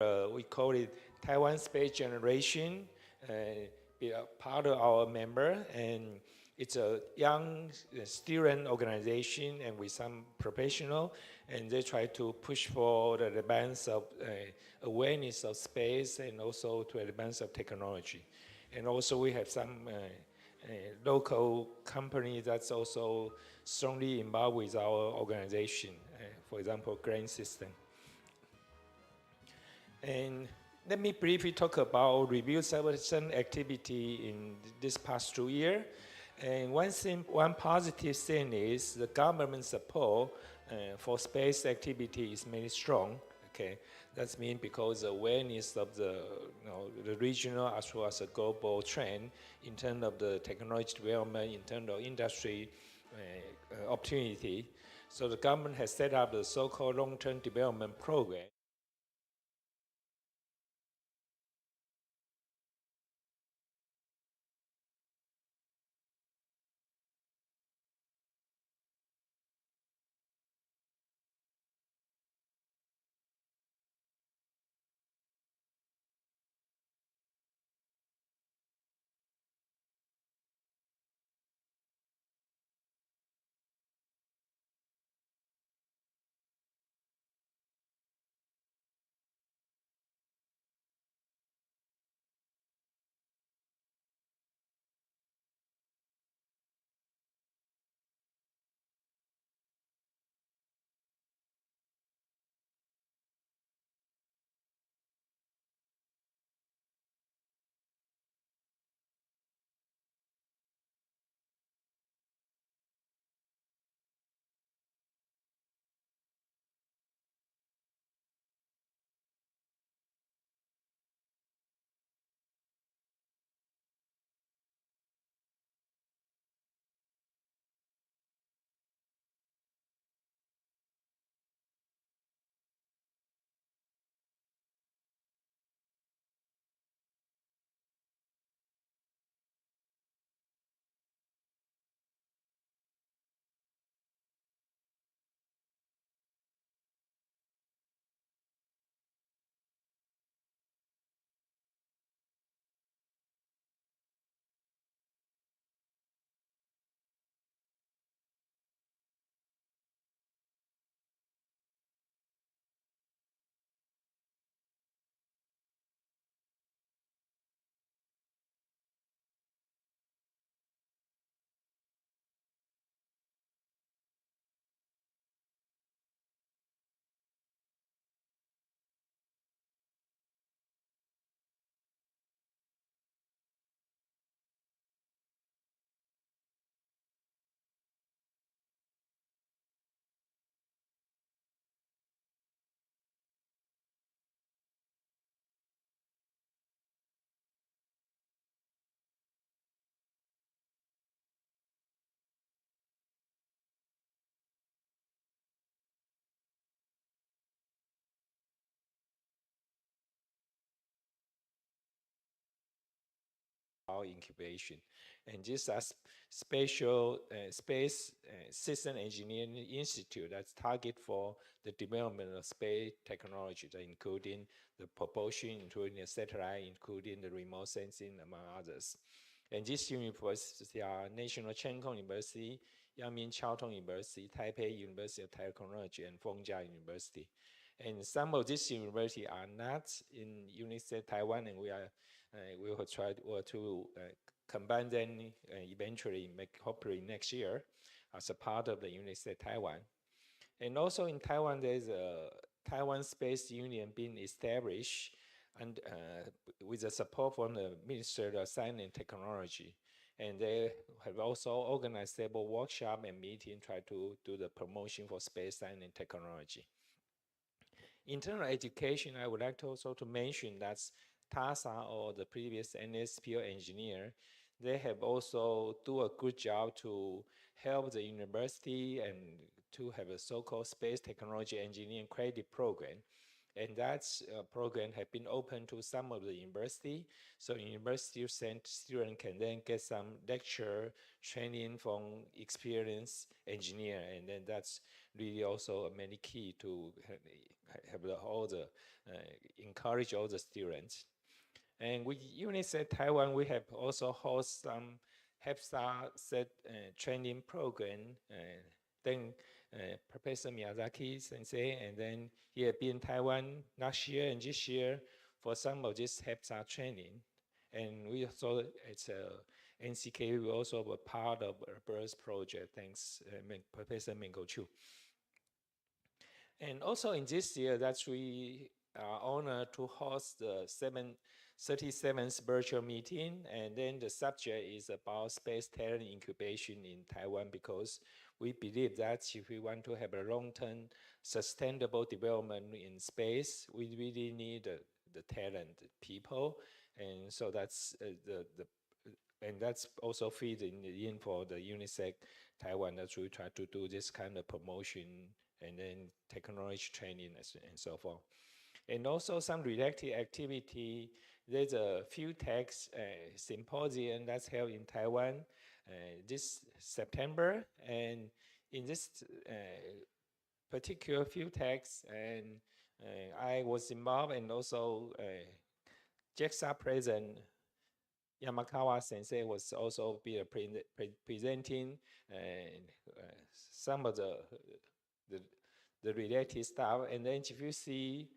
We call it Taiwan Space Generation, be a part of our member, and it's a young student organization and with some professional, and they try to push for the advance of awareness of space and also to advance of technology. And also we have some local company that's also strongly involved with our organization, for example, Grain System. And let me briefly talk about review some activity in this past 2 years. And one positive thing is the government support for space activity is very strong. Okay, that's mean because the awareness of the regional as well as the global trend in terms of the technology development, in terms of industry opportunity. So the government has set up the so-called long-term development program. Our incubation. And this is special space system engineering institute that's target for the development of space technology, including the propulsion, including the satellite, including the remote sensing, among others. And this university are National Cheng Kung University, Yangming Chiao Tung University, Taipei University of Technology, and Fengjia University. And some of these universities are not in UNISEC Taiwan, and we will try to combine them eventually, hopefully next year, as a part of the UNISEC Taiwan. And also in Taiwan, there's a Taiwan Space Union being established, and with the support from the Ministry of Science and Technology. And they have also organized several workshops and meetings, try to do the promotion for space science and technology. In terms of education, I would like to also to mention that TASA, or the previous NSPO engineer, they have also do a good job to help the university and to have a so-called space technology engineering credit program. And that program has been open to some of the university. So university students can then get some lecture training from experienced engineer. And then that's really also a many key to have all the encourage all the students. And with UNISEC Taiwan, we have also host some HEPSA set training program. Then Professor Miyazaki sensei, and then he had been in Taiwan last year and this year for some of this HEPSA training. And we also, it's a NCK, we also were part of a BIRTH project, thanks Professor Mingo Chu. And also in this year, that we are honored to host the 37th virtual meeting, and then the subject is about space talent incubation in Taiwan, because we believe that if we want to have a long-term sustainable development in space, we really need the talent people, and so that's and that's also feeding in for the UNISEC Taiwan, that we try to do this kind of promotion and then technology training and so forth. And also some related activity. There's a few techs symposium that's held in Taiwan this September, and in this particular few techs, and I was involved, and also JAXA president Yamakawa sensei was also be presenting some of the related stuff. And then if you see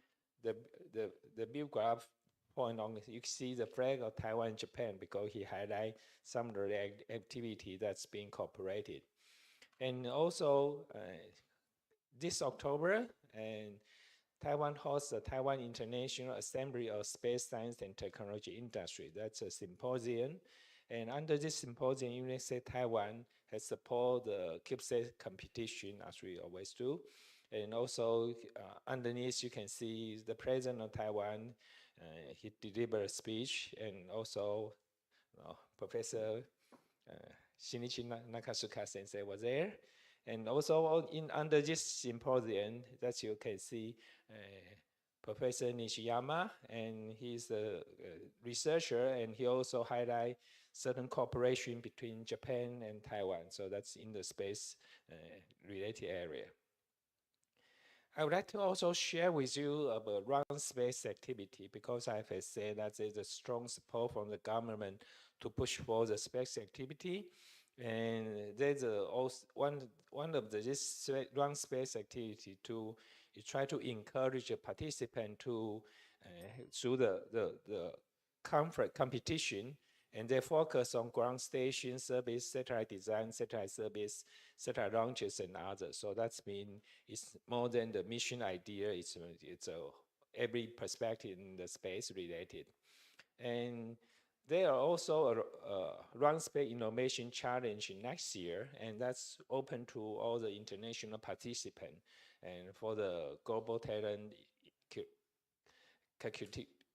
the view graph point on, you see the flag of Taiwan and Japan, because he highlight some of the activity that's being incorporated. And also this October, and Taiwan hosts the Taiwan International Assembly of Space Science and Technology Industry. That's a symposium. And under this symposium, UNISEC Taiwan has supported the CubeSat competition, as we always do. And also underneath, you can see the president of Taiwan. He delivered a speech, and also Professor Shinichi Nakasuka sensei was there. And also under this symposium, that you can see Professor Nishiyama, and he's a researcher, and he also highlight certain cooperation between Japan and Taiwan. So that's in the space related area. I would like to also share with you about round space activity, because I have said that there's a strong support from the government to push for the space activity. And there's also one of this round space activity to try to encourage a participant to through the competition, and they focus on ground station service, satellite design, satellite service, satellite launches, and others. So that's it's more than the mission idea. It's every perspective in the space related. And there are also a Round Space Innovation Challenge next year, and that's open to all the international participants, and for the global talent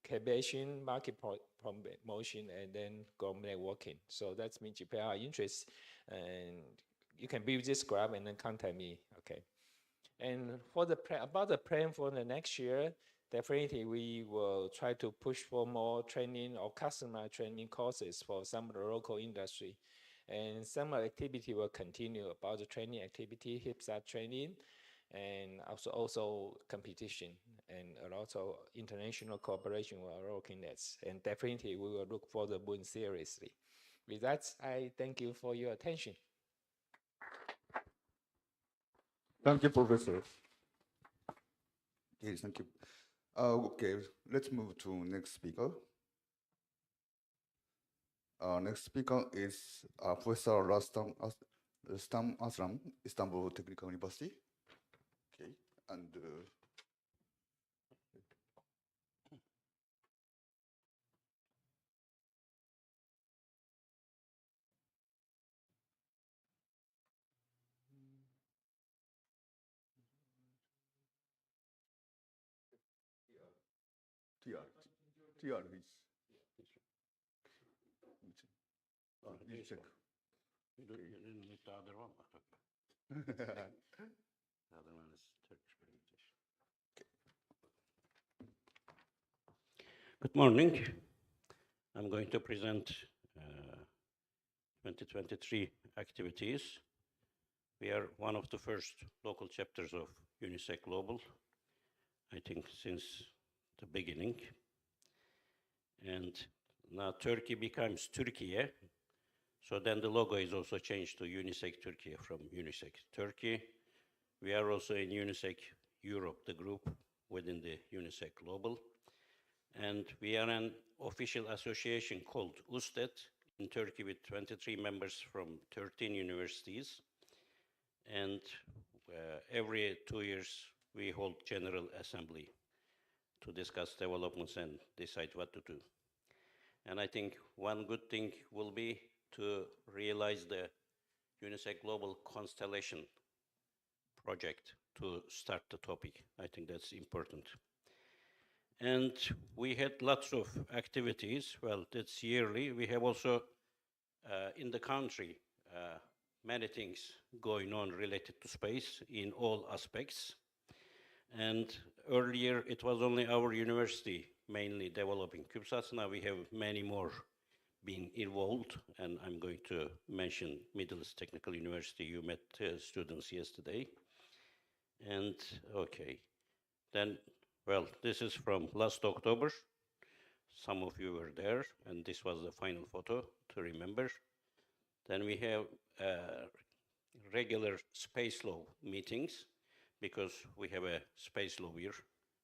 incubation, market promotion, and then global networking. So that means if you are interested, and you can view this graph and then contact me. Okay. And for about the plan for the next year, definitely we will try to push for more training or customer training courses for some of the local industry. And some activity will continue about the training activity, HIPSA training, and also competition, and also international cooperation we are working at. And definitely we will look for the moon seriously. With that, I thank you for your attention. Thank you, Professor. Okay, thank you. Okay, let's move to next speaker. Next speaker is Professor Rustam Aslam, Istanbul Technical University. Okay, and TR, please. You check. You didn't make the other one. The other one is Turkish presentation. Good morning. I'm going to present 2023 activities. We are one of the first local chapters of UNISEC-Global. I think, since the beginning. And now Turkey becomes Türkiye. So then the logo is also changed to UNISEC Türkiye from UNISEC Turkey. We are also in UNISEC Europe, the group within the UNISEC-Global. And we are an official association called USTED in Turkey with 23 members from 13 universities. And every 2 years, we hold General Assembly to discuss developments and decide what to do. And I think one good thing will be to realize the UNISEC-Global Constellation project to start the topic. I think that's important. And we had lots of activities. Well, that's yearly. We have also in the country many things going on related to space in all aspects. And earlier it was only our university mainly developing CubeSats. Now we have many more being involved, and I'm going to mention Middle East Technical University. You met students yesterday. And okay, then, well, this is from last October. Some of you were there, and this was the final photo to remember. Then we have regular space law meetings, because we have a space lawyer.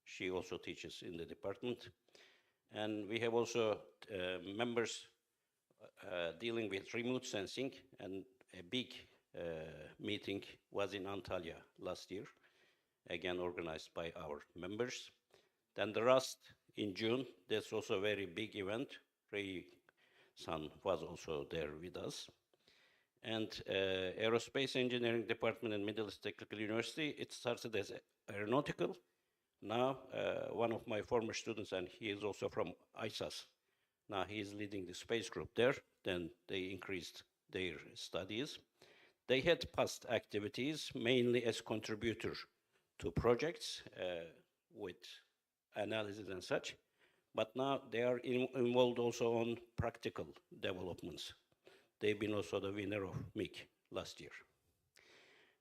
She also teaches in the department. And we have also members dealing with remote sensing, and a big meeting was in Antalya last year, again organized by our members. Then the Rust in June, that's also a very big event. Ray-san was also there with us. And Aerospace Engineering Department in Middle East Technical University, it started as aeronautical. Now, one of my former students, and he is also from ISAS, now he is leading the space group there. Then they increased their studies. They had past activities, mainly as contributor to projects with analysis and such. But now they are involved also on practical developments. They've been also the winner of MIC last year.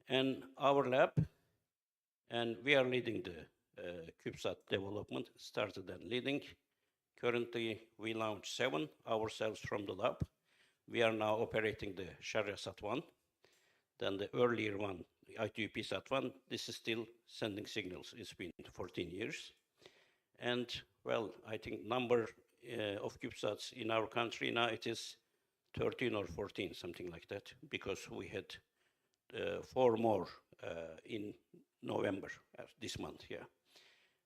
And our lab, and we are leading the CubeSat development, started and leading. Currently, we launched 7 ourselves from the lab. We are now operating the Sharia-Sat-1. Then the earlier one, ITUP-Sat-1, this is still sending signals. It's been 14 years. And well, I think number of CubeSats in our country now, it is 13 or 14, something like that, because we had 4 more in November, this month, yeah.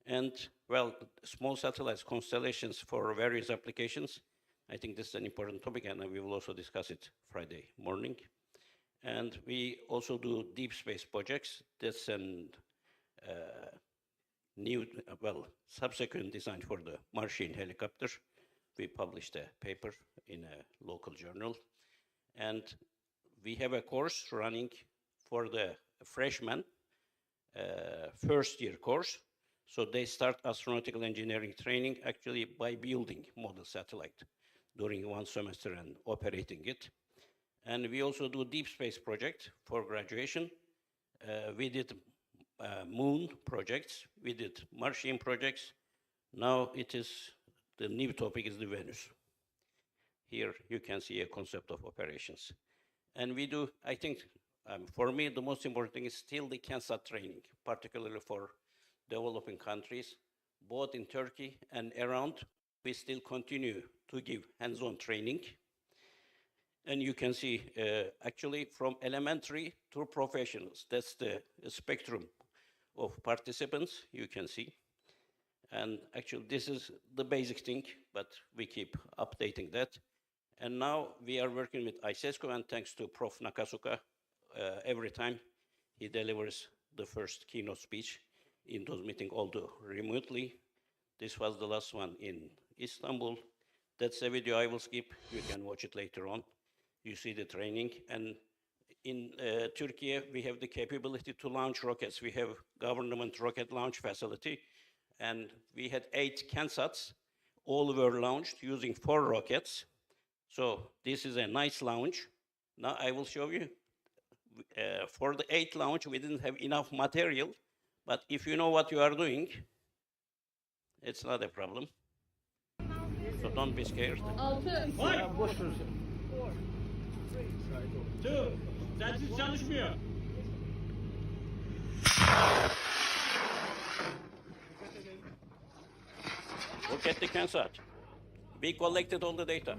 And well, small satellites, constellations for various applications. I think this is an important topic, and we will also discuss it Friday morning. And we also do deep space projects. That's an new, well, subsequent design for the Martian helicopter. We published a paper in a local journal. And we have a course running for the freshmen, first year course. So they start astronautical engineering training actually by building model satellite during 1 semester and operating it. And we also do deep space project for graduation. We did moon projects, we did Martian projects. Now it is, the new topic is the Venus. Here you can see a concept of operations. And we do, I think, for me, the most important thing is still the CANSAT training, particularly for developing countries, both in Turkey and around. We still continue to give hands-on training. And you can see, actually, from elementary to professionals. That's the spectrum of participants you can see. And actually, this is the basic thing, but we keep updating that. And now we are working with ISESCO, and thanks to Prof. Nakasuka, every time he delivers the first keynote speech in those meetings, although remotely. This was the last one in Istanbul. That's a video I will skip. You can watch it later on. You see the training. And in Turkey, we have the capability to launch rockets. We have government rocket launch facility. And we had 8 CANSATs. All were launched using 4 rockets. So this is a nice launch. Now I will show you. For the 8th launch, we didn't have enough material. But if you know what you are doing, It's not a problem. So don't be scared. 2. Telsiz çalışmıyor. Look at the CANSAT. We collected all the data.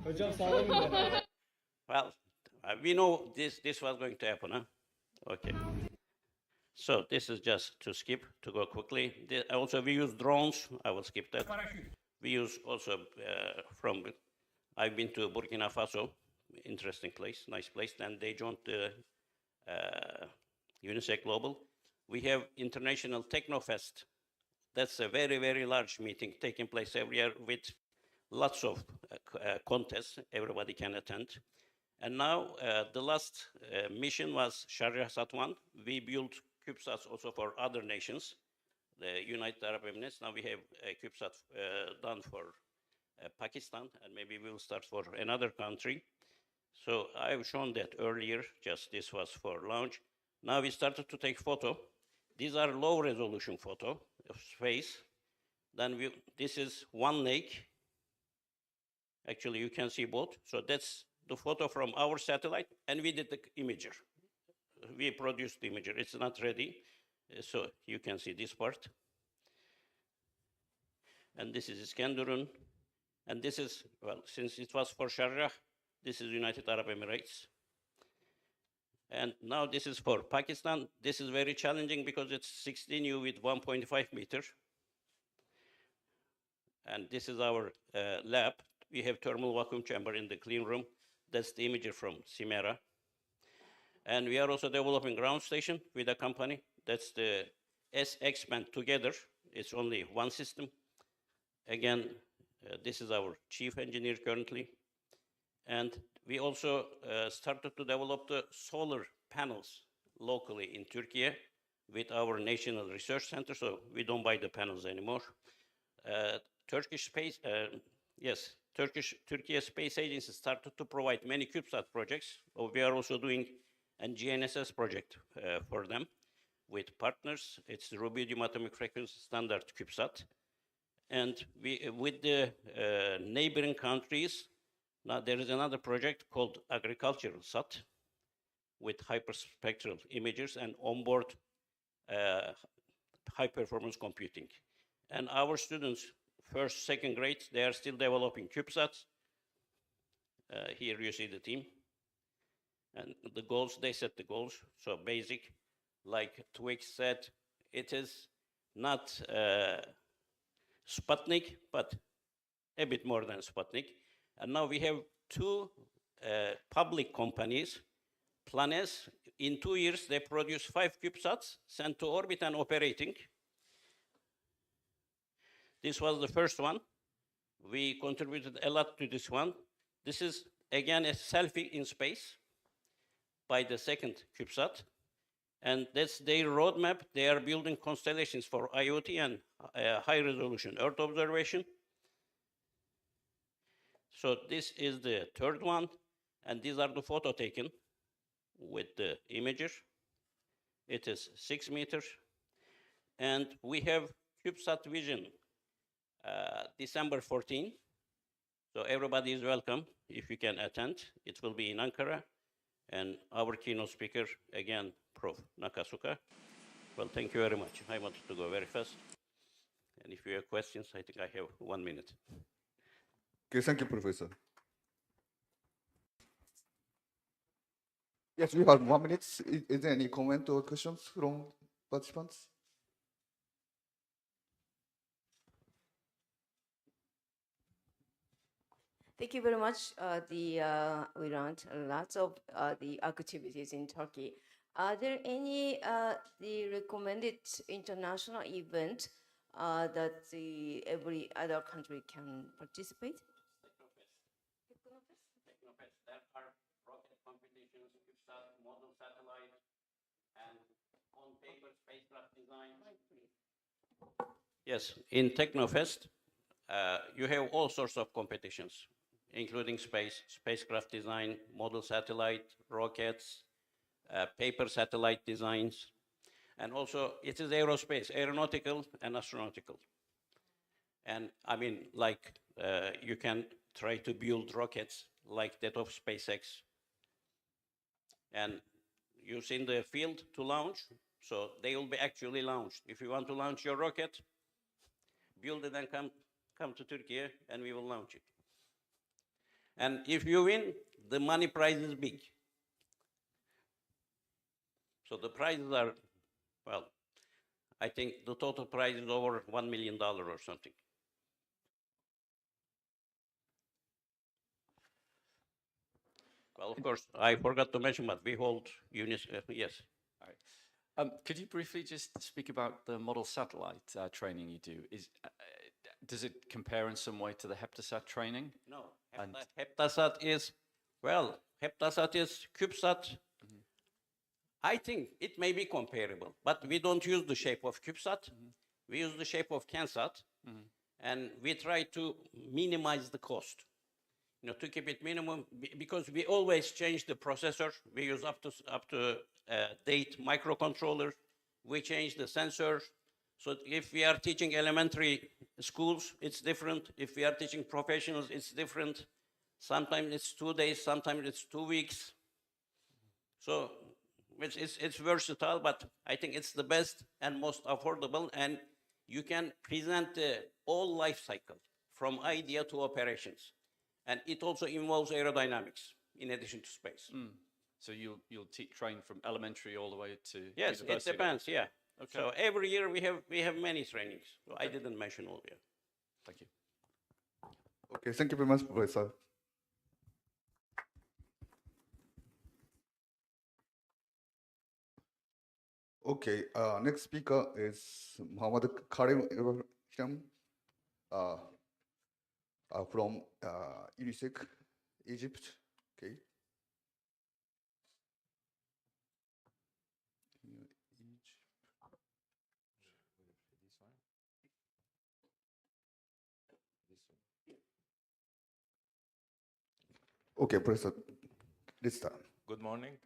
Hocam sağlamıyor. Well, we know this was going to happen, huh? Okay. So this is just to skip, to go quickly. Also, we use drones. I will skip that. We use also I've been to Burkina Faso, interesting place, nice place. Then they joined the UNISEC-Global. We have International Technofest. That's a very, very large meeting taking place every year with lots of contests. Everybody can attend. And now the last mission was Sharjah Sat1. We built CubeSats also for other nations, the United Arab Emirates. Now we have a CubeSat done for Pakistan, and maybe we'll start for another country. So I've shown that earlier, just this was for launch. Now we started to take photo. These are low resolution photo of space. Then this is one lake. Actually, you can see both. So that's the photo from our satellite, and we did the imager. We produced the imager. It's not ready, so you can see this part. And this is Iskenderun. And this is, well, since it was for Sharjah, this is United Arab Emirates. And now this is for Pakistan. This is very challenging because it's 16U with 1.5 meters. And this is our lab. We have thermal vacuum chamber in the clean room. That's the imager from Simera. And we are also developing ground station with a company. That's the S-X-Band together. It's only one system. Again, this is our chief engineer currently. And we also started to develop the solar panels locally in Turkey with our national research center, so we don't buy the panels anymore. Turkey Space Agency started to provide many CubeSat projects. We are also doing a GNSS project for them with partners. It's the rubidium atomic frequency standard CubeSat. And with the neighboring countries, now there is another project called Agricultural Sat with hyperspectral imagers and onboard high performance computing. And our students, first, second grade, they are still developing CubeSats. Here you see the team. And the goals, they set the goals. So basic, like Twix said, it is not Sputnik, but a bit more than Sputnik. And now we have two public companies. Planes, in 2 years, they produce 5 CubeSats sent to orbit and operating. This was the first one. We contributed a lot to this one. This is, again, a selfie in space by the second CubeSat. And that's their roadmap. They are building constellations for IoT and high-resolution Earth observation. So this is the third one. And these are the photo taken with the imager. It is 6 meters. And we have CubeSat Vision December 14. So everybody is welcome if you can attend. It will be in Ankara. And our keynote speaker, again, Prof. Nakasuka. Well, thank you very much. I wanted to go very fast. And if you have questions, I think I have 1 minute. Okay, thank you, Professor. Yes, we have 1 minute. Is there any comment or questions from participants? Thank you very much. We learned lots of the activities in Turkey. Are there any the recommended international event that every other country can participate? Technofest. There are rocket competitions, CubeSat, model satellite, and on-paper spacecraft design. Yes, in Technofest, you have all sorts of competitions, including spacecraft design, model satellite, rockets, paper satellite designs, and also it is aerospace, aeronautical and astronautical. And I mean, like, you can try to build rockets like that of SpaceX and use in the field to launch. So they will be actually launched. If you want to launch your rocket, build it and come to Turkey and we will launch it. And if you win, the money prize is big. So the prizes are, well, I think the total prize is over $1 million or something. Well, of course, I forgot to mention, but we hold UNISEC, yes. All right. Could you briefly just speak about the model satellite training you do? Does it compare in some way to the HEPTASAT training? No, HEPTASAT is, well, HEPTASAT is CubeSat. I think it may be comparable, but we don't use the shape of CubeSat. We use the shape of CanSat, and we try to minimize the cost. You know, to keep it minimum, because we always change the processor. We use up to date microcontrollers. We change the sensors. So if we are teaching elementary schools, it's different. If we are teaching professionals, it's different. Sometimes it's 2 days, sometimes it's 2 weeks. So it's versatile, but I think it's the best and most affordable, and you can present the whole life cycle from idea to operations. And it also involves aerodynamics in addition to space. So you'll train from elementary all the way to Yes, university it depends, yeah. Okay. So every year we have many trainings. So I didn't mention all yet. Thank you. Okay, thank you very much, Professor. Okay, next speaker is Muhammad Karim Ibrahim from UNISEC, Egypt. Okay. Okay, Professor, let's start. Good morning.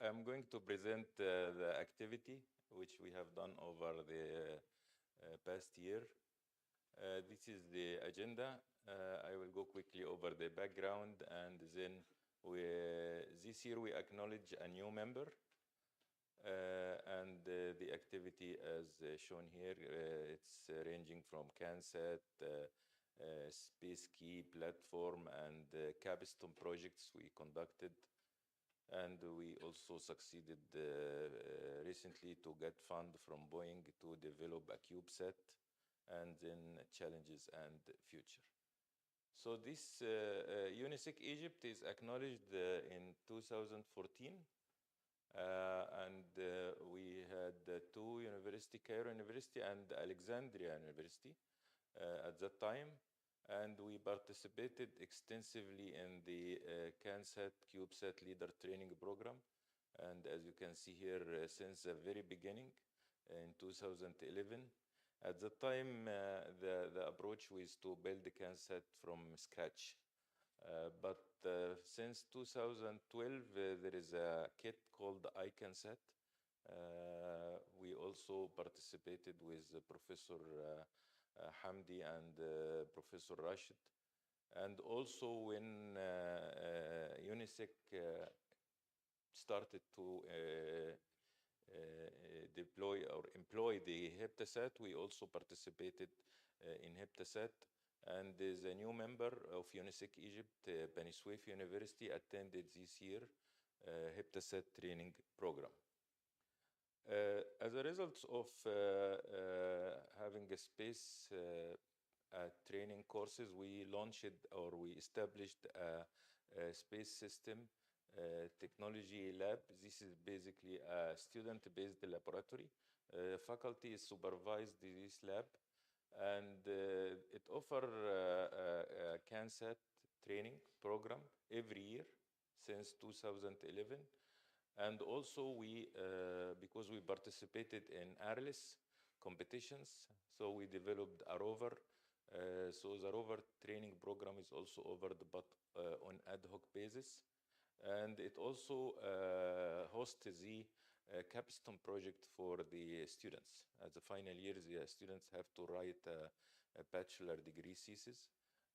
I'm going to present the activity which we have done over the past year. This is the agenda. I will go quickly over the background, and then this year we acknowledge a new member. And the activity as shown here, it's ranging from CanSat, Space Key platform, and capstone projects we conducted. And we also succeeded recently to get fund from Boeing to develop a CubeSat, and then challenges and future. So this UNISEC Egypt is acknowledged in 2014. And we had two universities, Cairo University and Alexandria University at that time. And we participated extensively in the CanSat CubeSat Leader Training Program. And as you can see here, since the very beginning in 2011, at that time, the approach was to build the CanSat from scratch. But since 2012, there is a kit called iCanSat. We also participated with Professor Hamdi and Professor Rashid. And also when UNISEC started to deploy or employ the HEPTASat, we also participated in HEPTASat. And there's a new member of UNISEC Egypt, Bani Suef University, attended this year HEPTASat training program. As a result of having a space training courses, we launched or we established a space system technology lab. This is basically a student-based laboratory. Faculty supervised this lab, and it offers a CanSat training program every year since 2011. And also because we participated in airless competitions, so we developed a rover. So the rover training program is also offered, but on ad hoc basis. And it also hosts the capstone project for the students. At the final year, the students have to write a bachelor degree thesis.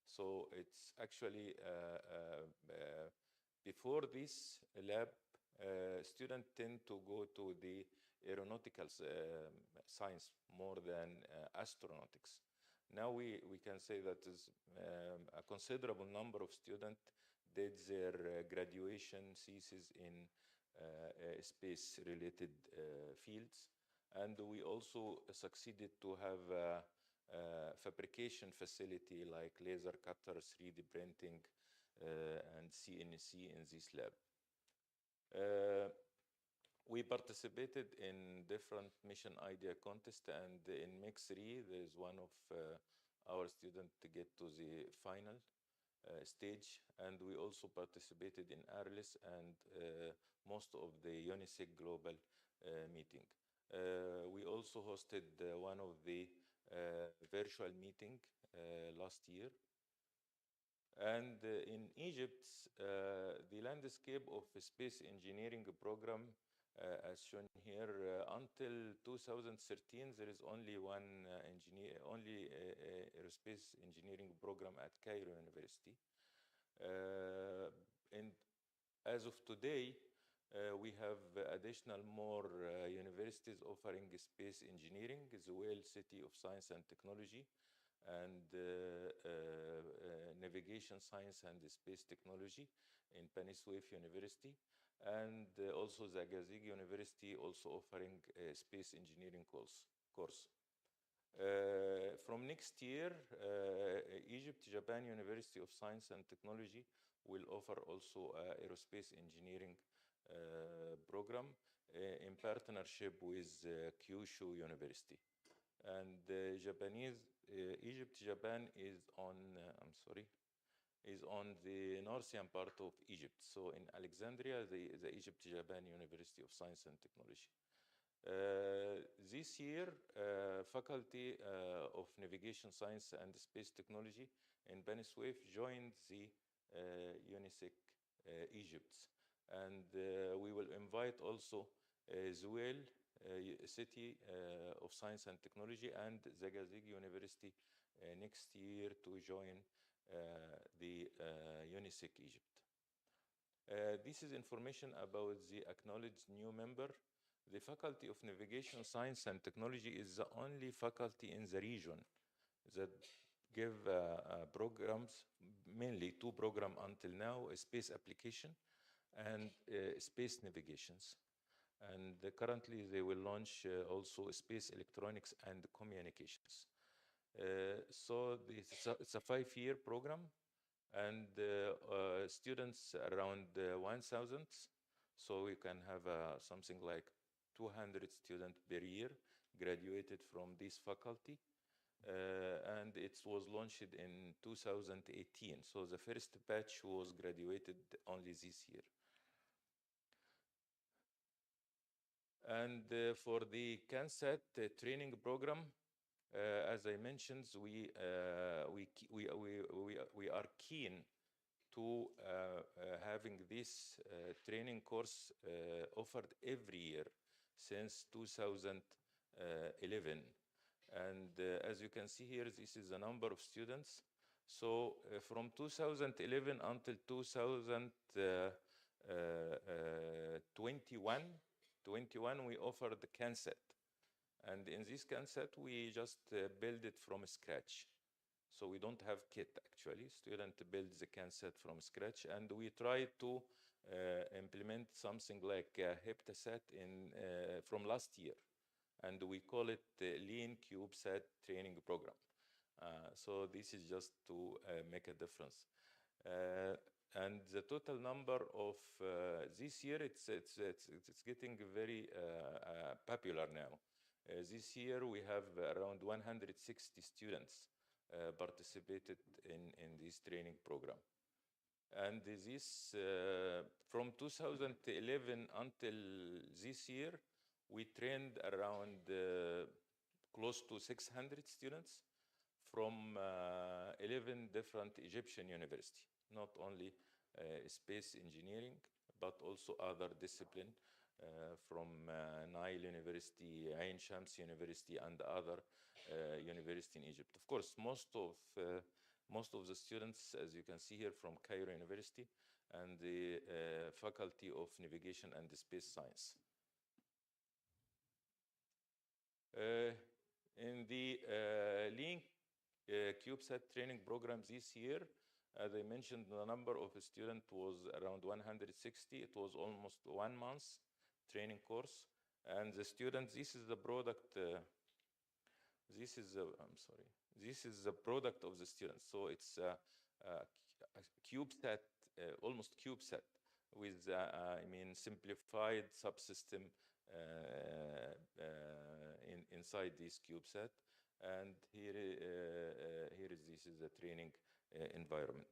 So it's actually, before this lab, students tend to go to the aeronautical science more than astronautics. Now we can say that is, a considerable number of students did their graduation thesis in space-related fields. And we also succeeded to have a fabrication facility like laser cutter, 3D printing, and CNC in this lab. We participated in different mission idea contests, and in Mix 3, there's one of our students to get to the final stage, and we also participated in ARLIS and most of the UNISEC-Global meeting. We also hosted one of the virtual meeting last year. And in Egypt, the landscape of space engineering program, as shown here, until 2013, there is only one aerospace engineering program at Cairo University. And as of today, we have additional more universities offering space engineering, as well City of Science and Technology, and navigation science and space technology in Bani Suef University, and also Zagazig University also offering a space engineering course. From next year, Egypt-Japan University of Science and Technology will offer also aerospace engineering program in partnership with Kyushu University. And Egypt-Japan is on, is on the northern part of Egypt. So in Alexandria, the Egypt-Japan University of Science and Technology. This year, Faculty of Navigation Science and Space Technology in Bani Suef joined the UNISEC Egypt. And we will invite also Zuel City of Science and Technology and Zagazig University next year to join the UNISEC Egypt. This is information about the acknowledged new member. The Faculty of Navigation Science and Technology is the only faculty in the region that give programs, mainly two programs until now, space application and space navigations. And currently they will launch also space electronics and communications. So it's a 5-year program, and students around 1,000. So we can have something like 200 students per year graduated from this faculty. And it was launched in 2018. So the first batch was graduated only this year. And for the CANSAT training program, as I mentioned, we are keen to having this training course offered every year since 2011. And as you can see here, this is the number of students. So from 2011 until 2021, we offered the CANSAT. And in this CANSAT, we just build it from scratch. So we don't have kit, actually. Student builds the CANSAT from scratch, and we try to implement something like HeptaSat from last year. And we call it the Lean CubeSat training program. So this is just to make a difference. And the total number of this year, it's getting very popular now. This year we have around 160 students participated in this training program. And this, from 2011 until this year, we trained around close to 600 students from 11 different Egyptian universities, not only space engineering, but also other disciplines. from Nile University, Ain Shams University, and other university in Egypt. Of course, most of the students, as you can see here, from Cairo University and the Faculty of Navigation and Space Science. In the Link CubeSat training program this year, as I mentioned, the number of students was around 160. It was almost 1 month training course. And the students, this is the product, this is the product of the students. So it's a CubeSat, almost CubeSat with, simplified subsystem inside this CubeSat. And here is this is the training environment.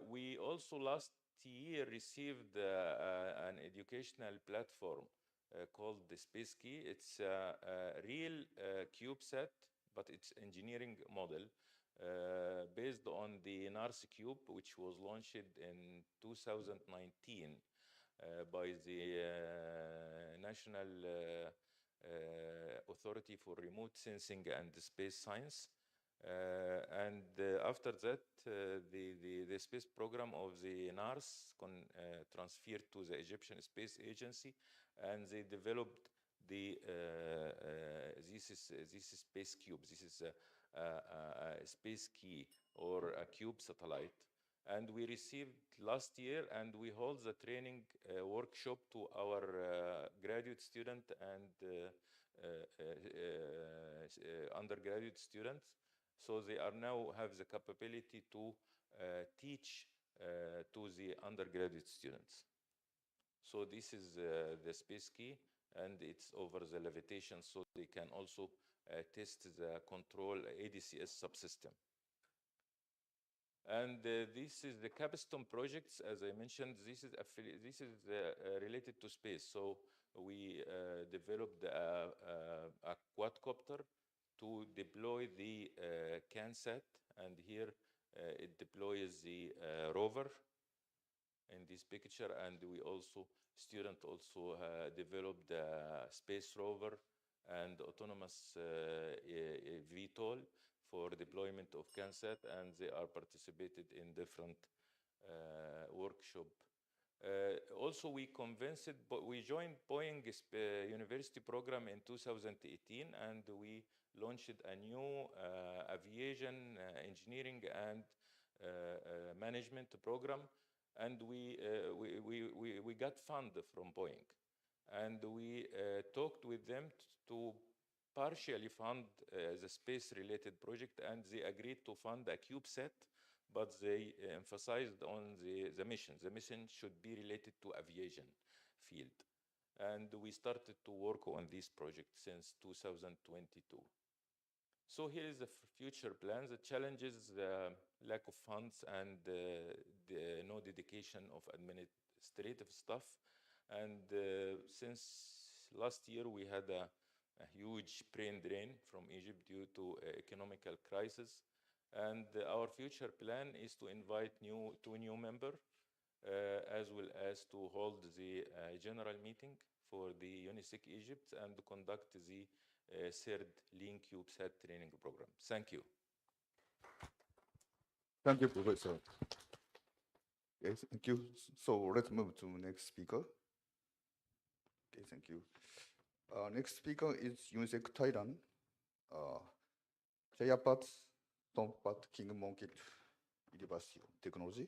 We also last year received an educational platform called the Space Key. It's a real CubeSat, but it's engineering model based on the NARS Cube, which was launched in 2019 by the National Authority for Remote Sensing and Space Science. After that, the space program of the NARS transferred to the Egyptian Space Agency, and they developed the this is Space Cube. This is a Space Key or a Cube satellite. And we received last year, and we hold the training workshop to our graduate student and undergraduate students. So they are now have the capability to teach to the undergraduate students. So this is the Space Key, and it's over the levitation, so they can also test the control ADCS subsystem. And this is the capstone projects. As I mentioned, this is related to space. So we developed a quadcopter to deploy the CANSAT, and here it deploys the rover in this picture. And we also, student also developed a space rover and autonomous VTOL for deployment of CANSAT, and they are participated in different workshop. Also, we joined Boeing University program in 2018, and we launched a new aviation engineering and management program, and we got fund from Boeing, and we talked with them to partially fund the space-related project, and they agreed to fund a CubeSat, but they emphasized on the mission. The mission should be related to aviation field. And we started to work on this project since 2022. So here is the future plan. The challenges, the lack of funds, and the no dedication of administrative staff. And since last year, we had a huge brain drain from Egypt due to economical crisis. And our future plan is to invite two new members, as well as to hold the general meeting for the UNISEC Egypt and conduct the third Link CubeSat training program. Thank you. Thank you, Professor. Yes, thank you. So let's move to next speaker. Okay, thank you. Next speaker is UNISEC Thailand. Jayapat Sompat King Monkit University of Technology.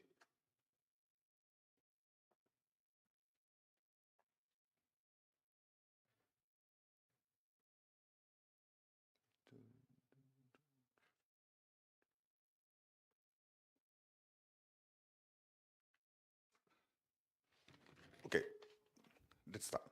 Okay, let's start.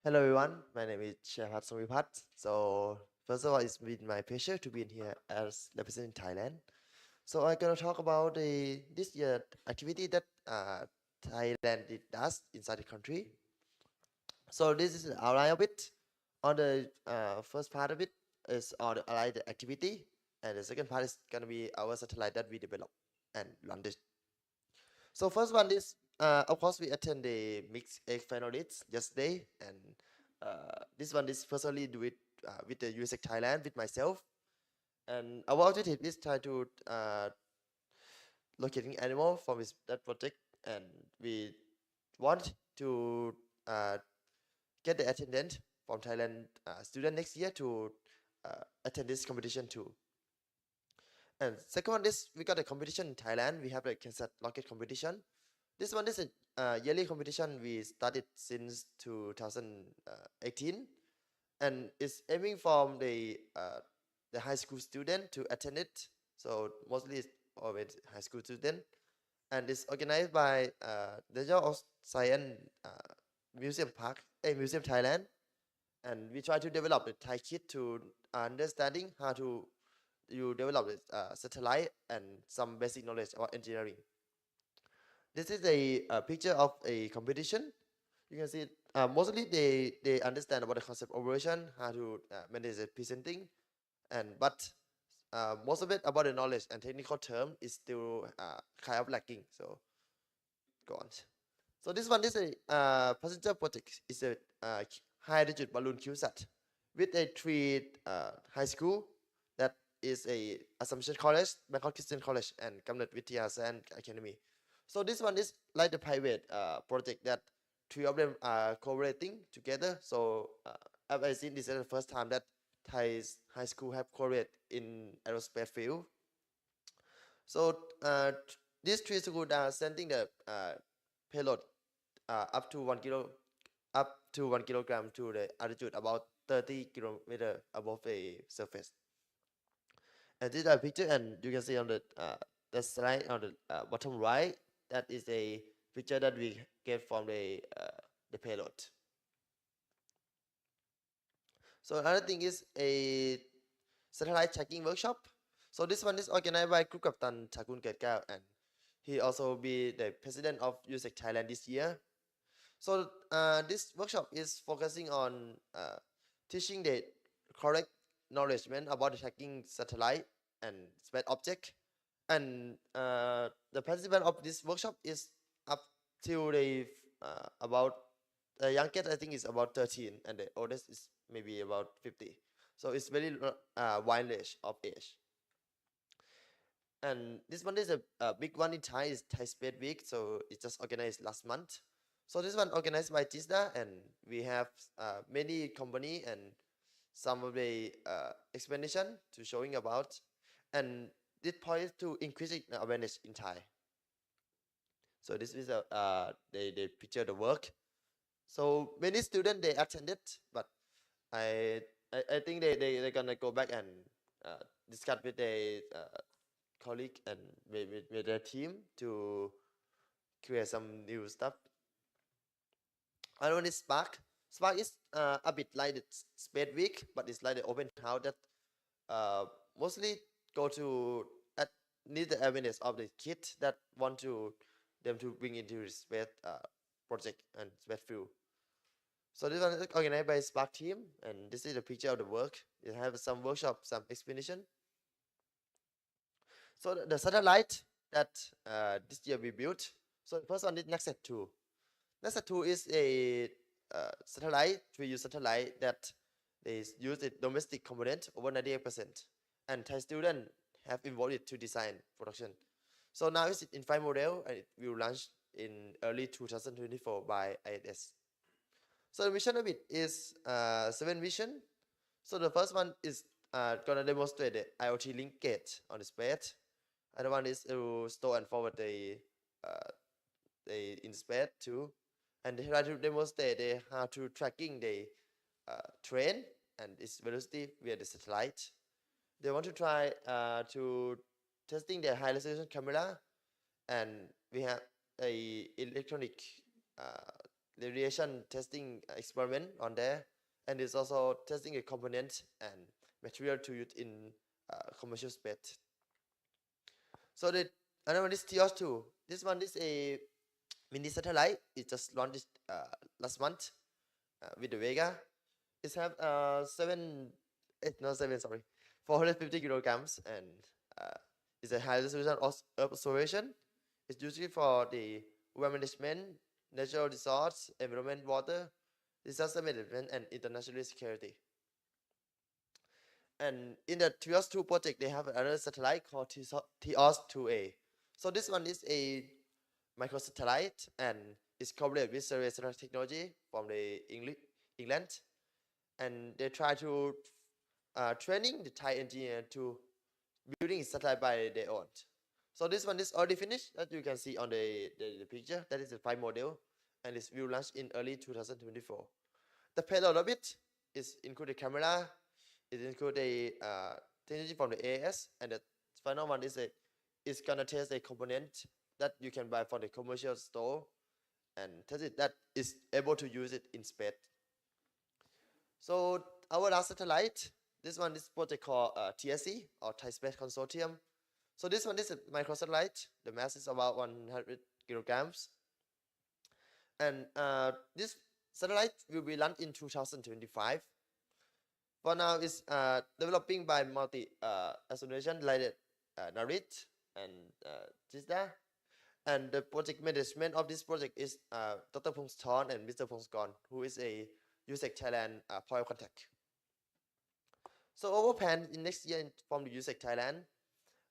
Hello everyone, my name is Chahat Somipat. So first of all, it's been my pleasure to be here as representing Thailand. So I'm gonna talk about this year activity that Thailand does inside the country. So this is the outline of it. On the first part of it is all the allied activity. And the second part is going to be our satellite that we develop and launched. So first one is, of course, we attend the mixed egg finalists yesterday, and this one is personally do it with the UNISEC Thailand with myself. And our objective is try to locating animal from that project, and we want to get the attendant from Thailand student next year to attend this competition too. And second one is we got a competition in Thailand. We have the Kansas rocket competition. This one is a yearly competition we started since 2018, and it's aiming from the high school student to attend it. So mostly it's always high school student, and it's organized by the Job of Science Museum Park, Museum Thailand, and we try to develop the Thai kid to understanding how to you develop the satellite and some basic knowledge about engineering. This is a picture of a competition. You can see mostly they understand about the concept operation, how to manage the presenting, but most of it about the knowledge and technical term is still kind of lacking. So go on. So this one is a passenger project. It's a high altitude balloon CubeSat with a three high school that is a Assumption College, Bangkok Christian College, and Kamnat Vidya San Academy. So this one is like the private project that three of them are cooperating together. So as I seen, this is the first time that Thai high school have cooperated in aerospace field. So these three schools are sending the payload up to 1 kilogram to the altitude about 30 kilometer above the surface. And this is a picture, and you can see on the slide on the bottom right, that is a picture that we get from the payload. So another thing is a satellite tracking workshop. So this one is organized by Group Captain Thakun Ketkao, and he also be the president of UNISEC Thailand this year. So this workshop is focusing on teaching the correct knowledge about the tracking satellite and space object. And the participant of this workshop is up till the about the youngest I think is about 13, and the oldest is maybe about 50. So it's very wide range of age. And this one is a big one in Thai, is Thai Space Week. So it's just organized last month. So this one organized by TISDA, and we have many company and some of the explanation to showing about, and this point to increasing the awareness in Thai. So this is they picture the work. So many students they attended, but I think they're gonna go back and discuss with their colleague and with their team to create some new stuff. Another one is Spark. Spark is a bit like the Space Week, but it's like the open house that mostly go to need the awareness of the kids that want them to bring into the space project and space field. So this one is organized by Spark team, and this is a picture of the work. It have some workshop, some explanation. So the satellite that this year we built. So the first one is NextSat-2. NextSat-2 is a satellite, 3U satellite that they use a domestic component over 98%, and Thai students have involved to design production. So now it's in flight model, and it will launch in early 2024 by ISS. So the mission of it is 7 mission. So the first one is gonna demonstrate the IoT linkage on the space. Another one is to store and forward the in space too, and they try to demonstrate how to tracking the train and its velocity via the satellite. They want to try to testing the high resolution camera, and we have a electronic radiation testing experiment on there, and it's also testing a component and material to use in commercial space. So the another one is TOS2. This one is a mini satellite. It just launched last month with the Vega. It have 5 450 kilograms, and it's a high resolution observation. It's usually for the weather management, natural resource, environment, water, disaster management, and international security. And in the TEOS-2 project, they have another satellite called TEOS-2A. So this one is a microsatellite, and it's collaborated with survey satellite technology from the England. And they try to training the Thai engineer to building a satellite by their own. So this one is already finished, that you can see on the picture. That is the flight model, and it will launch in early 2024. The payload of it is include the camera, it includes a technology from the AAS, and the final one is it's gonna test a component that you can buy from the commercial store and test it that is able to use it in space. So our last satellite, this one is project called TSC, or Thai Space Consortium. So this one is a microsatellite. The mass is about 100 kilograms. And this satellite will be launched in 2025. For now, it's developing by multi-association like NARIT and GISDA. And the project management of this project is Dr. Pongsathorn and Mr. Pongsakorn, who is a UNISEC Thailand point of contact. So our plan in next year from the UNISEC Thailand,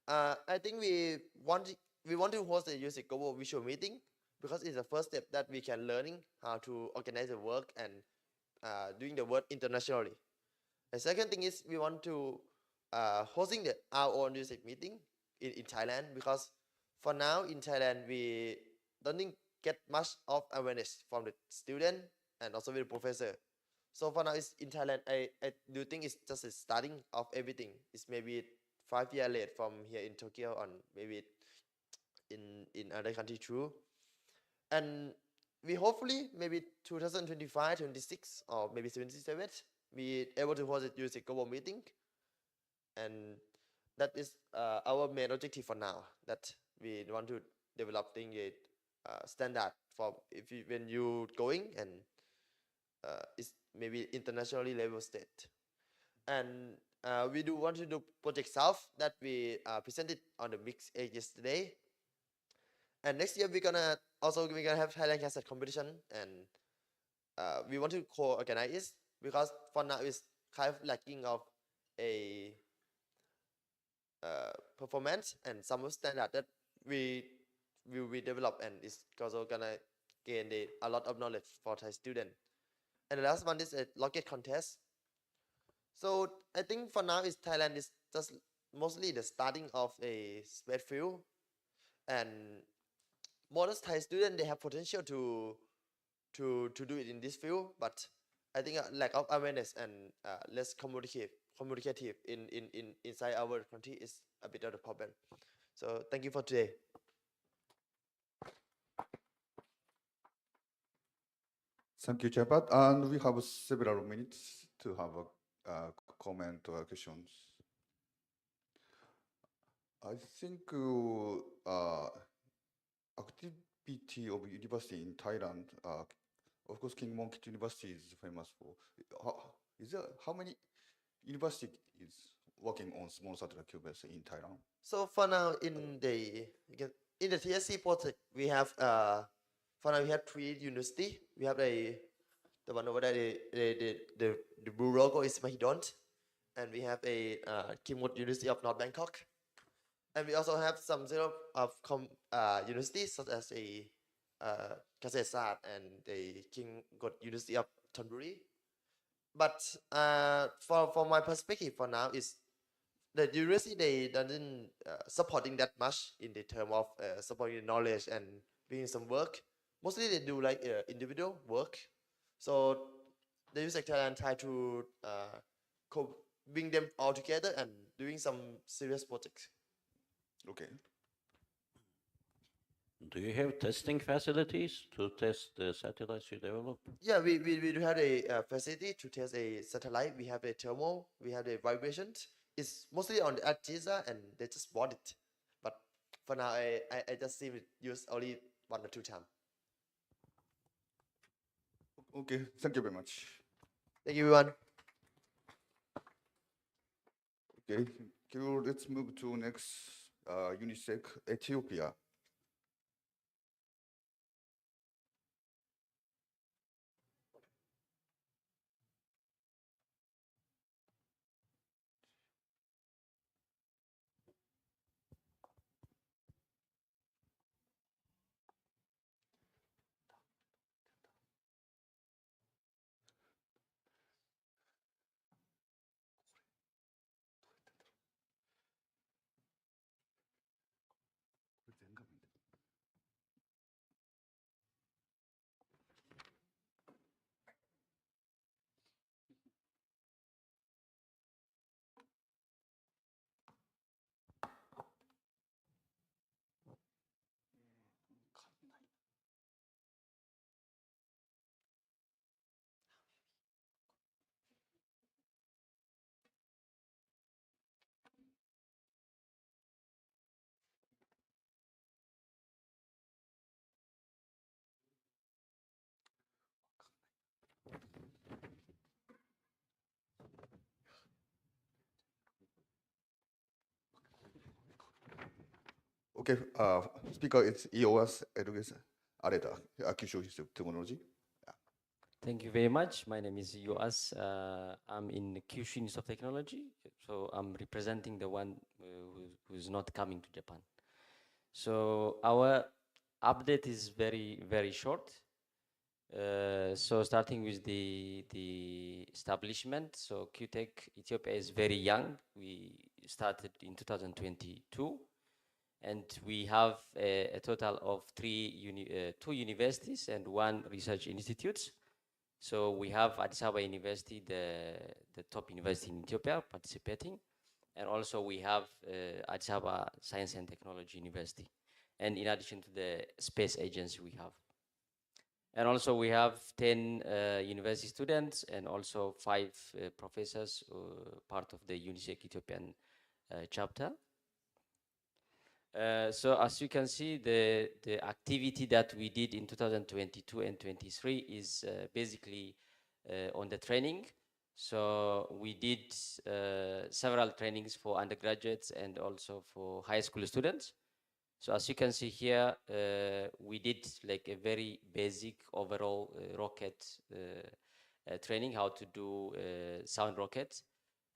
I think we want to host a UNISEC-Global visual meeting, because it's the first step that we can learning how to organize the work and doing the work internationally. The second thing is we want to hosting our own UNISEC meeting in Thailand, because for now in Thailand we don't get much of awareness from the student and also with the professor. So for now it's in Thailand, I do think it's just a starting of everything. It's maybe 5 years late from here in Tokyo, and maybe in other country too. And we hopefully maybe 2025, 26, or maybe 77, we able to host a UNISEC-Global meeting. And that is our main objective for now, that we want to developing a standard for when you going, and it's maybe internationally level state. And we do want to do Project South that we presented on the Mix Age yesterday. And next year we're gonna have Thailand Cassette competition, and we want to co-organize, because for now it's kind of lacking of a performance and some standard that we will be developed, and it's also gonna gain a lot of knowledge for Thai students. And the last one is a rocket contest. So I think for now Thailand is just mostly the starting of a space field, and most Thai students, they have potential to do it in this field, but I think lack of awareness and less communicative inside our country is a bit of the problem. So thank you for today. Thank you, Chapat. And we have several minutes to have a comment or questions. I think activity of university in Thailand, of course, King Monkey University is famous for. How many university is working on small satellite qubits in Thailand? So for now in the TSC project, we have for now we have 3 universities. We have the one over there, the blue logo is Mahidol, and we have a Kim Mut University of North Bangkok, and we also have some sort of universities such as a Kasetsat and the King God University of Thonburi. But for my perspective for now is the university, they doesn't supporting that much in the term of supporting knowledge and doing some work. Mostly they do like individual work. So the UNISEC Thailand try to bring them all together and doing some serious projects. Okay. Do you have testing facilities to test the satellites you develop? Yeah, we do have a facility to test a satellite. We have a thermal, we have the vibrations. It's mostly on the ATISA, and they just bought it. But for now, I just see it used only 1 or 2 times. Okay, thank you very much. Thank you, everyone. Okay, let's move to next UNISEC Ethiopia. Okay, speaker is EOS Education Areta, Kyushu Institute of Technology. Thank you very much. My name is Yoas. I'm in Kyushu Institute of Technology. So I'm representing the one who's not coming to Japan. So our update is very, very short. So starting with the establishment. So QTech Ethiopia is very young. We started in 2022. And we have a total of two universities and one research institute. So we have Addis Ababa University, the top university in Ethiopia, participating. And also we have Addis Ababa Science and Technology University. And in addition to the space agency we have. And also we have 10 university students and also 5 professors, part of the UNISEC Ethiopian chapter. So as you can see, the activity that we did in 2022 and 23 is basically on the training. So we did several trainings for undergraduates and also for high school students. So as you can see here, we did like a very basic overall rocket training, how to do sound rockets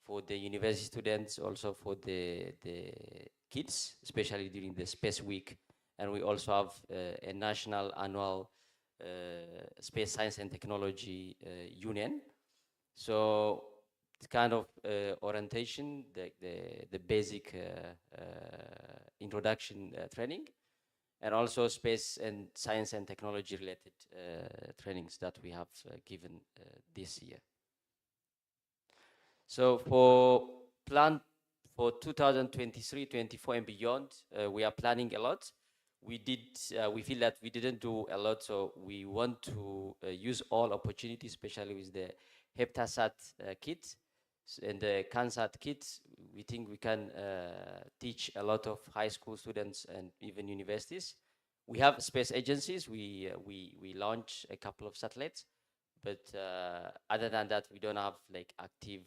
for the university students, also for the kids, especially during the Space Week. And we also have a national annual Space Science and Technology Union. So it's kind of orientation, the basic introduction training, and also space and science and technology related trainings that we have given this year. So for plan for 2023, 24 and beyond, we are planning a lot. We feel that we didn't do a lot, so we want to use all opportunities, especially with the HeptaSat kit and the CanSat kit. We think we can teach a lot of high school students and even universities. We have space agencies. We launch a couple of satellites. But other than that, we don't have like active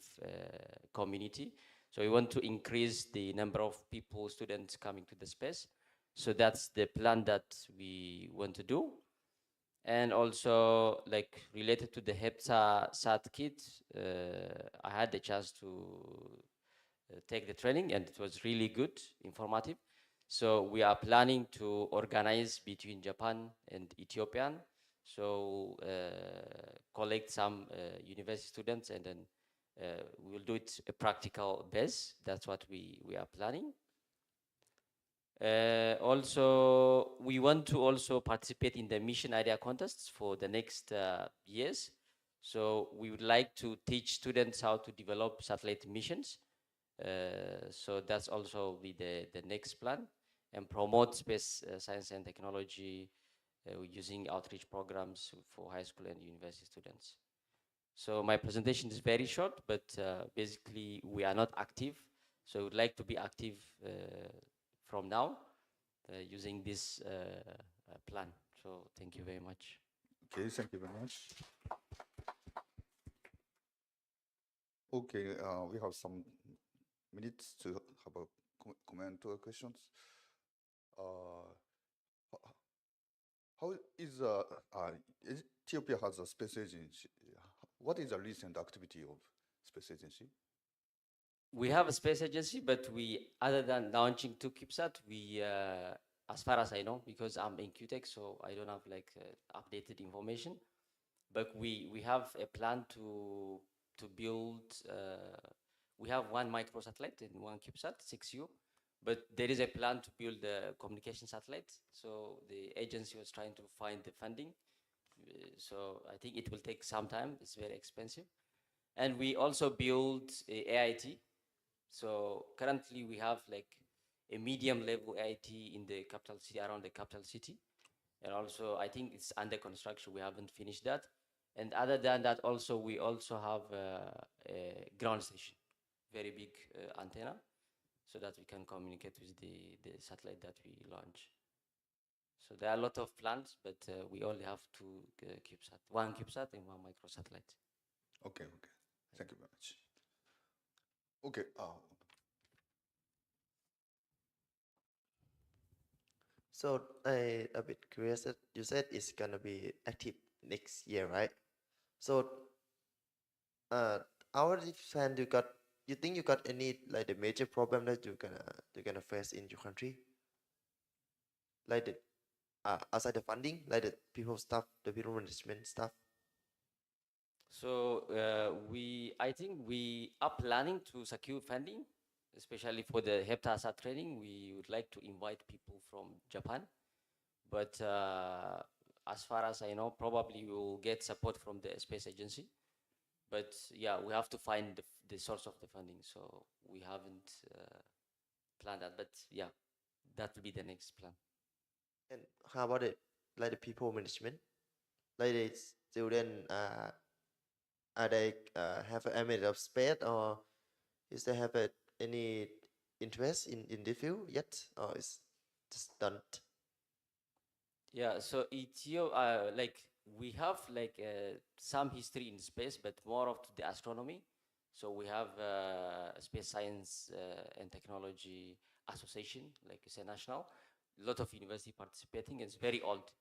community. So we want to increase the number of people, students coming to the space. So that's the plan that we want to do. And also like related to the HeptaSat kit, I had the chance to take the training and it was really good, informative. So we are planning to organize between Japan and Ethiopian. So collect some university students and then we will do it a practical base. That's what we are planning. Also, we want to also participate in the mission idea contests for the next years. So we would like to teach students how to develop satellite missions. So that's also be the next plan, and promote space science and technology using outreach programs for high school and university students. So my presentation is very short, but basically we are not active. So we would like to be active from now using this plan. So thank you very much. Okay, thank you very much. Okay, we have some minutes to have a comment or questions. How is Ethiopia has a space agency? What is the recent activity of space agency? We have a space agency, but we, other than launching 2 CubeSat, we, as far as I know, because I'm in QTech, so I don't have like updated information, but we have a plan to build, we have 1 microsatellite and 1 CubeSat, 6U, but there is a plan to build a communication satellite. So the agency was trying to find the funding. So I think it will take some time. It's very expensive. And we also build a AIT. So currently we have like a medium level AIT in the capital city, around the capital city. And also I think it's under construction. We haven't finished that. And other than that, also we also have a ground station, very big antenna, so that we can communicate with the satellite that we launch. So there are a lot of plans, but we only have 2 CubeSat, 1 CubeSat and 1 microsatellite. Okay, okay. Thank you very much. Okay. So I a bit curious that you said it's gonna be active next year, right? So our fan you think you got any like the major problem that you're gonna face in your country? Like the outside the funding, like the people stuff, the people management stuff. So I think we are planning to secure funding, especially for the HEPTASAT training. We would like to invite people from Japan, but as far as I know, probably we will get support from the space agency. But yeah, we have to find the source of the funding. So we haven't planned that, but yeah, that will be the next plan. And how about it, like the people management? Like the student, are they have an element of space, or is they have any interest in the field yet, or is just done? Yeah, so like we have like some history in space, but more of the astronomy. So we have a Space Science and Technology Association, like it's a national, a lot of university participating. It's very old.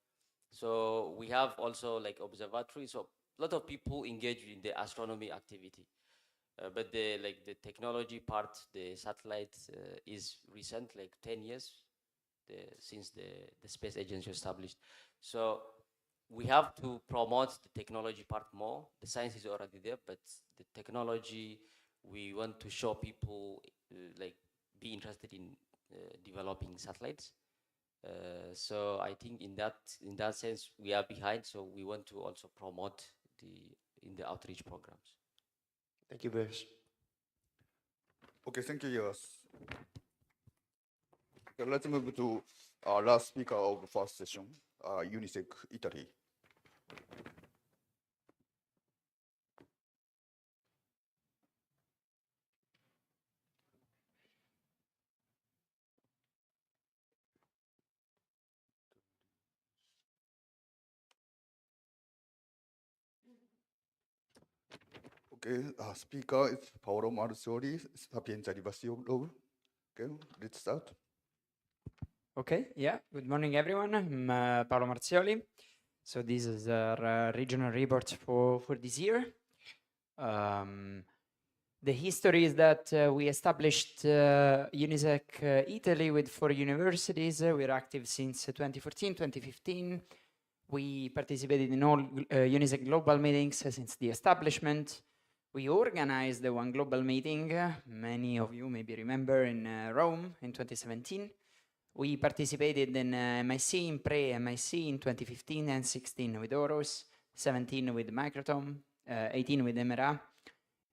So we have also like observatory. So a lot of people engage in the astronomy activity. But the technology part, the satellite is recent, like 10 years since the space agency was established. So we have to promote the technology part more. The science is already there, but the technology, we want to show people like be interested in developing satellites. So I think in that sense we are behind. So we want to also promote in the outreach programs. Thank you, Bruce. Okay, thank you, yes. Okay, let's move to our last speaker of the first session, UNISEC Italy. Okay, speaker is Paolo Marcioli, Sapienza University of Rome. Okay, let's start. Okay, yeah. Good morning, everyone. I'm Paolo Marzioli. So this is our regional report for this year. The history is that we established UNISEC Italy with 4 universities. We're active since 2014, 2015. We participated in all UNISEC-Global meetings since the establishment. We organized the one global meeting, many of you maybe remember, in Rome in 2017. We participated in MIC, in pre-MIC in 2015 and 16 with OROS, 17 with Microtom, 18 with MRA,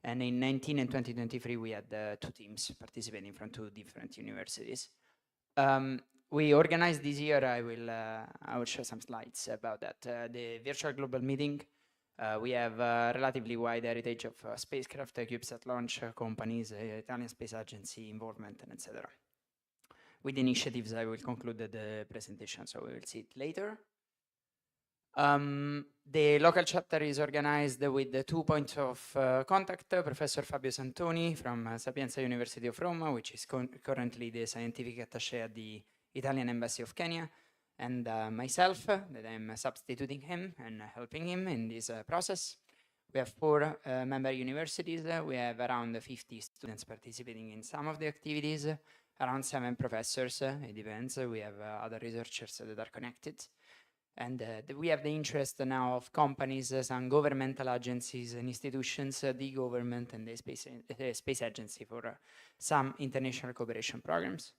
and in 19 and 2023 we had 2 teams participating from 2 different universities. We organized this year, I will show some slides about that. The virtual global meeting, we have a relatively wide heritage of spacecraft, CubeSat launch companies, Italian Space Agency involvement, and etc. With initiatives, I will conclude the presentation, so we will see it later. The local chapter is organized with the 2 points of contact, Professor Fabio Santoni from Sapienza University of Rome, which is currently the scientific attaché at the Italian Embassy of Kenya, and myself, that I'm substituting him and helping him in this process. We have 4 member universities. We have around 50 students participating in some of the activities, around 7 professors. It depends. We have other researchers that are connected. And we have the interest now of companies, some governmental agencies and institutions, the government and the space agency for some international cooperation programs.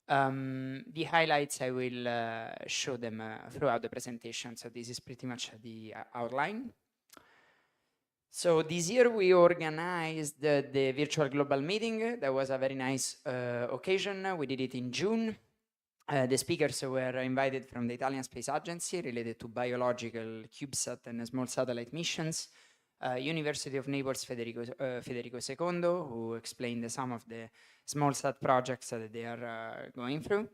The highlights, I will show them throughout the presentation. So this is pretty much the outline. So this year we organized the virtual global meeting. That was a very nice occasion. We did it in June. The speakers were invited from the Italian Space Agency related to biological CubeSat and small satellite missions. University of Naples Federico II, who explained some of the small sat projects that they are going through.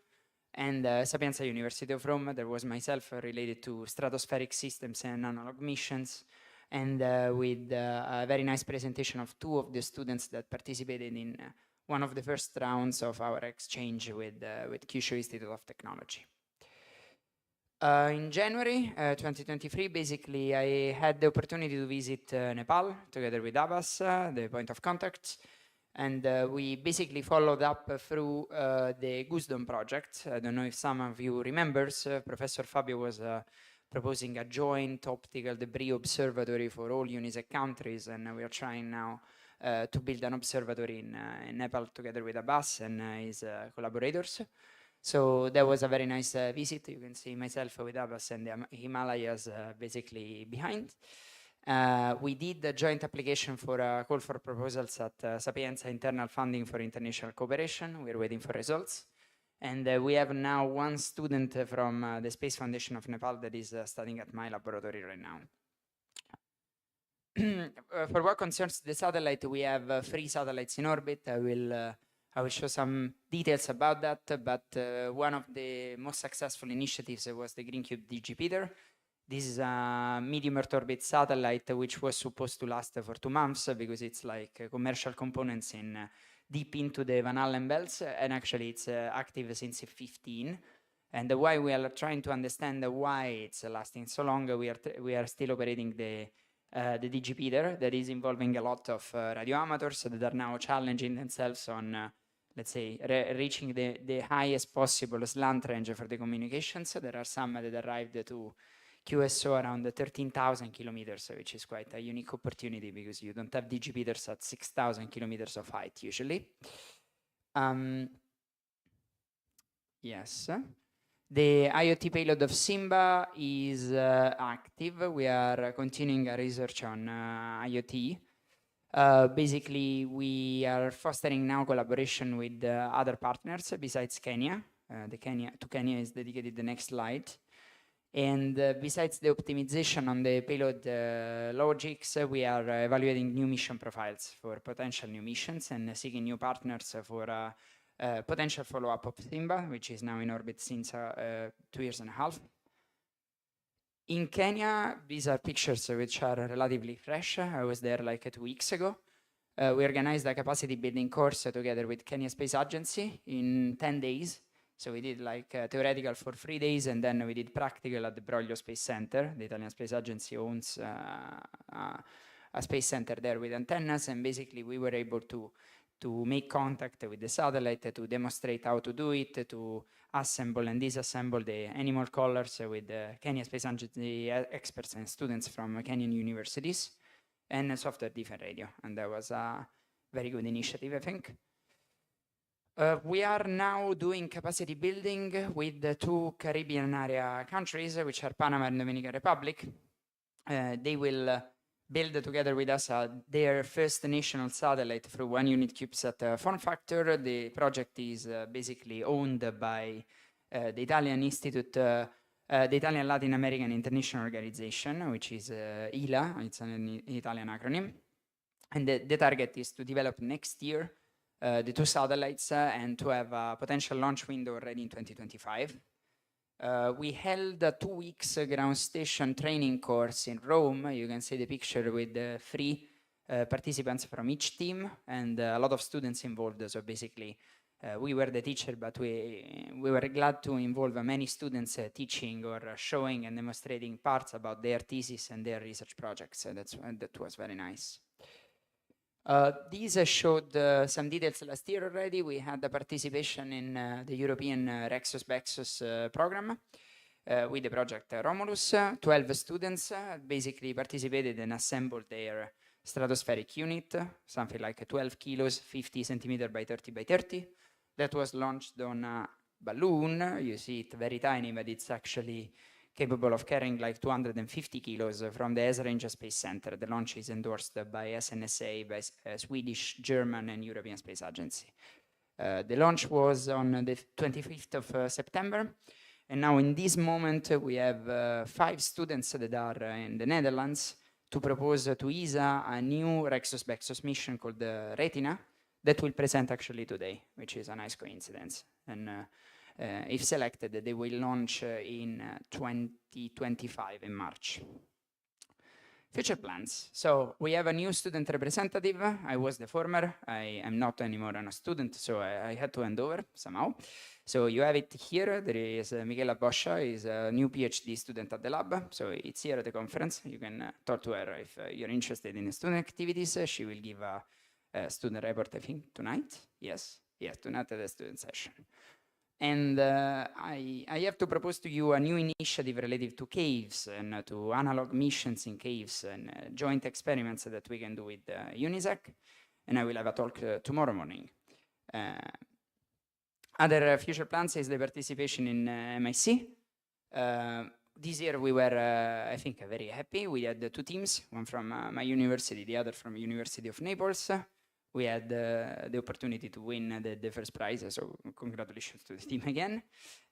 And Sapienza University of Rome, there was myself related to stratospheric systems and analog missions. And with a very nice presentation of 2 of the students that participated in one of the first rounds of our exchange with Kyushu Institute of Technology. In January 2023, basically, I had the opportunity to visit Nepal together with Abbas, the point of contact. And we basically followed up through the Goose project. I don't know if some of you remembers, Professor Fabio was proposing a joint optical debris observatory for all UNISEC countries, and we are trying now to build an observatory in Nepal together with Abbas and his collaborators. So that was a very nice visit. You can see myself with Abbas and the Himalayas basically behind. We did a joint application for a call for proposals at Sapienza Internal Funding for International Cooperation. We're waiting for results. And we have now 1 student from the Space Foundation of Nepal that is studying at my laboratory right now. For what concerns the satellite, we have 3 satellites in orbit. I will show some details about that, but one of the most successful initiatives was the GreenCube DigiPeter. This is a medium Earth orbit satellite which was supposed to last for 2 months because it's like commercial components in deep into the Van Allen belts, and actually it's active since 2015. And why we are trying to understand why it's lasting so long, we are still operating the DigiPeter that is involving a lot of radio amateurs that are now challenging themselves on, let's say, reaching the highest possible slant range for the communications. There are some that arrived to QSO around 13,000 kilometers, which is quite a unique opportunity because you don't have DigiPeters at 6,000 kilometers of height usually. Yes. The IoT payload of Simba is active. We are continuing our research on IoT. Basically, we are fostering now collaboration with other partners besides Kenya. To Kenya is dedicated the next slide. And besides the optimization on the payload logics, we are evaluating new mission profiles for potential new missions and seeking new partners for potential follow-up of Simba, which is now in orbit since 2.5 years. In Kenya, these are pictures which are relatively fresh. I was there like 2 weeks ago. We organized a capacity building course together with Kenya Space Agency in 10 days. So we did like theoretical for 3 days, and then we did practical at the Broglio Space Center. The Italian Space Agency owns a space center there with antennas, and basically we were able to make contact with the satellite, to demonstrate how to do it, to assemble and disassemble the animal collars with the Kenya Space Agency experts and students from Kenyan universities, and software different radio. And that was a very good initiative, I think. We are now doing capacity building with the 2 Caribbean area countries, which are Panama and Dominican Republic. They will build together with us their first national satellite through 1 unit CubeSat form factor. The project is basically owned by the Italian Institute, the Italian Latin American International Organization, which is ILA, it's an Italian acronym. And the target is to develop next year the 2 satellites and to have a potential launch window already in 2025. We held a 2 weeks ground station training course in Rome. You can see the picture with the 3 participants from each team and a lot of students involved. So basically, we were the teacher, but we were glad to involve many students teaching or showing and demonstrating parts about their thesis and their research projects. That was very nice. These showed some details last year already. We had the participation in the European Rexus-Bexus program with the project Romulus. 12 students basically participated and assembled their stratospheric unit, something like 12 kilos, 50 centimeter by 30 by 30. That was launched on a balloon. You see it very tiny, but it's actually capable of carrying like 250 kilos from the Esrange Space Center. The launch is endorsed by SNSA, by Swedish, German, and European Space Agency. The launch was on the 25th of September. And now in this moment, we have 5 students that are in the Netherlands to propose to ESA a new Rexus-Bexus mission called Retina that will present actually today, which is a nice coincidence. And if selected, they will launch in 2025 in March. Future plans. So we have a new student representative. I was the former. I am not anymore a student, so I had to hand over somehow. So you have it here. There is Michela Boscia, is a new PhD student at the lab. So it's here at the conference. You can talk to her if you're interested in student activities. She will give a student report, I think, tonight. Yes, tonight at the student session. And I have to propose to you a new initiative related to caves and to analog missions in caves and joint experiments that we can do with UNISEC. And I will have a talk tomorrow morning. Other future plans is the participation in MIC. This year we were, I think, very happy. We had 2 teams, one from my university, the other from University of Naples. We had the opportunity to win the first prize, so congratulations to the team again.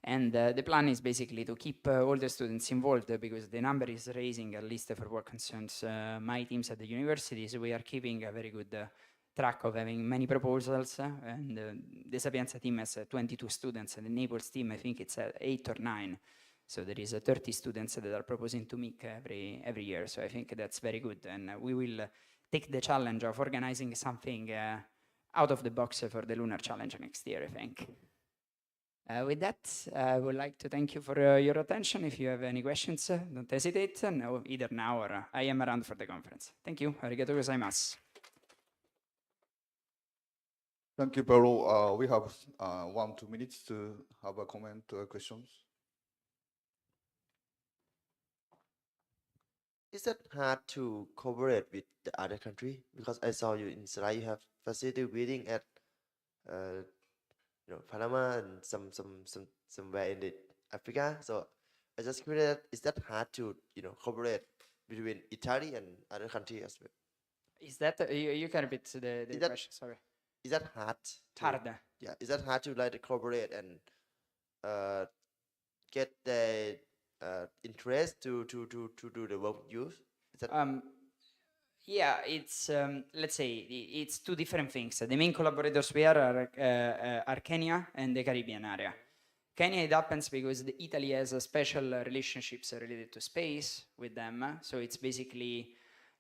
And the plan is basically to keep all the students involved because the number is raising, at least for what concerns my teams at the university. So we are keeping a very good track of having many proposals. And the Sapienza team has 22 students, and the Naples team, I think it's 8 or 9. So there is 30 students that are proposing to MIC every year. So I think that's very good. And we will take the challenge of organizing something out of the box for the Lunar Challenge next year, I think. With that, I would like to thank you for your attention. If you have any questions, don't hesitate, either now or I am around for the conference. Thank you. Arigatou gozaimasu. Thank you, Paulo. We have 1-2 minutes to have a comment or questions. Is that hard to cooperate with the other country? Because I saw you in slide, you have facility building at Panama and somewhere in the Africa. So I just curious, is that hard to cooperate between Italy and other countries as well? Is that you can repeat the question? Sorry. Is that hard? Yeah. Is that hard to cooperate and get the interest to do the work with you? Yeah, it's let's say it's 2 different things. The main collaborators we are Kenya and the Caribbean area. Kenya, it happens because Italy has a special relationships related to space with them. So it's basically,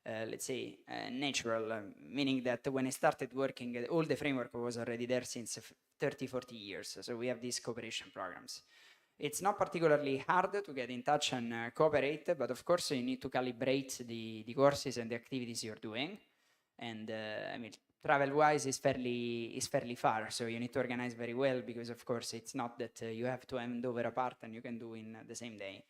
let's say, natural, meaning that when I started working, all the framework was already there since 30, 40 years. So we have these cooperation programs. It's not particularly hard to get in touch and cooperate, but of course you need to calibrate the courses and the activities you're doing. And I mean, travel-wise is fairly far, so you need to organize very well because of course it's not that you have to hand over a part and you can do in the same day.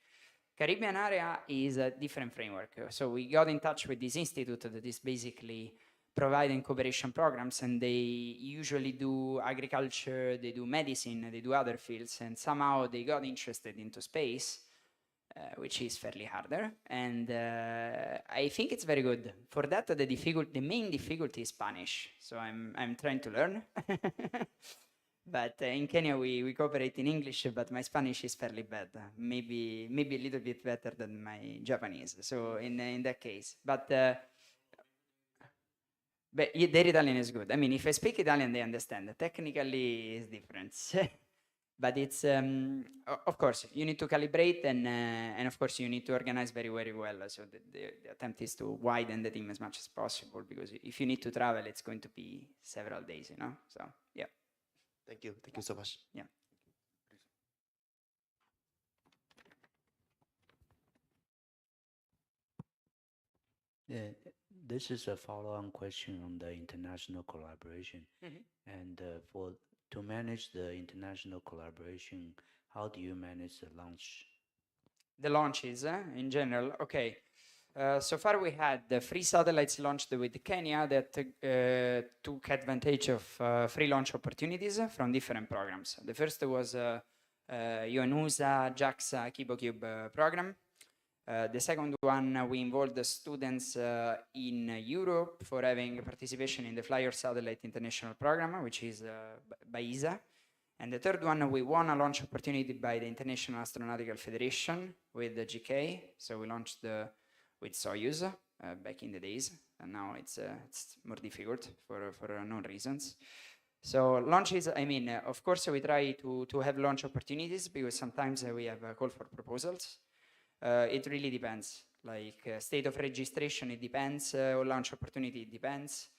Caribbean area is a different framework. So we got in touch with this institute that is basically providing cooperation programs, and they usually do agriculture, they do medicine, they do other fields, and somehow they got interested into space, which is fairly harder. And I think it's very good. For that, the main difficulty is Spanish. So I'm trying to learn. But in Kenya, we cooperate in English, but my Spanish is fairly bad. Maybe a little bit better than my Japanese. So in that case, but their Italian is good. I mean, if I speak Italian, they understand. Technically, it's different. but it's of course you need to calibrate and of course you need to organize very very well. So the attempt is to widen the team as much as possible, because if you need to travel, it's going to be several days, you know. So yeah. Thank you. Thank you so much. Yeah. Yeah, this is a follow-on question on the international collaboration. And to manage the international collaboration, how do you manage the launch? The launches in general, okay. So far we had the 3 satellites launched with Kenya that took advantage of free launch opportunities from different programs. The first was UNUSA JAXA KiboCube program. The second one, we involved the students in Europe for having participation in the Flyer Satellite International Program, which is by ESA. And the third one, we won a launch opportunity by the International Astronautical Federation with the GK. So we launched with Soyuz back in the days, and now it's more difficult for unknown reasons. So launches, I mean, of course, we try to have launch opportunities, because sometimes we have a call for proposals. It really depends. Like state of registration, it depends. Launch opportunity, it depends.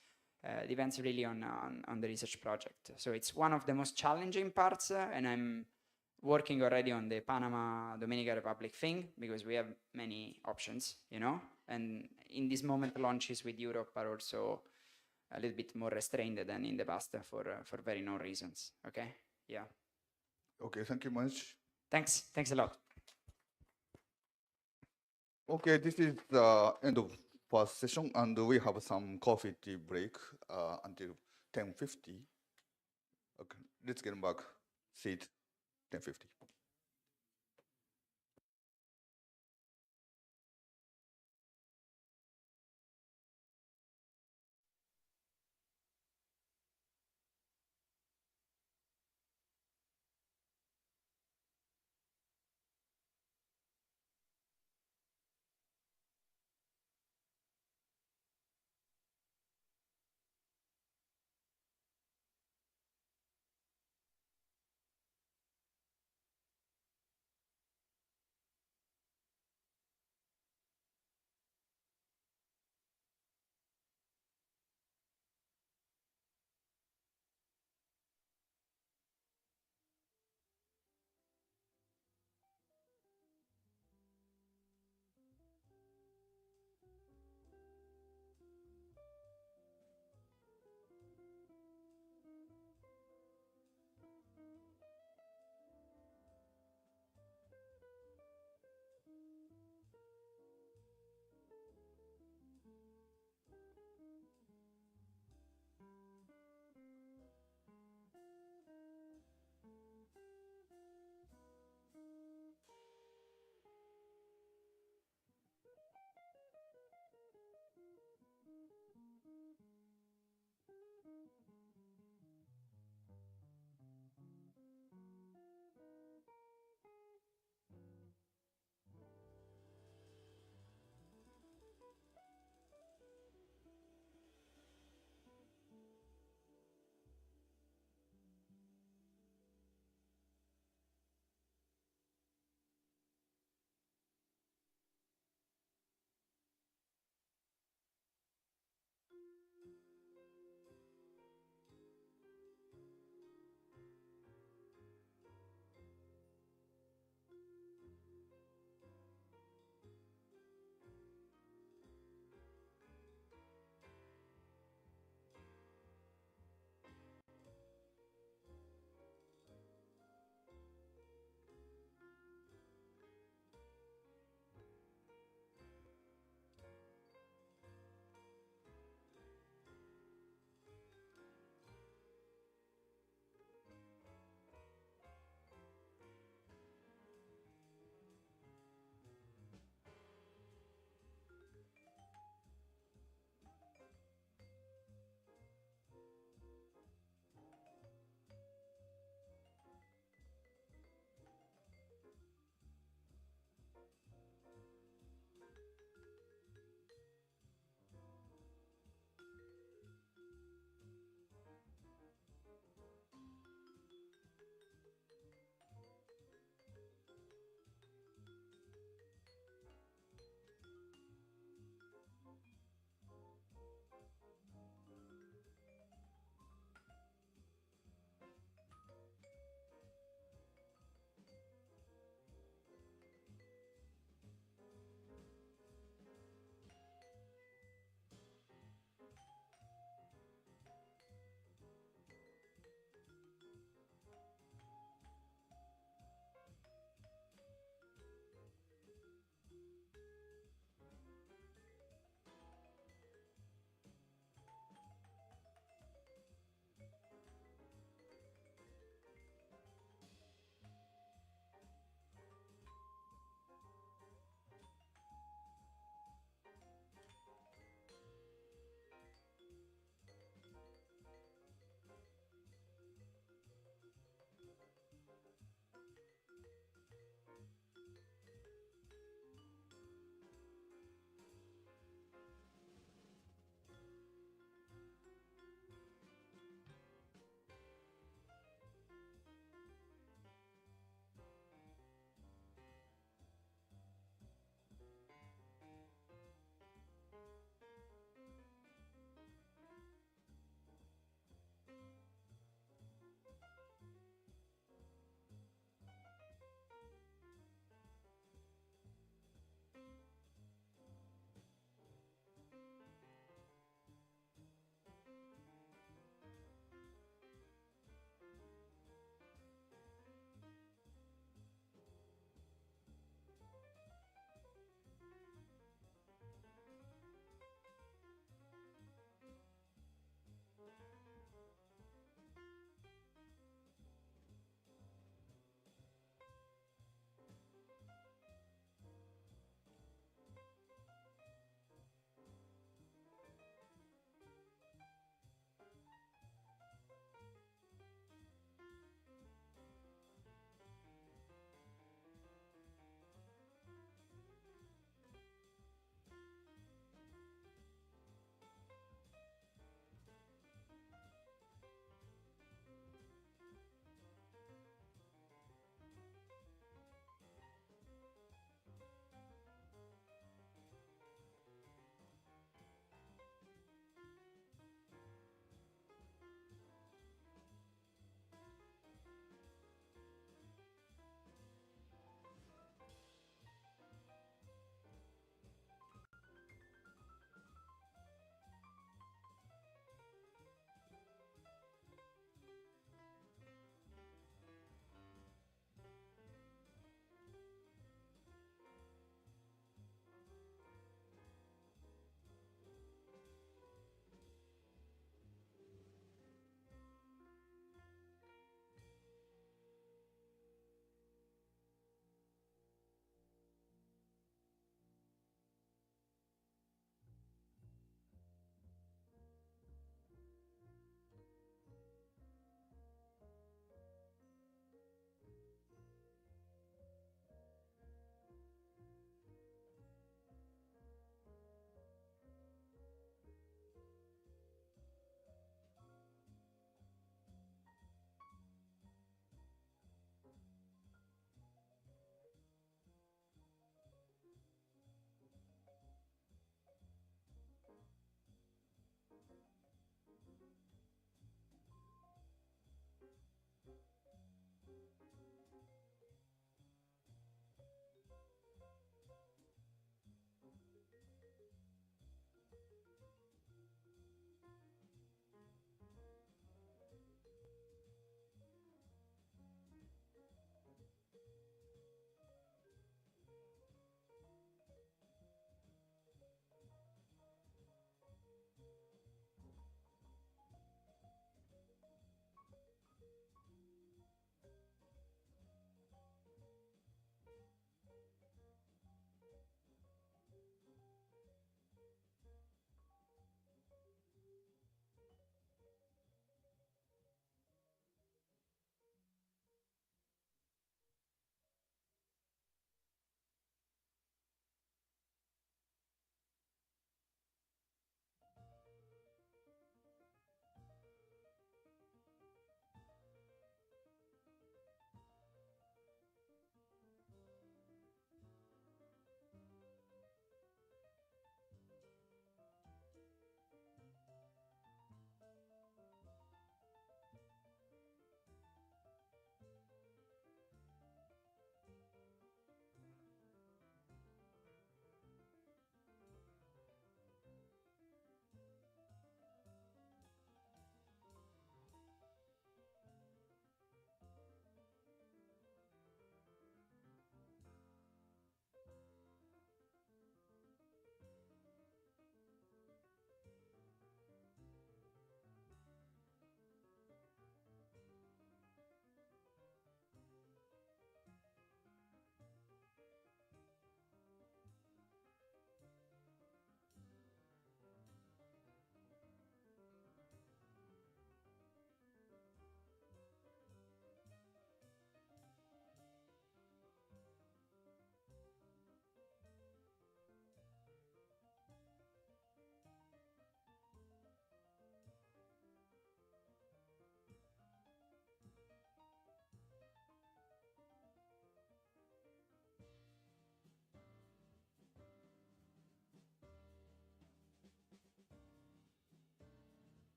Depends really on the research project. So it's one of the most challenging parts, and I'm working already on the Panama Dominican Republic thing, because we have many options, you know. And in this moment, launches with Europe are also a little bit more restrained than in the past for very known reasons. Okay. Yeah. Okay, thank you much. Thanks. Thanks a lot. Okay, this is the end of first session, and we have some coffee tea break until 10:50. Okay, let's get back. Seat 10:50.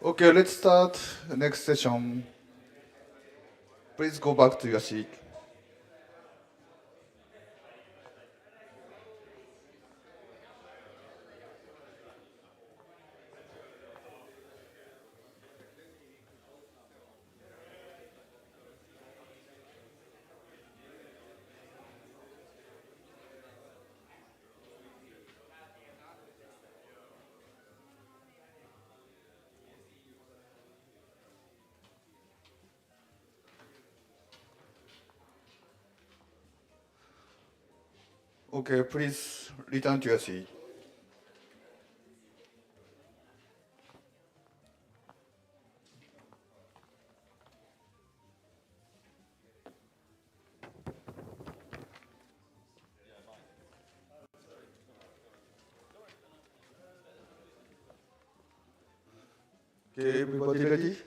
Okay, let's start the next session. Please go back to your seat. Okay, please return to your seat. Okay, everybody ready?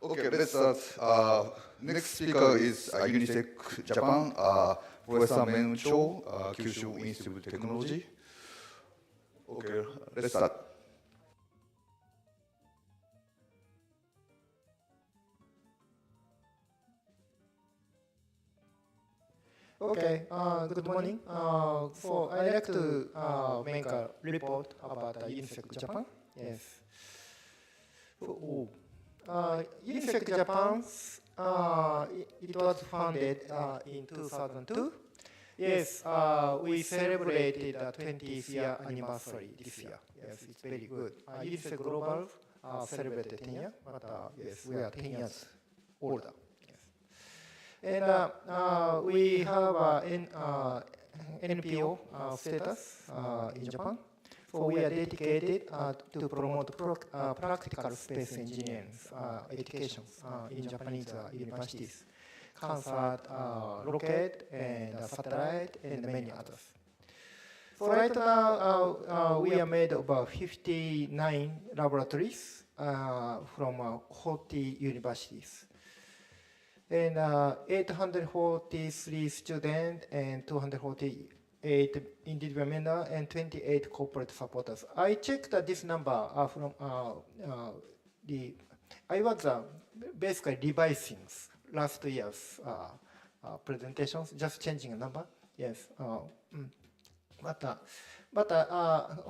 Okay, let's start. Next speaker is UNISEC Japan, Professor Men Cho, Kyushu Institute of Technology. Okay, let's start. Okay, good morning. I'd like to make a report about UNISEC Japan. Yes. UNISEC Japan, it was founded in 2002. Yes, we celebrated the 20th year anniversary this year. Yes, it's very good. UNISEC-Global celebrated 10 years, but yes, we are 10 years older. And we have an NPO status in Japan. So we are dedicated to promote practical space engineering education in Japanese universities, concert, rocket, and satellite, and many others. So right now, we are made of 59 laboratories from 40 universities. And 843 students and 248 individual members and 28 corporate supporters. I checked this number from I was basically revising last year's presentations, just changing a number. Yes. But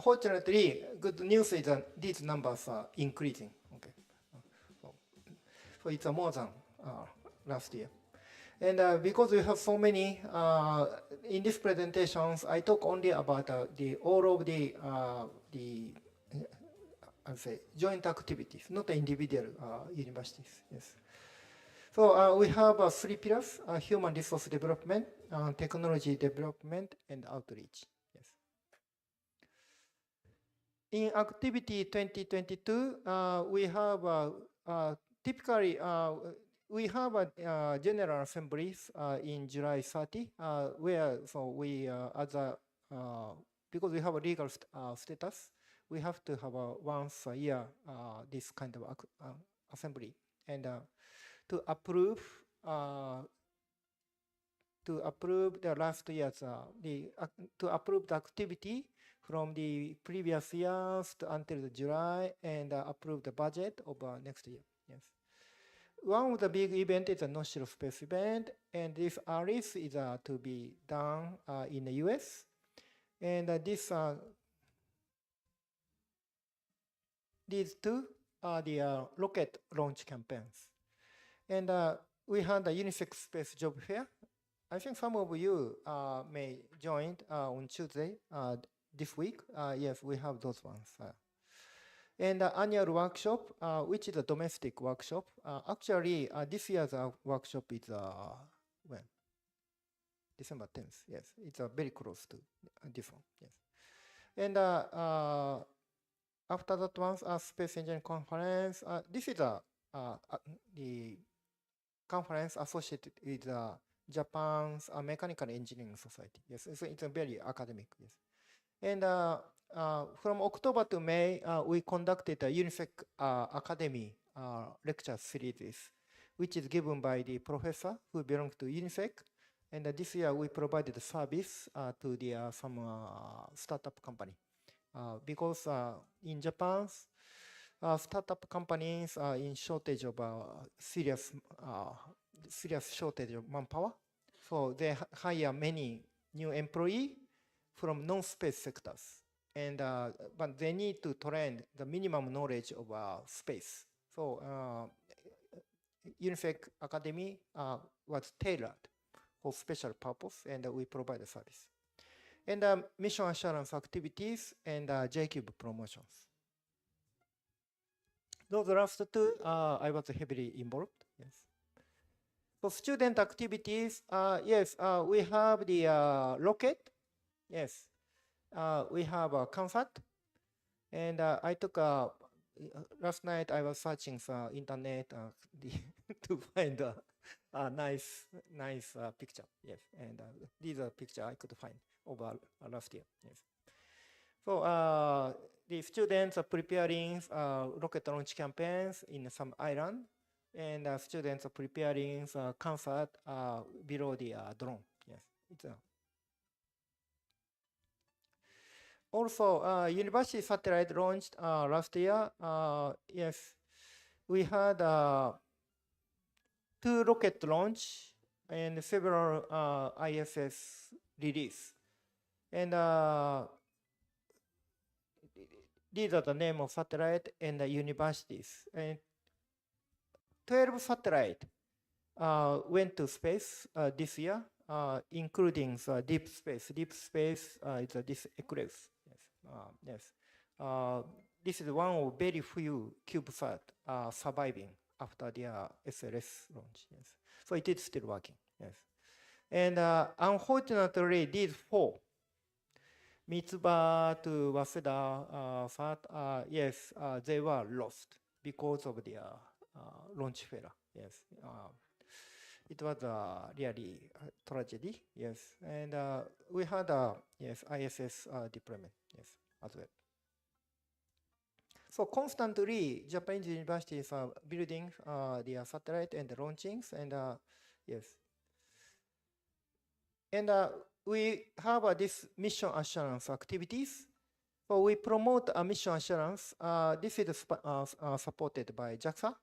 fortunately, good news is that these numbers are increasing. Okay. So it's more than last year. And because we have so many, in these presentations, I talk only about all of the I'll say, joint activities, not individual universities. Yes. So we have 3 pillars, human resource development, technology development, and outreach. Yes. In activity 2022, we have typically, we have a general assemblies in July 30, where so we because we have a legal status, we have to have once a year this kind of assembly, and to approve the last year's to approve the activity from the previous years until the July, and approve the budget of next year. Yes. One of the big events is a notional space event, and this ARIS is to be done in the US. And these two are the rocket launch campaigns. And we had the UNISEC Space Job Fair. I think some of you may join on Tuesday this week. Yes, we have those ones. And the annual workshop, which is a domestic workshop. Actually, this year's workshop is when? December 10th. Yes, it's very close to this one. Yes. And after that one, Space Engineering Conference. This is the conference associated with Japan's Mechanical Engineering Society. Yes, so it's a very academic. Yes. And from October to May, we conducted a UNISEC Academy lecture series, which is given by the professor who belongs to UNISEC And this year we provided the service to the some startup company because in Japan, startup companies are in shortage of serious shortage of manpower. So they hire many new employees from non-space sectors, and but they need to train the minimum knowledge of space. So UNISEC Academy was tailored for special purpose, and we provide a service. And mission assurance activities and JCube promotions. Those last two, I was heavily involved. Yes. For student activities, yes, we have the rocket. Yes, we have a concert, and I took last night. I was searching for internet to find a nice picture. Yes, and these are pictures I could find over last year. Yes. So the students are preparing rocket launch campaigns in some island, and students are preparing concert below the drone. Yes, it's also university satellite launched last year. Yes, we had 2 rocket launch and several ISS release, and these are the name of satellite and the universities. And 12 satellite went to space this year, including deep space. Deep space is this eclipse. Yes. This is one of very few CubeSat surviving after their SLS launch. Yes. So it is still working. Yes. And unfortunately, these 4, Mitsuba to Waseda, FAT, yes, they were lost because of the launch failure. Yes, it was really a tragedy. Yes, and we had yes ISS deployment. Yes, as well. So constantly, Japanese universities are building their satellite and the launchings, and yes, and we have this mission assurance activities. So we promote mission assurance. This is supported by JAXA.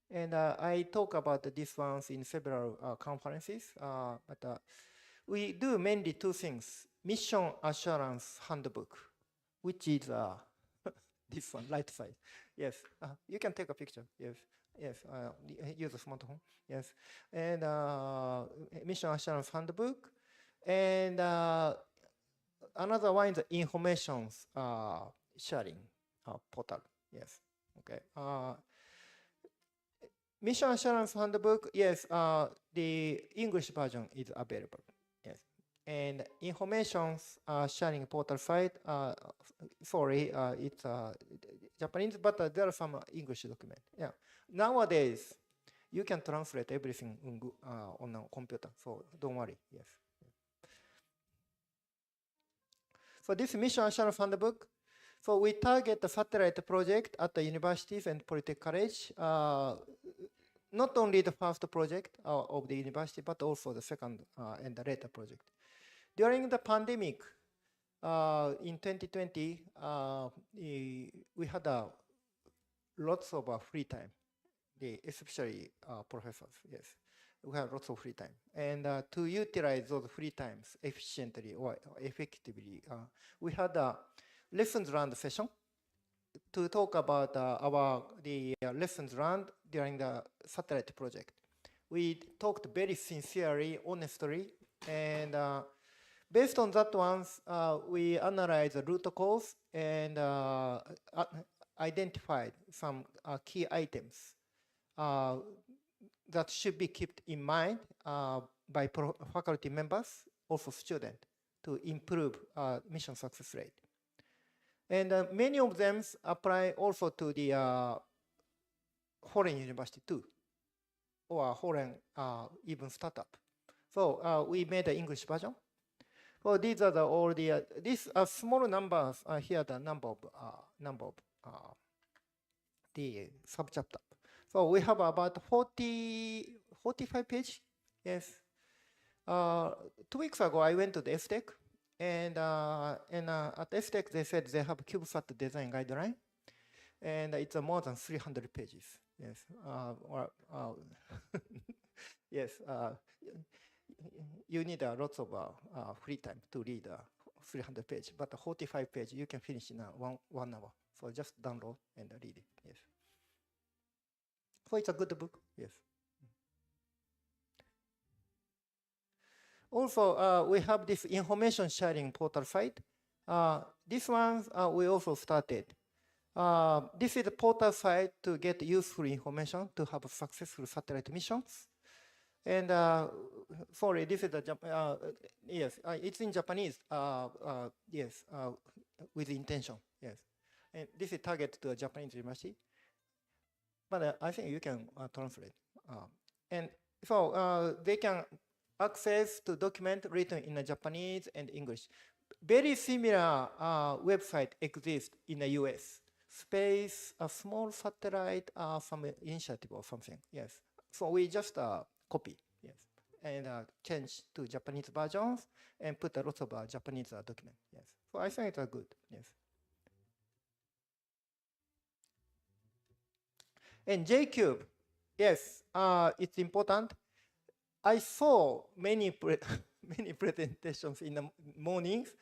And I talk about these ones in several conferences. But we do mainly 2 things. Mission assurance handbook, which is this one, right side. Yes, you can take a picture. Yes, yes, use a smartphone. Yes, and mission assurance handbook. And another one is information sharing portal. Yes. Okay. Mission assurance handbook. Yes. The English version is available. Yes. And information sharing portal site. Sorry, it's Japanese, but there are some English documents. Yeah. Nowadays, you can translate everything on a computer. So don't worry. Yes. So this mission assurance handbook, so we target the satellite project at the universities and polytechnic college, not only the first project of the university, but also the second and the later project. During the pandemic, in 2020, we had lots of free time, especially professors, yes. We have lots of free time. And to utilize those free times efficiently or effectively, we had a lessons learned session to talk about the lessons learned during the satellite project. We talked very sincerely, honestly, and based on that ones, we analyzed the root cause and identified some key items that should be kept in mind by faculty members, also students, to improve mission success rate. And many of them apply also to the foreign university too, or foreign even startup. So we made an English version. So these are all the these are small numbers. Here the number of the subchapter. So we have about 45 pages. Yes. 2 weeks ago, I went to the FTech, and at FTech, they said they have CubeSat design guideline, and it's more than 300 pages. Yes. Yes. You need lots of free time to read 300 page, but 45 page you can finish in 1 hour. So just download and read it. Yes. So it's a good book. Yes. Also, we have this information sharing portal site. This one we also started. This is a portal site to get useful information to have successful satellite missions. And sorry, this is yes, it's in Japanese. Yes, with intention. Yes, and this is targeted to a Japanese university. But I think you can translate. And so they can access to document written in Japanese and English. Very similar website exists in the US. Space, a small satellite, some initiative or something. Yes. So we just copy, yes, and change to Japanese versions and put a lot of Japanese document. Yes. So I think it's good. Yes. And JCube, yes, it's important. I saw many many presentations in the mornings.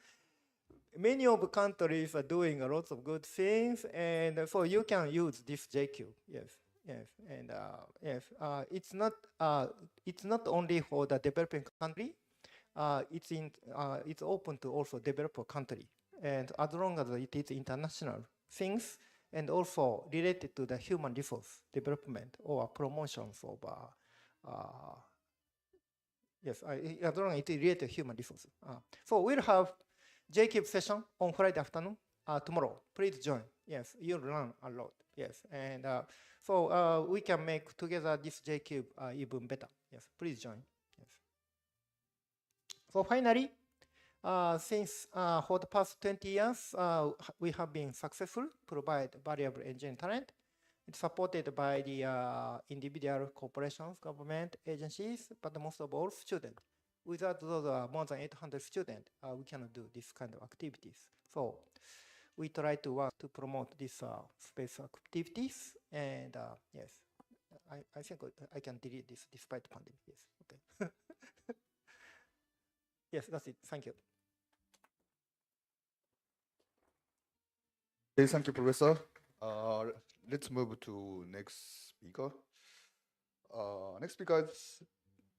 Many of the countries are doing a lot of good things, and so you can use this JCube. Yes, yes, and yes, it's not only for the developing country. It's open to also developer country, and as long as it is international things and also related to the human resource development or promotions of yes, as long as it is related to human resources. So we'll have JCube session on Friday afternoon tomorrow. Please join. Yes, you'll learn a lot. Yes, and so we can make together this JCube even better. Yes, please join. Yes. So finally, since for the past 20 years, we have been successful provide variable engineering talent. It's supported by the individual corporations, government agencies, but most of all students. Without those more than 800 students, we cannot do this kind of activities. So we try to work to promote these space activities. And yes, I think I can delete this despite the pandemic. Yes, okay. Yes, that's it. Thank you. Okay, thank you, Professor. Let's move to next speaker. Next speaker is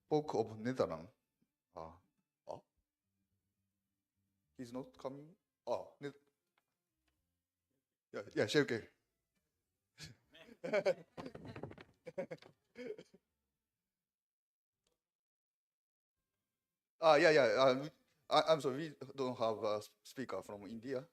spoke of Netherlands. He's not coming. Yeah, sure, okay. Yeah. I'm sorry, we don't have a speaker from India.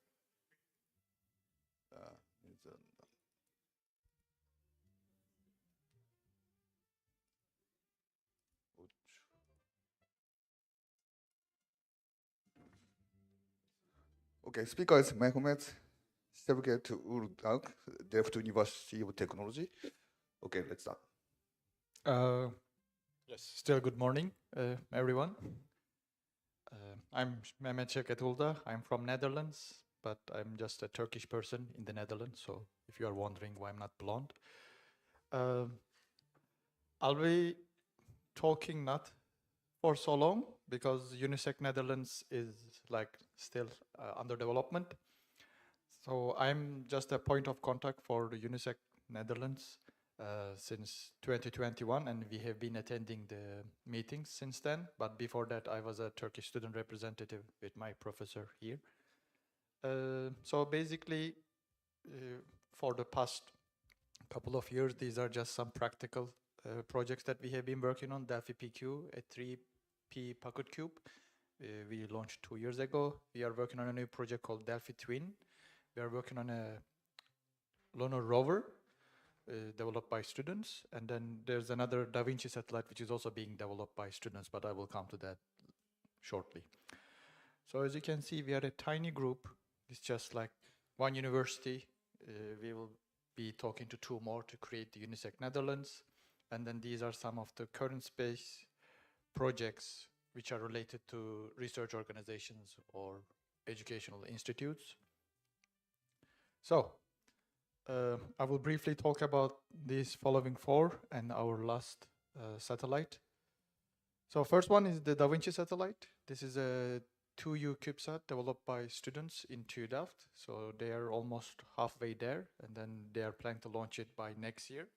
Okay, speaker is Mehmet Sevket Uldak, Delft University of Technology. Okay, let's start. Yes, still good morning, everyone. I'm Mehmet Sevket Uldak. I'm from Netherlands, but I'm just a Turkish person in the Netherlands. So if you are wondering why I'm not blonde, I'll be talking not for so long because UNISEC Netherlands is like still under development. So I'm just a point of contact for the UNISEC Netherlands since 2021, and we have been attending the meetings since then. But before that, I was a Turkish student representative with my professor here. So basically, for the past couple of years, these are just some practical projects that we have been working on. Delphi PQ, a 3P Pocket Cube. We launched 2 years ago. We are working on a new project called Delphi Twin. We are working on a lunar rover developed by students. And then there's another Da Vinci satellite, which is also being developed by students, but I will come to that shortly. So as you can see, we are a tiny group. It's just like one university. We will be talking to 2 more to create the UNISEC Netherlands. And then these are some of the current space projects which are related to research organizations or educational institutes. So, I will briefly talk about these following four and our last satellite. So first one is the Da Vinci satellite. This is a 2U CubeSat developed by students in TU Delft. So they are almost halfway there, and then they are planning to launch it by next year.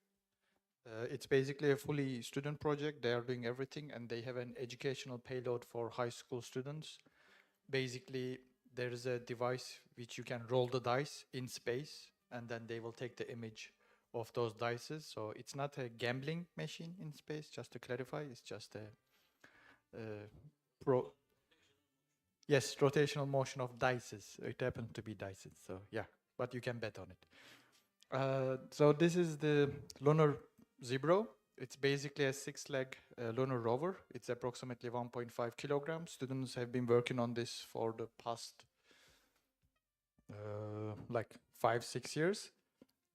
It's basically a fully student project. They are doing everything, and they have an educational payload for high school students. Basically, there is a device which you can roll the dice in space, and then they will take the image of those dices. So it's not a gambling machine in space, just to clarify. It's just a yes, rotational motion of dices. It happened to be dices, so yeah, but you can bet on it. So this is the lunar Zebro. It's basically a 6-leg lunar rover. It's approximately 1.5 kilograms. Students have been working on this for the past like 5-6 years.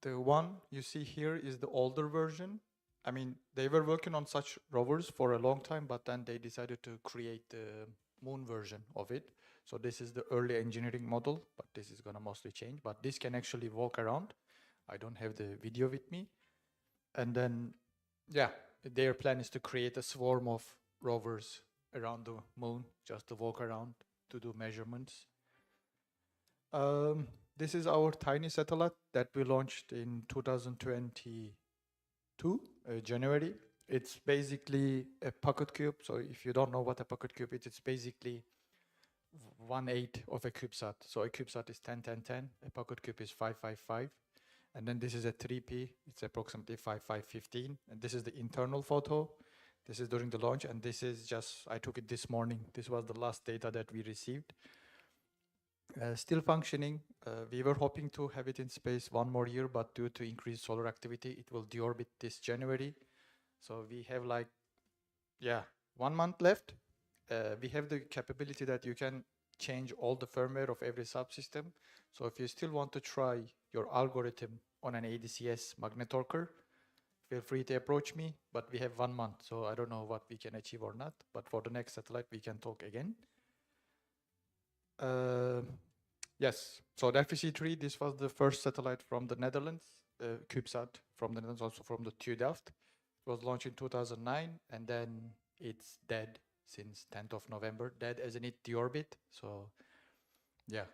The one you see here is the older version. I mean, they were working on such rovers for a long time, but then they decided to create the moon version of it. So this is the early engineering model, but this is gonna mostly change. But this can actually walk around. I don't have the video with me. And then, yeah, their plan is to create a swarm of rovers around the moon, just to walk around, to do measurements. This is our tiny satellite that we launched in 2022, January. It's basically a pocket cube. So if you don't know what a pocket cube is, it's basically 1/8 of a CubeSat. So a CubeSat is 10-10-10, a pocket cube is 5-5-5. And then this is a 3P, it's approximately 5-5-15. And this is the internal photo. This is during the launch, and this is just, I took it this morning. This was the last data that we received. Still functioning. We were hoping to have it in space 1 more year, but due to increased solar activity, it will deorbit this January. So we have like, 1 month left. We have the capability that you can change all the firmware of every subsystem. So if you still want to try your algorithm on an ADCS magnetorquer, feel free to approach me, but we have 1 month, so I don't know what we can achieve or not, but for the next satellite, we can talk again. Yes, so the FEC3, this was the first satellite from the Netherlands, CubeSat from the Netherlands, also from the TU Delft. It was launched in 2009, and then it's dead since 10th of November, dead as in it deorbit. So yeah,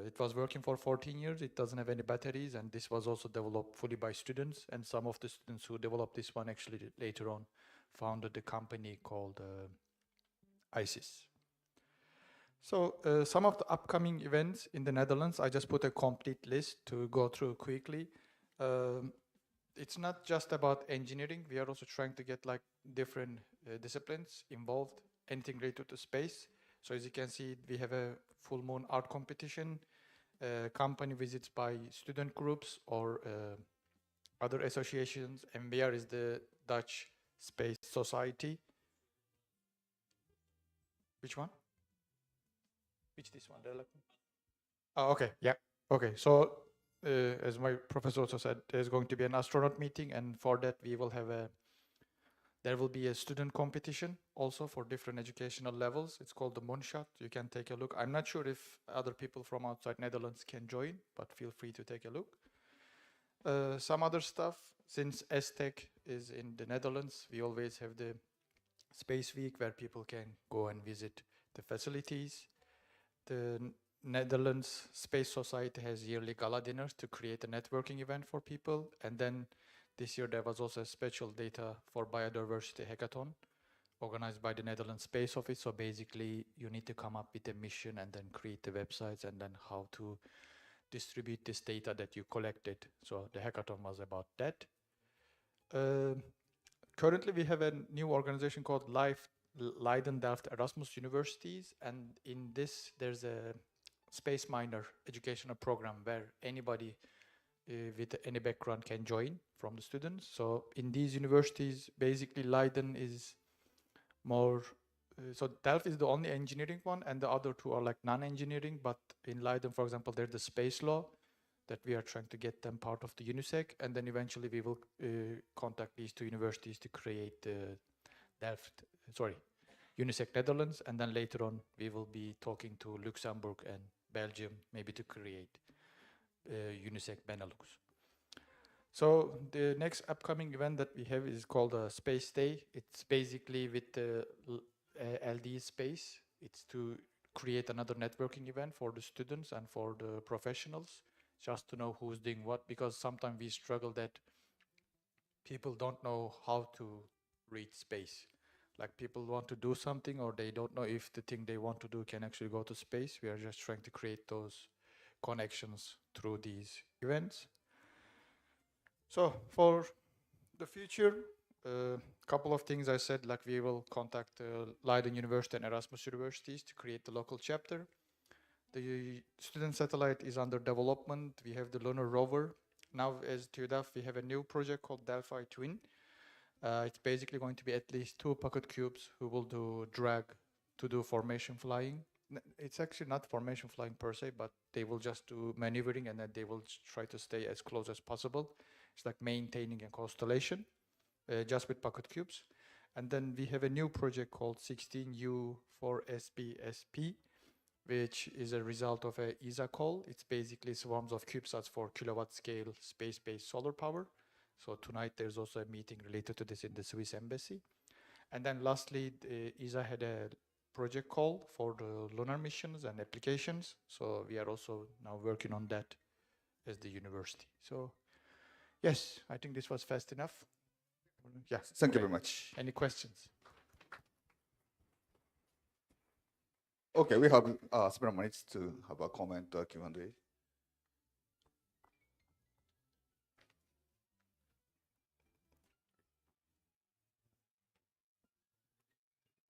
it was working for 14 years. It doesn't have any batteries, and this was also developed fully by students. And some of the students who developed this one actually later on founded a company called ISIS. So some of the upcoming events in the Netherlands, I just put a complete list to go through quickly. It's not just about engineering. We are also trying to get like different disciplines involved, anything related to space. So as you can see, we have a full moon art competition, company visits by student groups or other associations. MBR is the Dutch Space Society. Which one? Which this one? Oh, okay, yeah. Okay, so as my professor also said, there's going to be an astronaut meeting, and for that we will have there will be a student competition also for different educational levels. It's called the Moonshot. You can take a look. I'm not sure if other people from outside Netherlands can join, but feel free to take a look. Some other stuff, since ESTEC is in the Netherlands, we always have the Space Week where people can go and visit the facilities. The Netherlands Space Society has yearly gala dinners to create a networking event for people. And then this year there was also a special data for biodiversity hackathon organized by the Netherlands Space Office. So basically you need to come up with a mission and then create the websites and then how to distribute this data that you collected. So the hackathon was about that. Currently we have a new organization called Leiden Delft Erasmus Universities, and in this there's a space minor educational program where anybody with any background can join from the students. So in these universities, basically Leiden is more, so Delft is the only engineering one, and the other two are like non-engineering, but in Leiden, for example, there's the space law that we are trying to get them part of the UNISEC, and then eventually we will contact these two universities to create the UNISEC Netherlands, and then later on we will be talking to Luxembourg and Belgium, maybe to create UNISEC Benelux. So the next upcoming event that we have is called Space Day. It's basically with the LD space. It's to create another networking event for the students and for the professionals, just to know who's doing what, because sometimes we struggle that people don't know how to read space. Like people want to do something or they don't know if the thing they want to do can actually go to space. We are just trying to create those connections through these events. So for the future, a couple of things I said, like we will contact Leiden University and Erasmus universities to create the local chapter. The student satellite is under development. We have the lunar rover. Now as TUDAF, we have a new project called Delphi Twin. It's basically going to be at least 2 pocket cubes who will do drag to do formation flying. It's actually not formation flying per se, but they will just do maneuvering and then they will try to stay as close as possible. It's like maintaining a constellation just with pocket cubes. And then we have a new project called 16U4SBSP, which is a result of a ESA call. It's basically swarms of CubeSats for kilowatt scale space-based solar power. So tonight there's also a meeting related to this in the Swiss embassy. And then lastly, ESA had a project call for the lunar missions and applications. So we are also now working on that as the university. So yes, I think this was fast enough. Yeah. Thank you very much. Any questions? Okay, we have several minutes to have a comment or Q&A.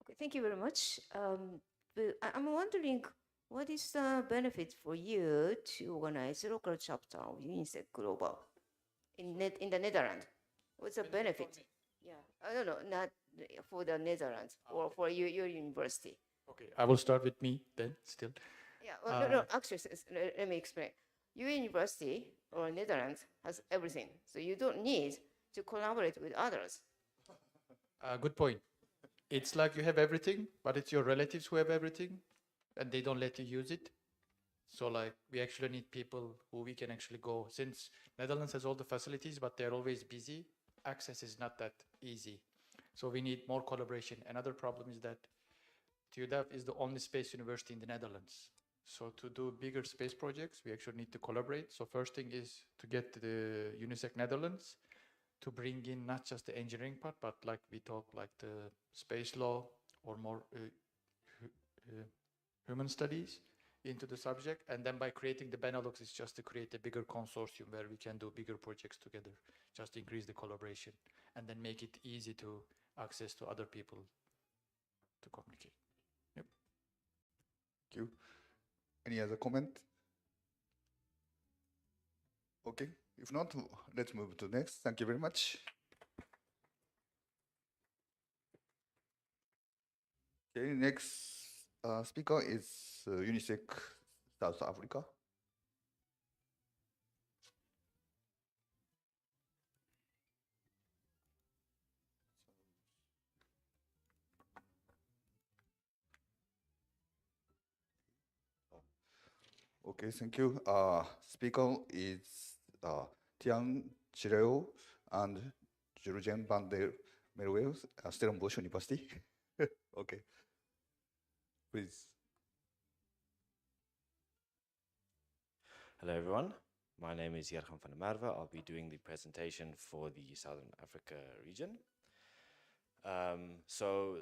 Okay, thank you very much. But I'm wondering, what is the benefit for you to organize a local chapter of UNISEC-Global in the Netherlands? What's the benefit? Yeah, I don't know, not for the Netherlands or for your university. Okay, I will start with me then still. Yeah, well, no, actually, let me explain. Your university or Netherlands has everything, so you don't need to collaborate with others. Good point. It's like you have everything, but it's your relatives who have everything, and they don't let you use it. So like we actually need people who we can actually go, since Netherlands has all the facilities, but they're always busy. Access is not that easy. So we need more collaboration. Another problem is that TUDAF is the only space university in the Netherlands. So to do bigger space projects, we actually need to collaborate. So first thing is to get the UNISEC Netherlands to bring in not just the engineering part, but like we talk like the space law or more human studies into the subject. And then by creating the Benelux, it's just to create a bigger consortium where we can do bigger projects together, just increase the collaboration and then make it easy to access to other people to communicate. Yep. Thank you. Any other comment? Okay, if not, let's move to next. Thank you very much. Okay, next speaker is UNISEC South Africa. Okay, thank you. Speaker is Tian Chireo and Julien van der Merwe, Stellenbosch University. Okay, please. Hello, everyone. My name is Jergen van der Merwe. I'll be doing the presentation for the Southern Africa region. So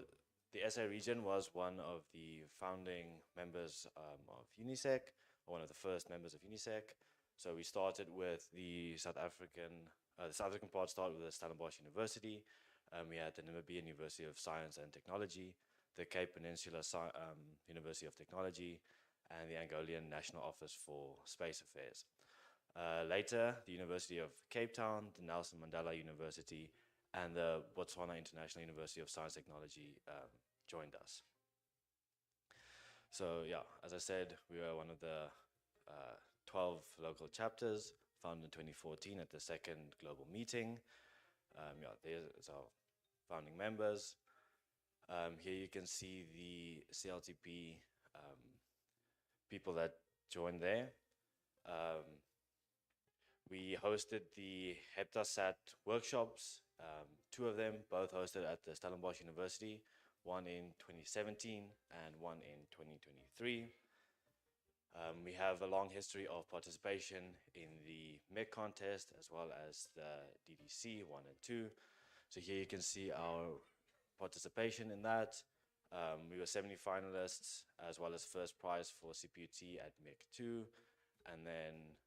the SA region was one of the founding members of UNISEC, or one of the first members of UNISEC. So we started with the South African part started with the Stellenbosch University. We had the Namibian University of Science and Technology, the Cape Peninsula University of Technology, and the Angolan National Office for Space Affairs. Later, the University of Cape Town, the Nelson Mandela University, and the Botswana International University of Science and Technology joined us. So yeah, as I said, we were one of the 12 local chapters founded in 2014 at the second global meeting. Yeah, there's our founding members. Here you can see the CLTP people that joined there. We hosted the HeptaSat workshops, 2 of them, both hosted at the Stellenbosch University, one in 2017 and one in 2023. We have a long history of participation in the MEC contest as well as the DDC 1 and 2. So here you can see our participation in that. We were semi-finalists as well as first prize for CPUT at MEC 2, and then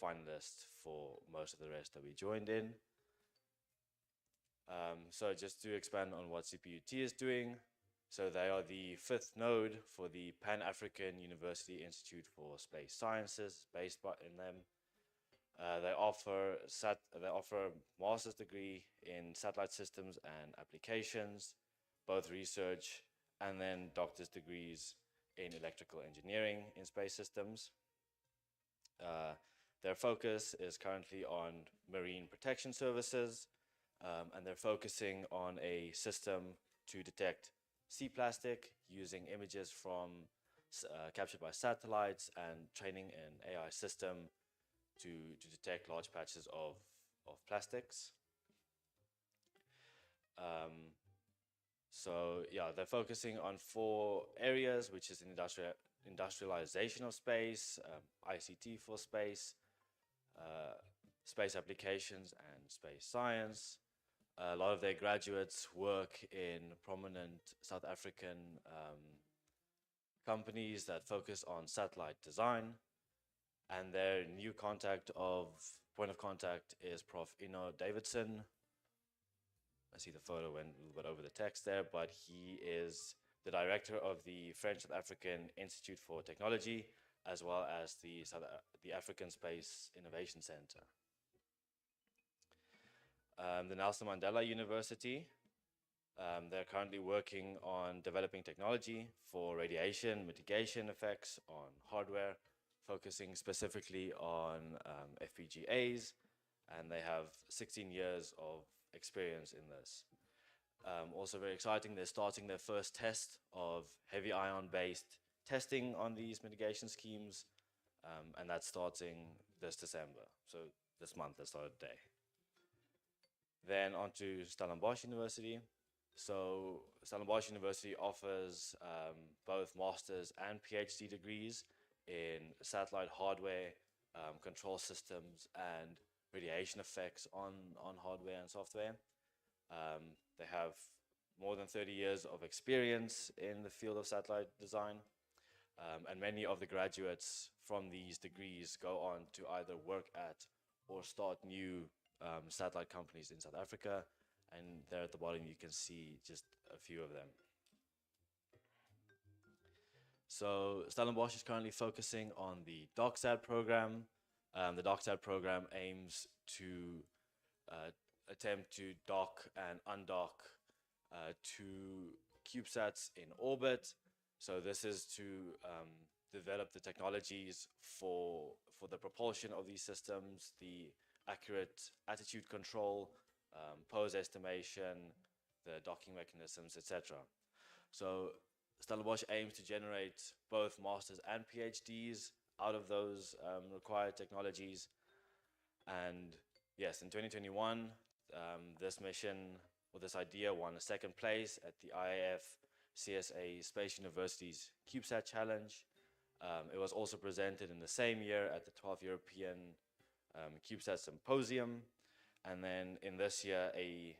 finalists for most of the rest that we joined in. So just to expand on what CPUT is doing, so they are the 5th node for the Pan-African University Institute for Space Sciences, based in them. They offer master's degree in satellite systems and applications, both research and then doctor's degrees in electrical engineering in space systems. Their focus is currently on marine protection services, and they're focusing on a system to detect sea plastic using images from captured by satellites and training an AI system to detect large patches of plastics. So yeah, they're focusing on 4 areas, which is industrialization of space, ICT for space, space applications, and space science. A lot of their graduates work in prominent South African companies that focus on satellite design. And their new point of contact is Prof. Ino Davidson. I see the photo went a little bit over the text there, but he is the director of the French South African Institute for Technology, as well as the African Space Innovation Center. The Nelson Mandela University, they're currently working on developing technology for radiation mitigation effects on hardware, focusing specifically on FPGAs, and they have 16 years of experience in this. Also very exciting, they're starting their first test of heavy ion-based testing on these mitigation schemes, and that's starting this December. So this month, they started today. Then on to Stellenbosch University. So Stellenbosch University offers both master's and PhD degrees in satellite hardware, control systems, and radiation effects on hardware and software. They have more than 30 years of experience in the field of satellite design, and many of the graduates from these degrees go on to either work at or start new satellite companies in South Africa, and there at the bottom you can see just a few of them. So Stellenbosch is currently focusing on the DocSat program. The DocSat program aims to attempt to dock and undock 2 CubeSats in orbit. So this is to develop the technologies for the propulsion of these systems, the accurate attitude control, pose estimation, the docking mechanisms, etc. So Stellenbosch aims to generate both masters and PhDs out of those required technologies. And yes, in 2021, this mission or this idea won a 2nd place at the IAF CSA Space University's CubeSat Challenge. It was also presented in the same year at the 12th European CubeSat Symposium. And then in this year, a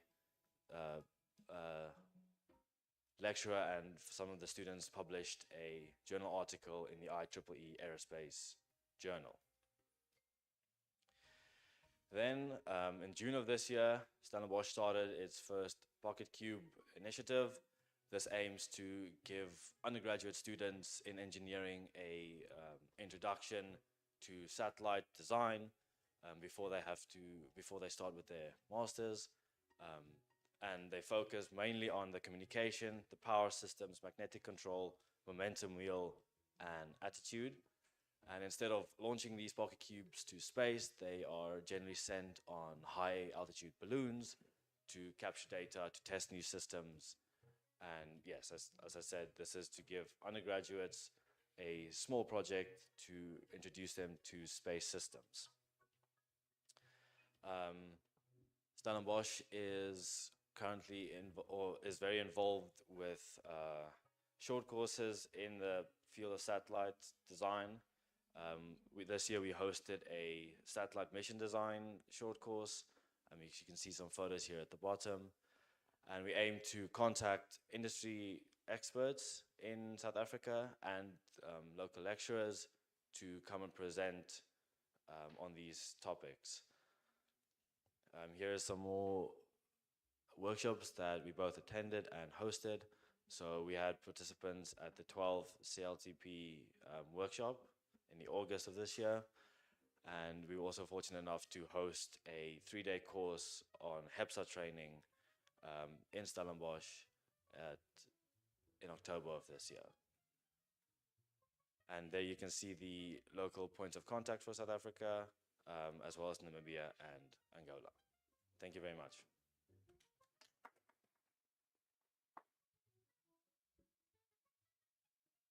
lecturer and some of the students published a journal article in the IEEE Aerospace Journal. Then in June of this year, Stellenbosch started its first Pocket Cube initiative. This aims to give undergraduate students in engineering a introduction to satellite design before they start with their masters. And they focus mainly on the communication, the power systems, magnetic control, momentum wheel, and attitude. And instead of launching these pocket cubes to space, they are generally sent on high altitude balloons to capture data, to test new systems, And yes, as I said, this is to give undergraduates a small project to introduce them to space systems. Stellenbosch is currently is very involved with short courses in the field of satellite design. This year we hosted a satellite mission design short course. You can see some photos here at the bottom. And we aim to contact industry experts in South Africa and local lecturers to come and present on these topics. Here are some more workshops that we both attended and hosted. So we had participants at the 12th CLTP workshop in the August of this year. And we were also fortunate enough to host a 3-day course on HEPSA training in Stellenbosch in October of this year. And there you can see the local points of contact for South Africa, as well as Namibia and Angola. Thank you very much.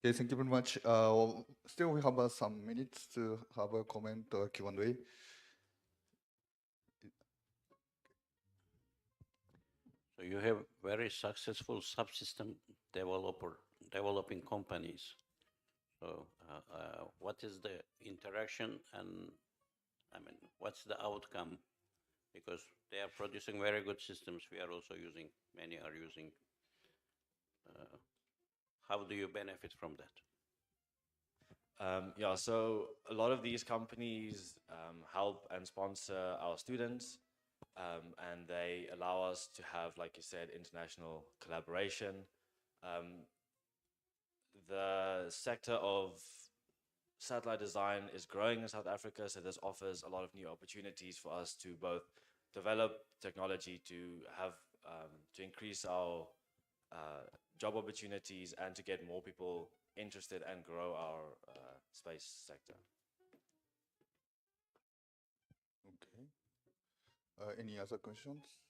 Okay, thank you very much. Still, we have some minutes to have a comment or Q&A. So you have very successful subsystem developing companies. So what is the interaction and what's the outcome? Because they are producing very good systems. We are also using, many are using. How do you benefit from that? Yeah, so a lot of these companies help and sponsor our students, and they allow us to have, like you said, international collaboration. The sector of satellite design is growing in South Africa, so this offers a lot of new opportunities for us to both develop technology to have to increase our job opportunities and to get more people interested and grow our space sector. Okay. Any other questions?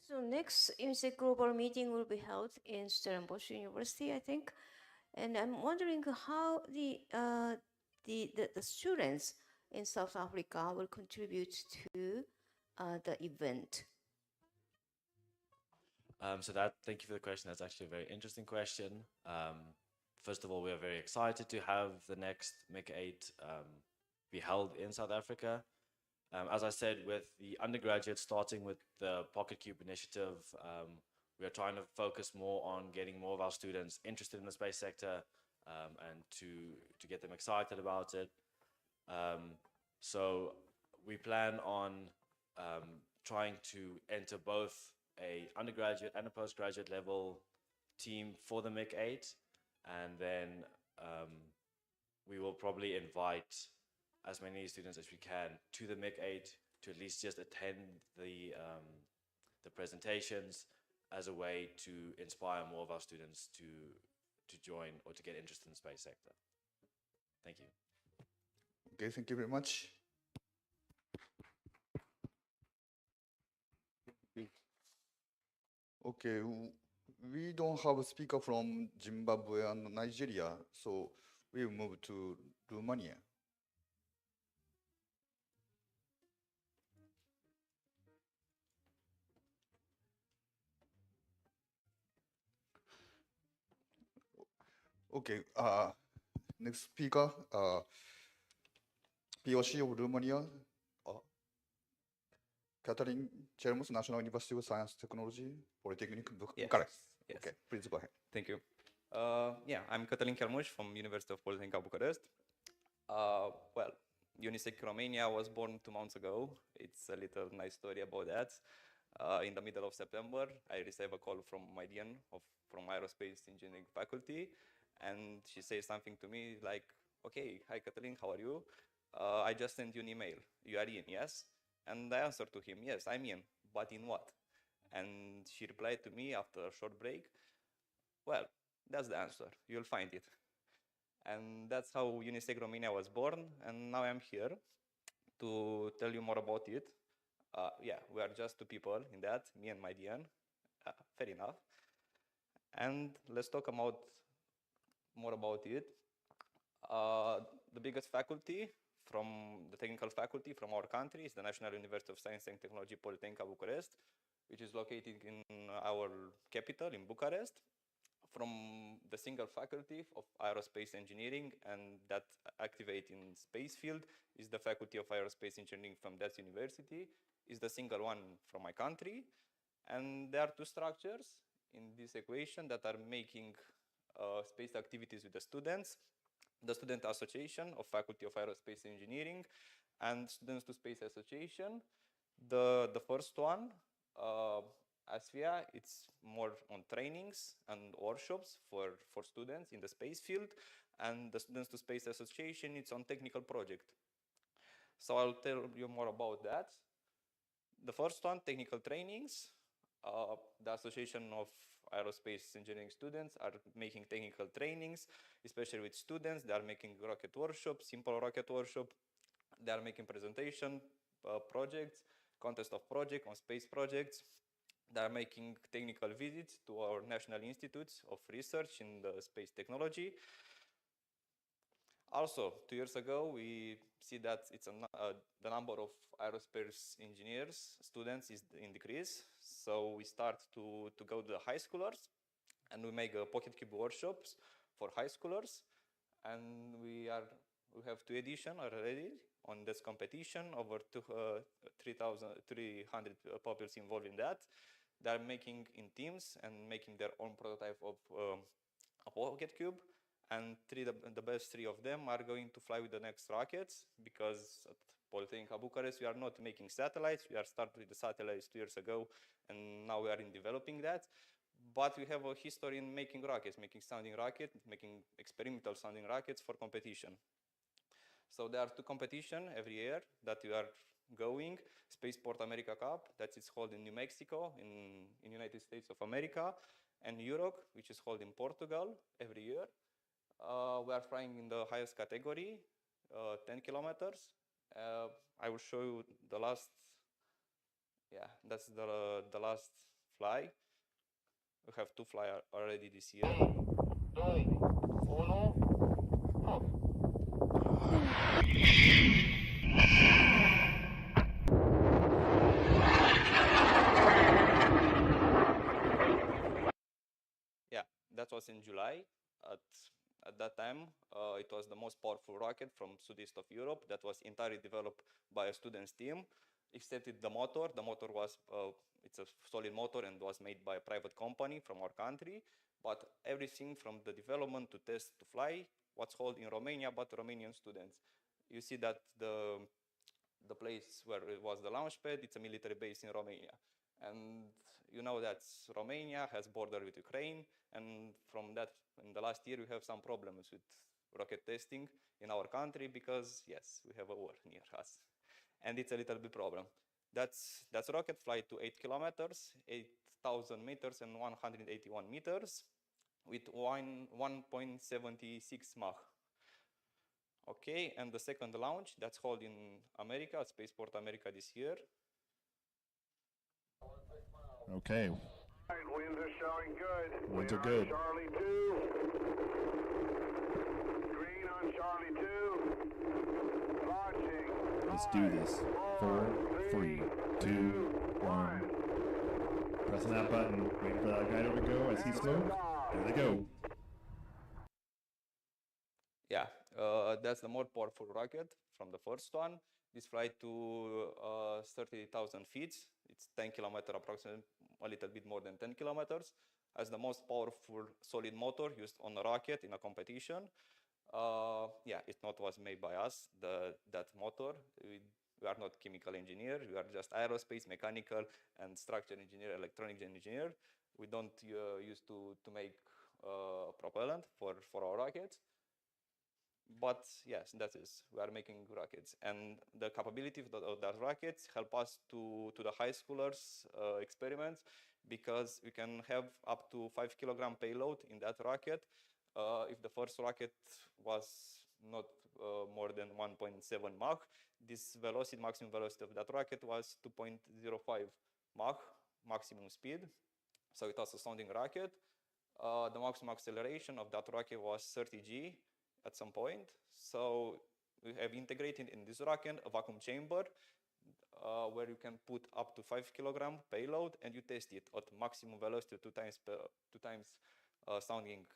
So next UNISEC-Global meeting will be held in Stellenbosch University, I think. And I'm wondering how the students in South Africa will contribute to the event. Thank you for the question. That's actually a very interesting question. First of all, we are very excited to have the next MIC8 be held in South Africa. As I said, with the undergraduates starting with the Pocket Cube initiative, we are trying to focus more on getting more of our students interested in the space sector and to get them excited about it. So we plan on trying to enter both a undergraduate and a postgraduate level team for the MIC8, and then we will probably invite as many students as we can to the MIC8 to at least just attend the presentations as a way to inspire more of our students to join or to get interested in the space sector. Thank you. Okay, thank you very much. Okay, we don't have a speaker from Zimbabwe and Nigeria, so we will move to Romania. Okay, next speaker, POC of Romania, Catherine Chermus, National University of Science Technology, Polytechnic Bucharest. Yes. Okay, please go ahead. Thank you. I'm Cătălin Chelmuș from University of Polytechnica Bucharest. Well, UNISEC Romania was born 2 months ago. It's a little nice story about that. In the middle of September, I received a call from my dean from Aerospace Engineering faculty, and she says something to me like, okay, hi Cătălin, how are you? I just sent you an email. You are in, yes? And I answered to him, yes, I'm in, but in what? And she replied to me after a short break, well, that's the answer, you'll find it. And that's how UNISEC Romania was born. And now I'm here to tell you more about it. Yeah, we are just two people in that, me and my Dian. Fair enough. And let's talk about more about it. The biggest faculty from the technical faculty from our country is the National University of Science and Technology Polytechnica Bucharest, which is located in our capital, in Bucharest. From the single faculty of aerospace engineering and that activate in space field is the faculty of aerospace engineering from that university, is the single one from my country. And there are two structures in this equation that are making space activities with the students. The Student Association of Faculty of Aerospace Engineering and Students to Space Association. The first one, ASFIA, it's more on trainings and workshops for students in the space field, and the Students to Space Association, it's on technical project. So I'll tell you more about that. The first one, technical trainings. The Association of Aerospace Engineering Students are making technical trainings, especially with students. They are making rocket workshops, simple rocket workshop. They are making presentation projects, contest of project on space projects. They are making technical visits to our national institutes of research in the space technology. Also, 2 years ago, we see that it's the number of aerospace engineers students is in decrease. So we start to go to the high schoolers, and we make pocket cube workshops for high schoolers. And we have 2 editions already on this competition, over 300 pupils involved in that. They are making in teams and making their own prototype of a pocket cube. And the best 3 of them are going to fly with the next rockets, because at Polytechnica Bucharest, we are not making satellites. We are started with the satellites 2 years ago, and now we are in developing that. But we have a history in making rockets, making sounding rockets, making experimental sounding rockets for competition. So there are 2 competitions every year that we are going. Spaceport America Cup, that is held in New Mexico, in United States of America, and Europe, which is held in Portugal every year. We are flying in the highest category, 10 kilometers. I will show you the last, yeah, that's the last fly. We have 2 fly already this year. Yeah, that was in July. At that time, it was the most powerful rocket from Southeast of Europe that was entirely developed by a student's team, except the motor. The motor was, it's a solid motor and was made by a private company from our country, but everything from the development to test to fly was held in Romania, but Romanian students. You see that the place where it was the launch pad, it's a military base in Romania. And you know that Romania has border with Ukraine, and from that, in the last year, we have some problems with rocket testing in our country because, yes, we have a war near us, and it's a little bit problem. That's rocket flight to 8 kilometers, 8,000 meters and 181 meters with 1.76 Mach. Okay, and the second launch, that's held in America, Spaceport America this year. Okay. Winds are showing good. Winds are good. Charlie 2. Green on Charlie 2. Launching. Let's do this. 4, 3, 2, 1. Pressing that button. Waiting for that guy to go. I see smoke. There they go. Yeah, that's the more powerful rocket from the first one. This flight to 30,000 feet. It's 10 kilometers approximately, a little bit more than 10 kilometers. As the most powerful solid motor used on a rocket in a competition. Yeah, it not was made by us, that motor. We are not chemical engineer. We are just aerospace, mechanical, and structure engineer, electronic engineer. We don't use to make propellant for our rockets. But yes, that is, we are making rockets. And the capability of that rockets help us to the high schoolers experiments, because we can have up to 5 kilogram payload in that rocket. If the first rocket was not more than 1.7 Mach, this velocity, maximum velocity of that rocket was 2.05 Mach, maximum speed. So it was a sounding rocket. The maximum acceleration of that rocket was 30 G at some point. So we have integrated in this rocket a vacuum chamber where you can put up to 5 kilogram payload, and you test it at maximum velocity, two times sounding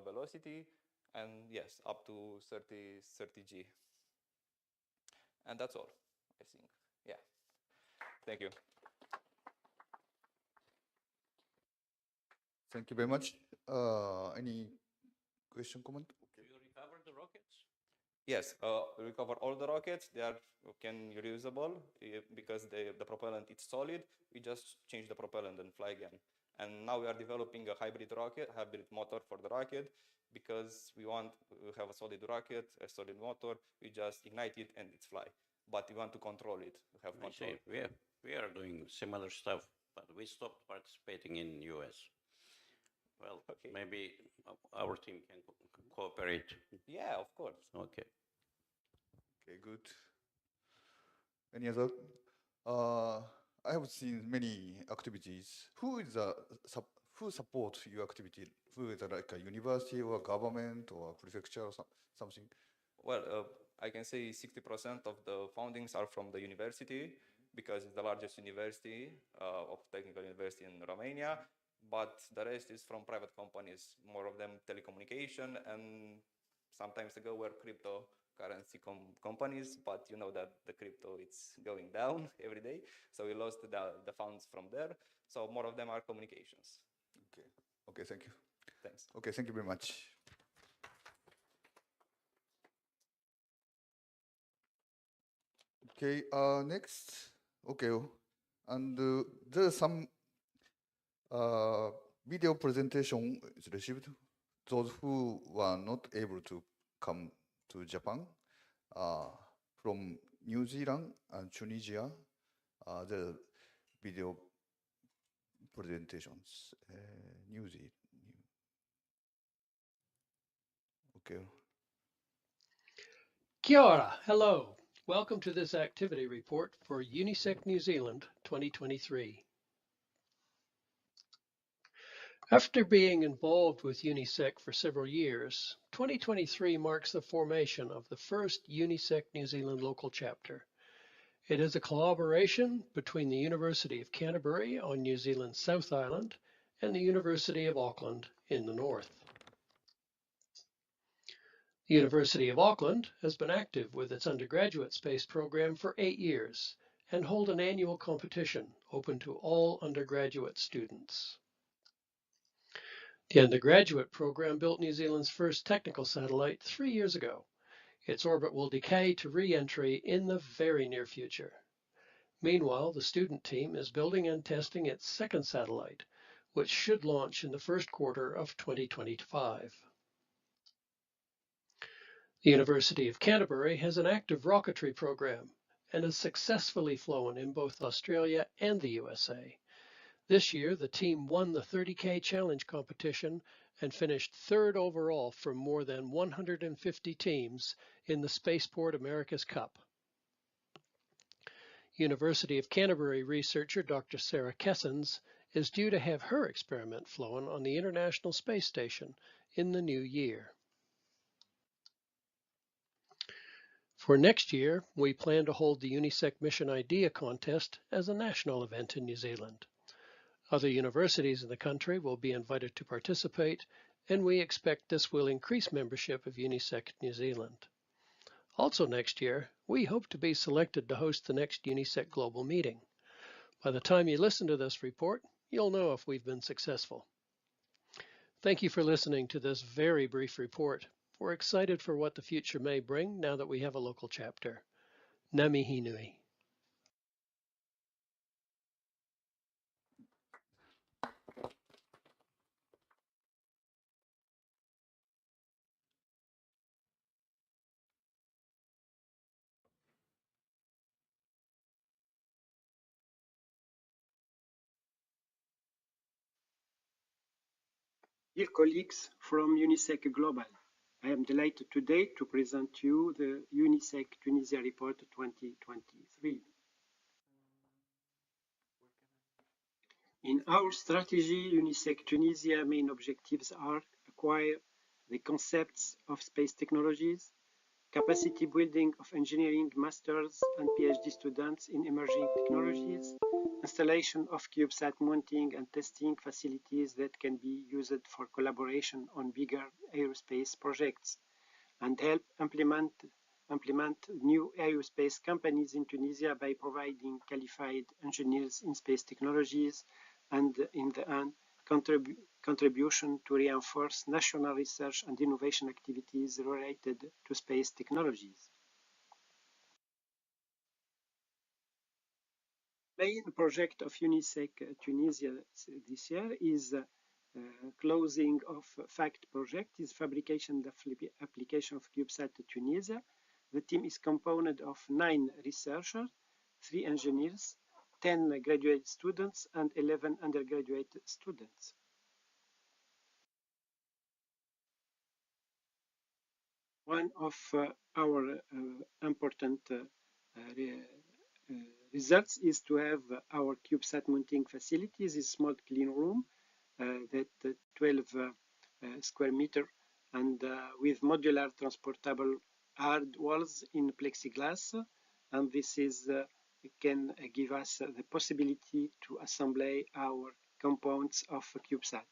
velocity, and yes, up to 30 G. And that's all, I think. Yeah. Thank you. Thank you very much. Any question, comment? Do you recover the rockets? Yes, we recover all the rockets. They are reusable because the propellant is solid. We just change the propellant and fly again. And now we are developing a hybrid motor for the rocket, because we want to have a solid rocket, a solid motor. We just ignite it and it's fly. But we want to control it. Have I control. see. We are doing similar stuff, but we stopped participating in US. Well, Okay. maybe our team can cooperate. Yeah, of course. Okay. Okay, good. Any other? I have seen many activities. Who support your activity? Who is like a university or government or prefecture or something? Well, I can say 60% of the foundings are from the university, because it's the largest university of technical university in Romania. But the rest is from private companies, more of them telecommunication, and sometimes ago were cryptocurrency companies, but you know that the crypto it's going down every day. So we lost the funds from there. So more of them are communications. Okay. Okay, thank you. Thanks. Okay, thank you very much. Okay, next. Okay, and there's some video presentation is received. Those who were not able to come to Japan from New Zealand and Tunisia, the video presentations. New Zealand. Okay. Kia ora, hello. Welcome to this activity report for UNISEC New Zealand 2023. After being involved with UNISEC for several years, 2023 marks the formation of the first UNISEC New Zealand local chapter. It is a collaboration between the University of Canterbury on New Zealand's South Island and the University of Auckland in the north. The University of Auckland has been active with its undergraduate space program for 8 years and hold an annual competition open to all undergraduate students. The undergraduate program built New Zealand's first technical satellite 3 years ago. Its orbit will decay to re-entry in the very near future. Meanwhile, the student team is building and testing its second satellite, which should launch in the first quarter of 2025. The University of Canterbury has an active rocketry program and has successfully flown in both Australia and the USA. This year, the team won the 30K Challenge competition and finished third overall from more than 150 teams in the Spaceport America's Cup. University of Canterbury researcher Dr. Sarah Kessens is due to have her experiment flown on the International Space Station in the new year. For next year, we plan to hold the UNISEC Mission Idea Contest as a national event in New Zealand. Other universities in the country will be invited to participate, and we expect this will increase membership of UNISEC New Zealand. Also next year, we hope to be selected to host the next UNISEC-Global meeting. By the time you listen to this report, you'll know if we've been successful. Thank you for listening to this very brief report. We're excited for what the future may bring now that we have a local chapter. Ngā mihi nui. Dear colleagues from UNISEC-Global, I am delighted today to present to you the UNISEC Tunisia Report 2023. In our strategy, UNISEC Tunisia main objectives are acquire the concepts of space technologies, capacity building of engineering masters and PhD students in emerging technologies, installation of CubeSat mounting and testing facilities that can be used for collaboration on bigger aerospace projects, and help implement new aerospace companies in Tunisia by providing qualified engineers in space technologies and, in the end, contribution to reinforce national research and innovation activities related to space technologies. Main project of UNISEC Tunisia this year is closing of FACT project, is fabrication of application of CubeSat Tunisia. The team is composed of 9 researchers, 3 engineers, 10 graduate students, and 11 undergraduate students. One of our important results is to have our CubeSat mounting facilities, a small clean room that 12 square meter, and with modular transportable hard walls in plexiglass, and this is can give us the possibility to assemble our components of CubeSat.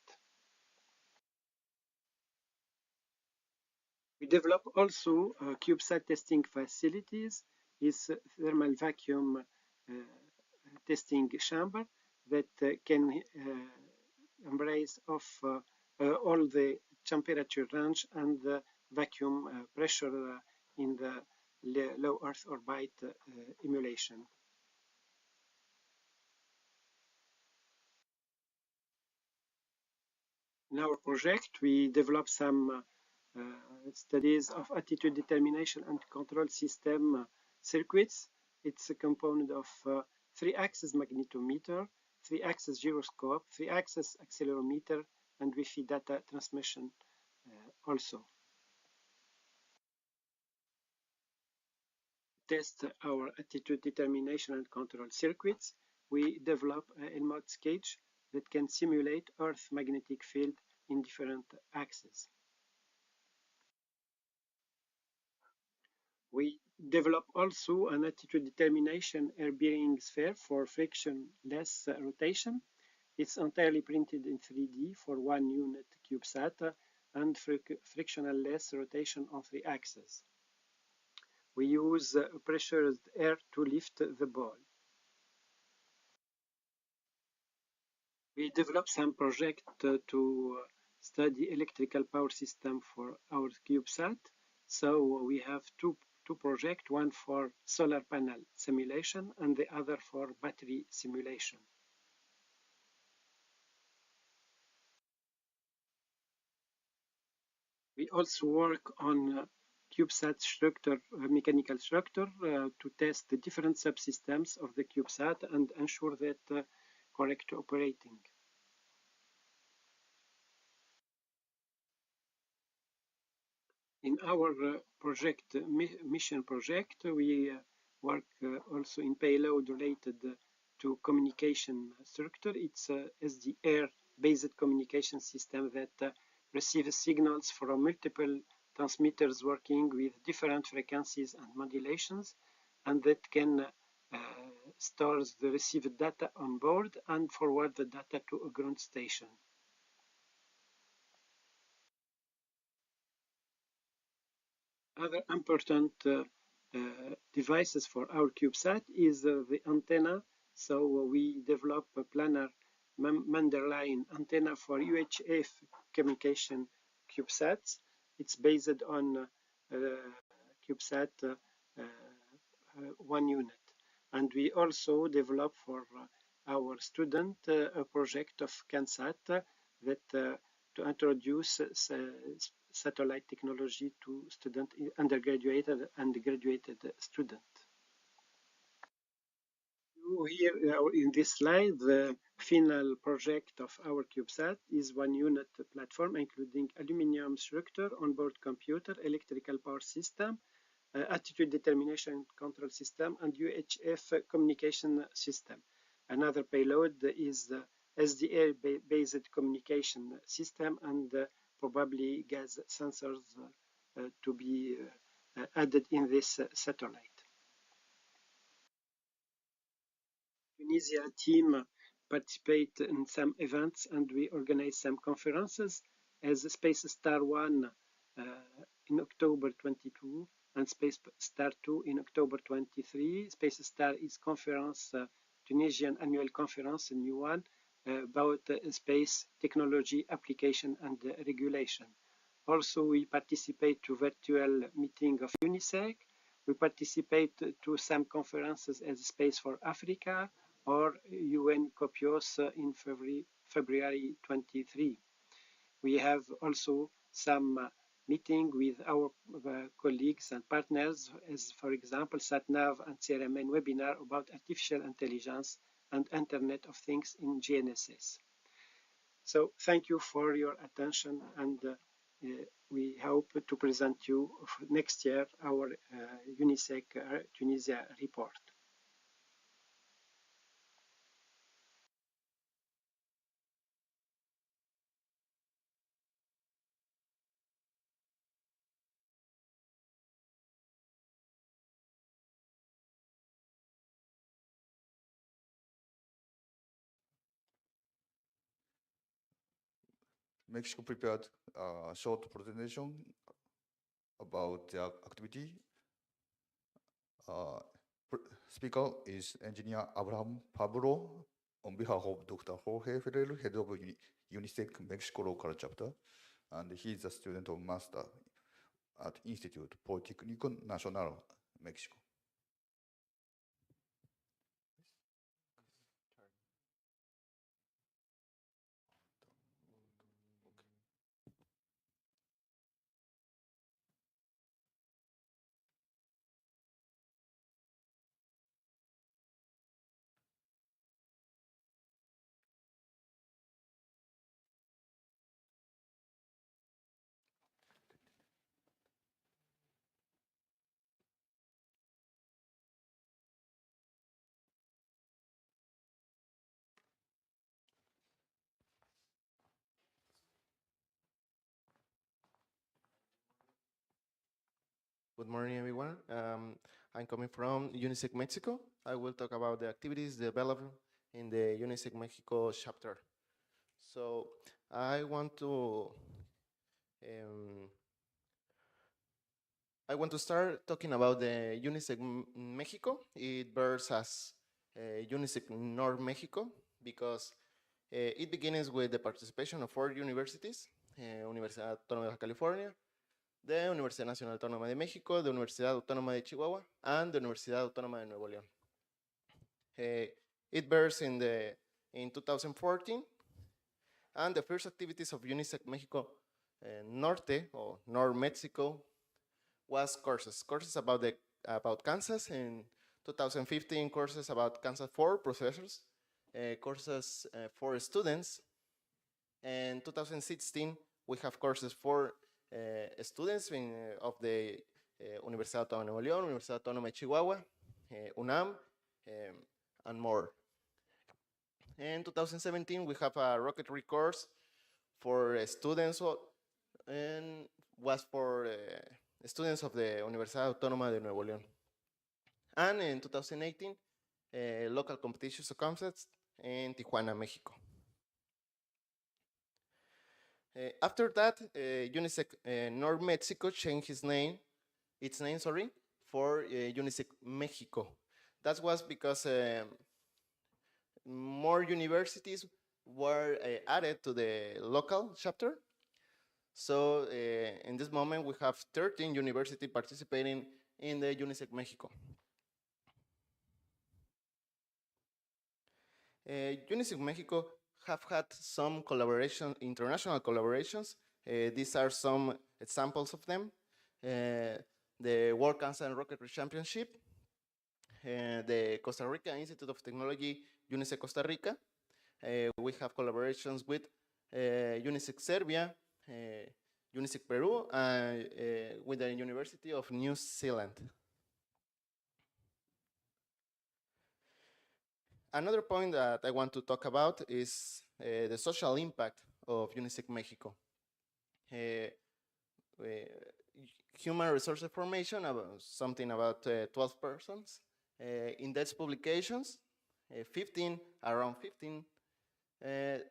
We develop also CubeSat testing facilities, is thermal vacuum testing chamber that can embrace of all the temperature range and the vacuum pressure in the low Earth orbit emulation. In our project, we developed some studies of attitude determination and control system circuits. It's a component of 3-axis magnetometer, 3-axis gyroscope, 3-axis accelerometer, and Wi-Fi data transmission also. Test our attitude determination and control circuits. We develop a mode gauge that can simulate Earth magnetic field in different axes. We develop also an attitude determination air-bearing sphere for frictionless rotation. It's entirely printed in 3D for 1 unit CubeSat and frictionless rotation on 3 axes. We use pressurized air to lift the ball. We developed some project to study electrical power system for our CubeSat. So we have two projects, one for solar panel simulation and the other for battery simulation. We also work on CubeSat structure, mechanical structure, to test the different subsystems of the CubeSat and ensure that correct operating. In our mission project, we work also in payload related to communication structure. It's a SDR-based communication system that receives signals from multiple transmitters working with different frequencies and modulations, and that can store the received data on board and forward the data to a ground station. Other important devices for our CubeSat is the antenna. So we develop a planar Manderline antenna for UHF communication CubeSats. It's based on CubeSat 1 unit. And we also develop for our student a project of CanSat that to introduce satellite technology to student, undergraduate and graduated student. Here in this slide, the final project of our CubeSat is one unit platform, including aluminum structure, onboard computer, electrical power system, attitude determination control system, and UHF communication system. Another payload is the SDA-based communication system and probably gas sensors to be added in this satellite. Tunisia team participate in some events and we organize some conferences as Space Star 1 in October 22 and Space Star 2 in October 23. Space Star is conference, Tunisian annual conference, a new one, about space technology application and regulation. Also, we participate to virtual meeting of UNISEC. We participate to some conferences as Space for Africa or UN COPIOS in February 23. We have also some meeting with our colleagues and partners, as for example, SatNav and CRMN webinar about artificial intelligence and Internet of Things in GNSS. So thank you for your attention, and we hope to present you next year our UNISEC Tunisia report. Mexico prepared a short presentation about the activity. Speaker is Engineer Abraham Pablo on behalf of Dr. Jorge Ferrer, head of UNISEC Mexico local chapter, and he is a student of master at Institute Politécnico Nacional, Mexico. Good morning, everyone. I'm coming from UNISEC Mexico. I will talk about the activities developed in the UNISEC Mexico chapter. So I want to start talking about the UNISEC Mexico. It bears as UNISEC North Mexico because it begins with the participation of 4 universities, Universidad Autónoma de Baja California, the Universidad Nacional Autónoma de México, the Universidad Autónoma de Chihuahua, and the Universidad Autónoma de Nuevo León. It bears in 2014, and the first activities of UNISEC Mexico Norte, or North Mexico, was courses about Kansas. In 2015, courses about Kansas for professors, courses for students. In 2016, we have courses for students of the Universidad Autónoma de Nuevo León, Universidad Autónoma de Chihuahua, UNAM, and more. In 2017, we have a rocketry course for students, and was for students of the Universidad Autónoma de Nuevo León. And in 2018, local competitions concepts in Tijuana, Mexico. After that, UNISEC North Mexico changed its name, for UNISEC Mexico. That was because more universities were added to the local chapter. So in this moment, we have 13 universities participating in the UNISEC Mexico. UNISEC Mexico have had some international collaborations. These are some examples of them. The World Kansas Rocketry Championship, the Costa Rica Institute of Technology, UNISEC Costa Rica. We have collaborations with UNISEC Serbia, UNISEC Peru, and with the University of New Zealand. Another point that I want to talk about is the social impact of UNISEC Mexico. Human resources formation, something about 12 persons. In Index publications, around 15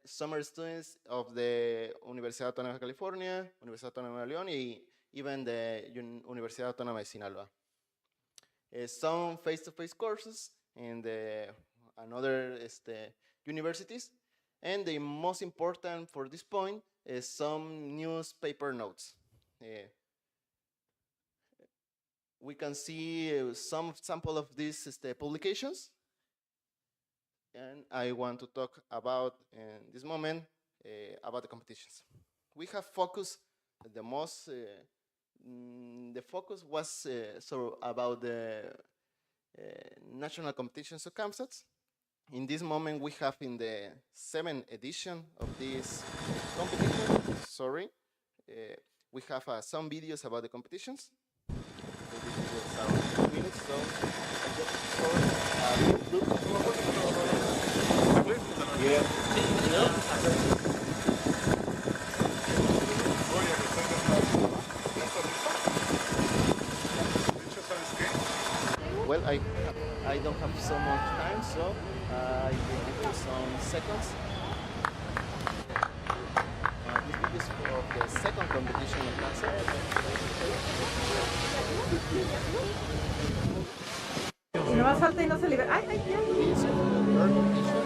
summer students of the Universidad Autónoma de California, Universidad Autónoma de León, y even the Universidad Autónoma de Sinaloa. Some face-to-face courses in the another universities, and the most important for this point is some newspaper notes. We can see some sample of these publications, and I want to talk about in this moment about the competitions. We have focused the most. The focus was about the national competitions of CAMSATs. In this moment, we have in the 7th edition of this competition. Sorry, we have some videos about the competitions. These videos are 2 minutes, so I just well, I don't have so much time, so I will give you some seconds. This video is of the second competition of cancer. No más falta y no se libera. ¡Ay, ay, This is the third competition.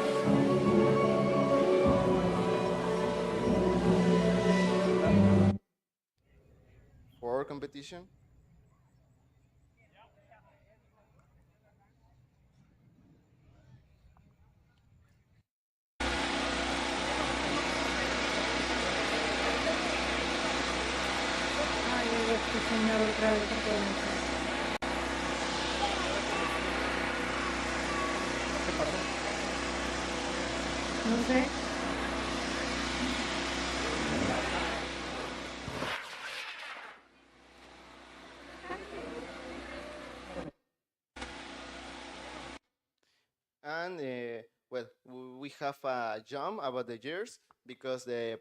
Fourth competition. ay, este señor otra vez por ¿Qué pasó? no sé. And well, we have a jump about the years because the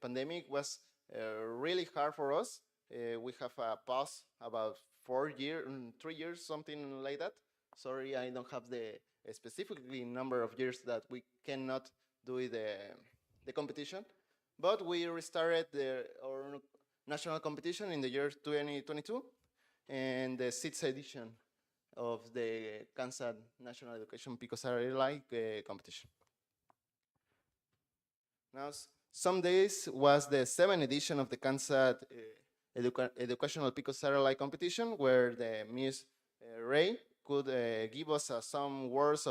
pandemic was really hard for us. We have a pause about 3 years, something like that. Sorry, I don't have the specifically number of years that we cannot do the competition, but we restarted our national competition in the year 2022 and the 6th edition of the CANSAT National Education Pico Satellite competition. Now, some days was the 7th edition of the CANSAT Educational Pico Satellite competition, where the Miss Ray could give us some words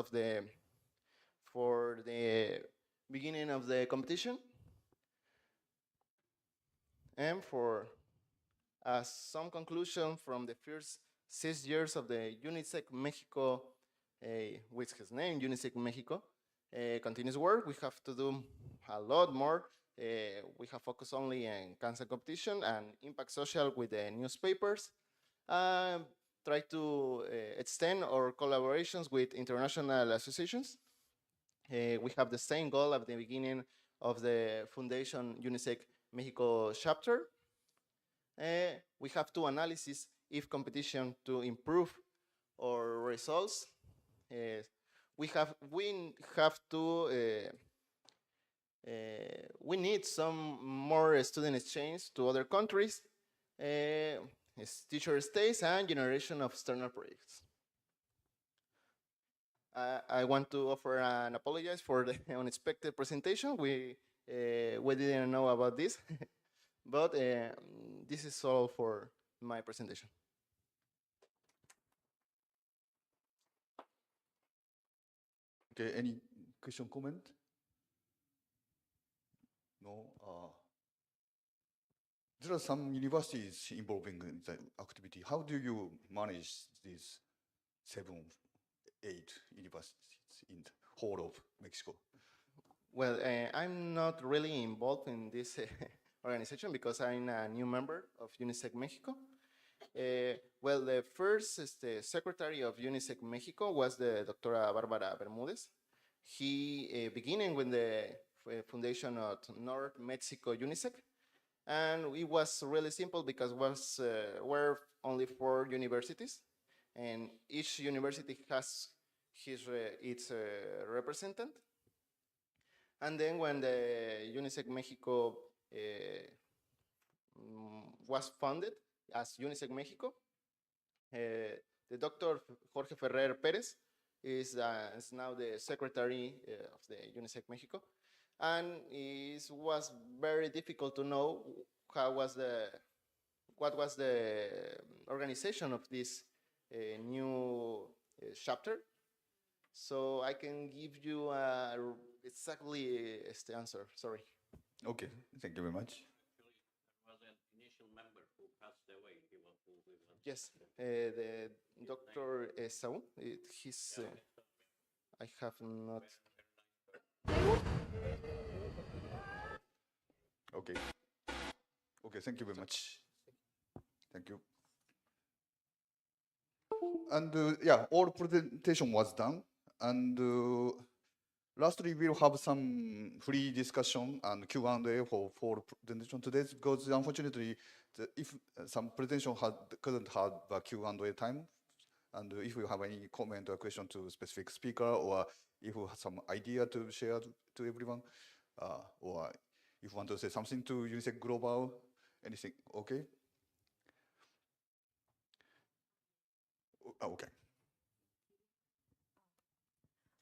for the beginning of the competition, and for some conclusion from the first 6 years of the UNISEC Mexico, with his name, UNISEC Mexico, continuous work. We have to do a lot more. We have focused only on cancer competition and impact social with the newspapers. Try to extend our collaborations with international associations. We have the same goal at the beginning of the Foundation UNISEC Mexico chapter. We have to analysis if competition to improve our results. We need some more student exchange to other countries, teacher stays, and generation of external projects. I want to offer an apologize for the unexpected presentation. We didn't know about this, but this is all for my presentation. Okay, any question, comment? No. There are some universities involving the activity. How do you manage these 7 8 universities in the whole of Mexico? Well, I'm not really involved in this organization because I'm a new member of UNISEC Mexico. Well, the first secretary of UNISEC Mexico was the Doctora Bárbara Bermúdez. He beginning with the foundation of North Mexico UNISEC, and it was really simple because were only 4 universities, and each university has its representative. And then when the UNISEC Mexico was founded as UNISEC Mexico, the Dr. Jorge Ferrer Perez is now the secretary of the UNISEC Mexico, and it was very difficult to know what was the organization of this new chapter. So I can give you exactly the answer. Sorry. Okay, thank you very much. There was an initial member who passed away. Yes, the Dr. Saul. He's. I have not. Okay. Okay, thank you very much. Thank you. And yeah, all presentation was done. And lastly, we'll have some free discussion and Q&A for presentation today because unfortunately, if some presentation couldn't have a Q&A time, and if you have any comment or question to specific speaker, or if you have some idea to share to everyone, or if you want to say something to UNISEC-Global, anything, okay? Okay.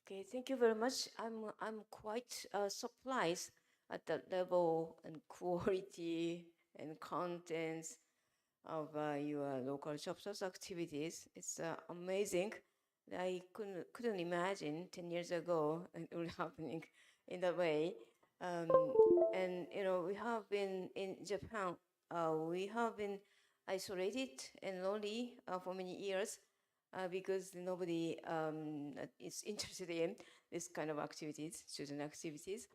Okay, thank you very much. I'm quite surprised at the level and quality and contents of your local chapters activities. It's amazing. I couldn't imagine 10 years ago it would happening in that way. And you know, we have been in Japan. We have been isolated and lonely for many years. Because nobody is interested in this kind of activities, student activities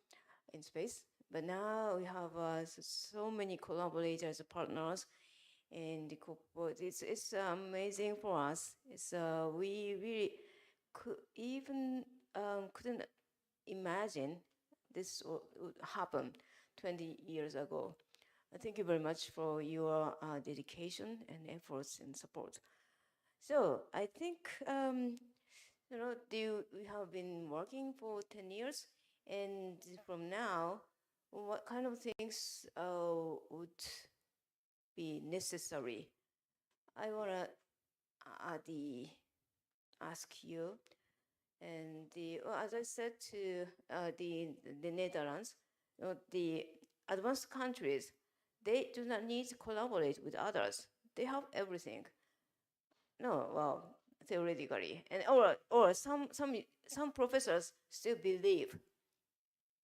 in space. But now we have so many collaborators, partners, and it's amazing for us. We really couldn't imagine this would happen 20 years ago. Thank you very much for your dedication and efforts and support. So I think, you know, we have been working for 10 years, and from now, what kind of things would be necessary? I want to ask you, and as I said to the Netherlands, you know, the advanced countries, they do not need to collaborate with others. They have everything. No, well, theoretically, and or some professors still believe,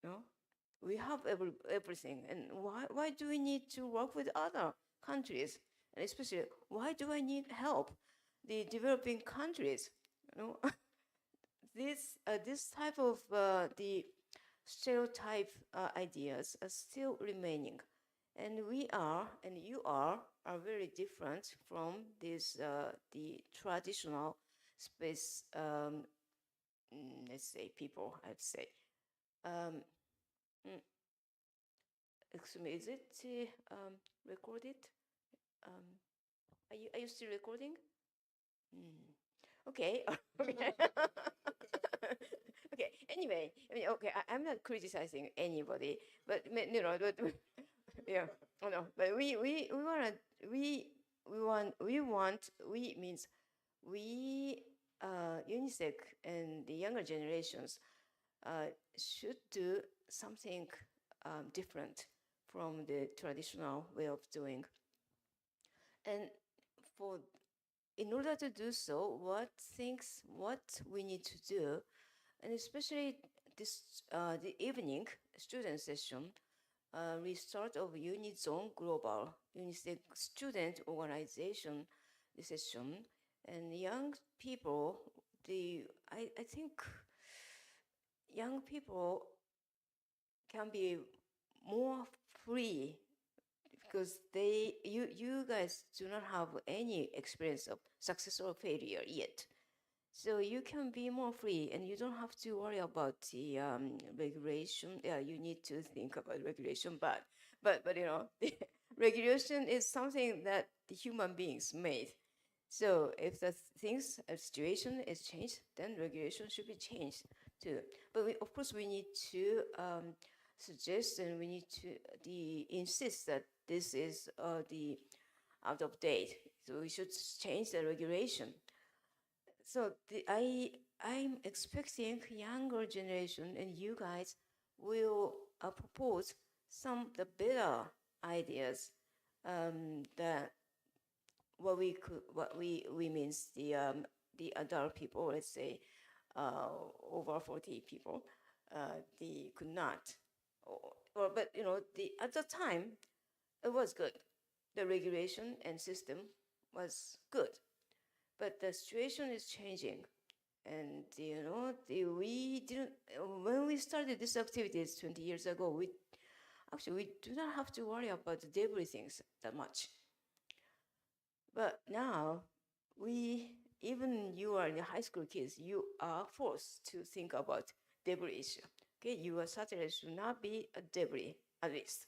no, we have everything, and why do we need to work with other countries, and especially why do I need help, the developing countries, you know, this type of the stereotype ideas are still remaining. And we are, and you are very different from this, the traditional space, let's say, people, I'd say. Excuse me, is it recorded? Are you still recording? Okay. Okay. Okay. Anyway, I mean, okay, I'm not criticizing anybody, but you know, but yeah, oh no, but we means we UNISEC and the younger generations should do something different from the traditional way of doing. And in order to do so, what we need to do, and especially this the evening student session, restart of UNISEC-Global, UNISEC student organization session, and young people, I think young people can be more free because you guys do not have any experience of success or failure yet. So you can be more free and you don't have to worry about the regulation. Yeah, you need to think about regulation, but you know, the regulation is something that the human beings made. So if the situation is changed, then regulation should be changed too. But of course, we need to suggest and we need to insist that this is the out of date. So we should change the regulation. So I'm expecting younger generation and you guys will propose some the better ideas that what we means the adult people, let's say over 40 people, they could not, but you know at the time it was good. The regulation and system was good, but the situation is changing, and you know we didn't when we started these activities 20 years ago. We do not have to worry about the debris things that much. But now, even you are the high school kids, you are forced to think about debris issue. Okay, your satellite should not be a debris, at least.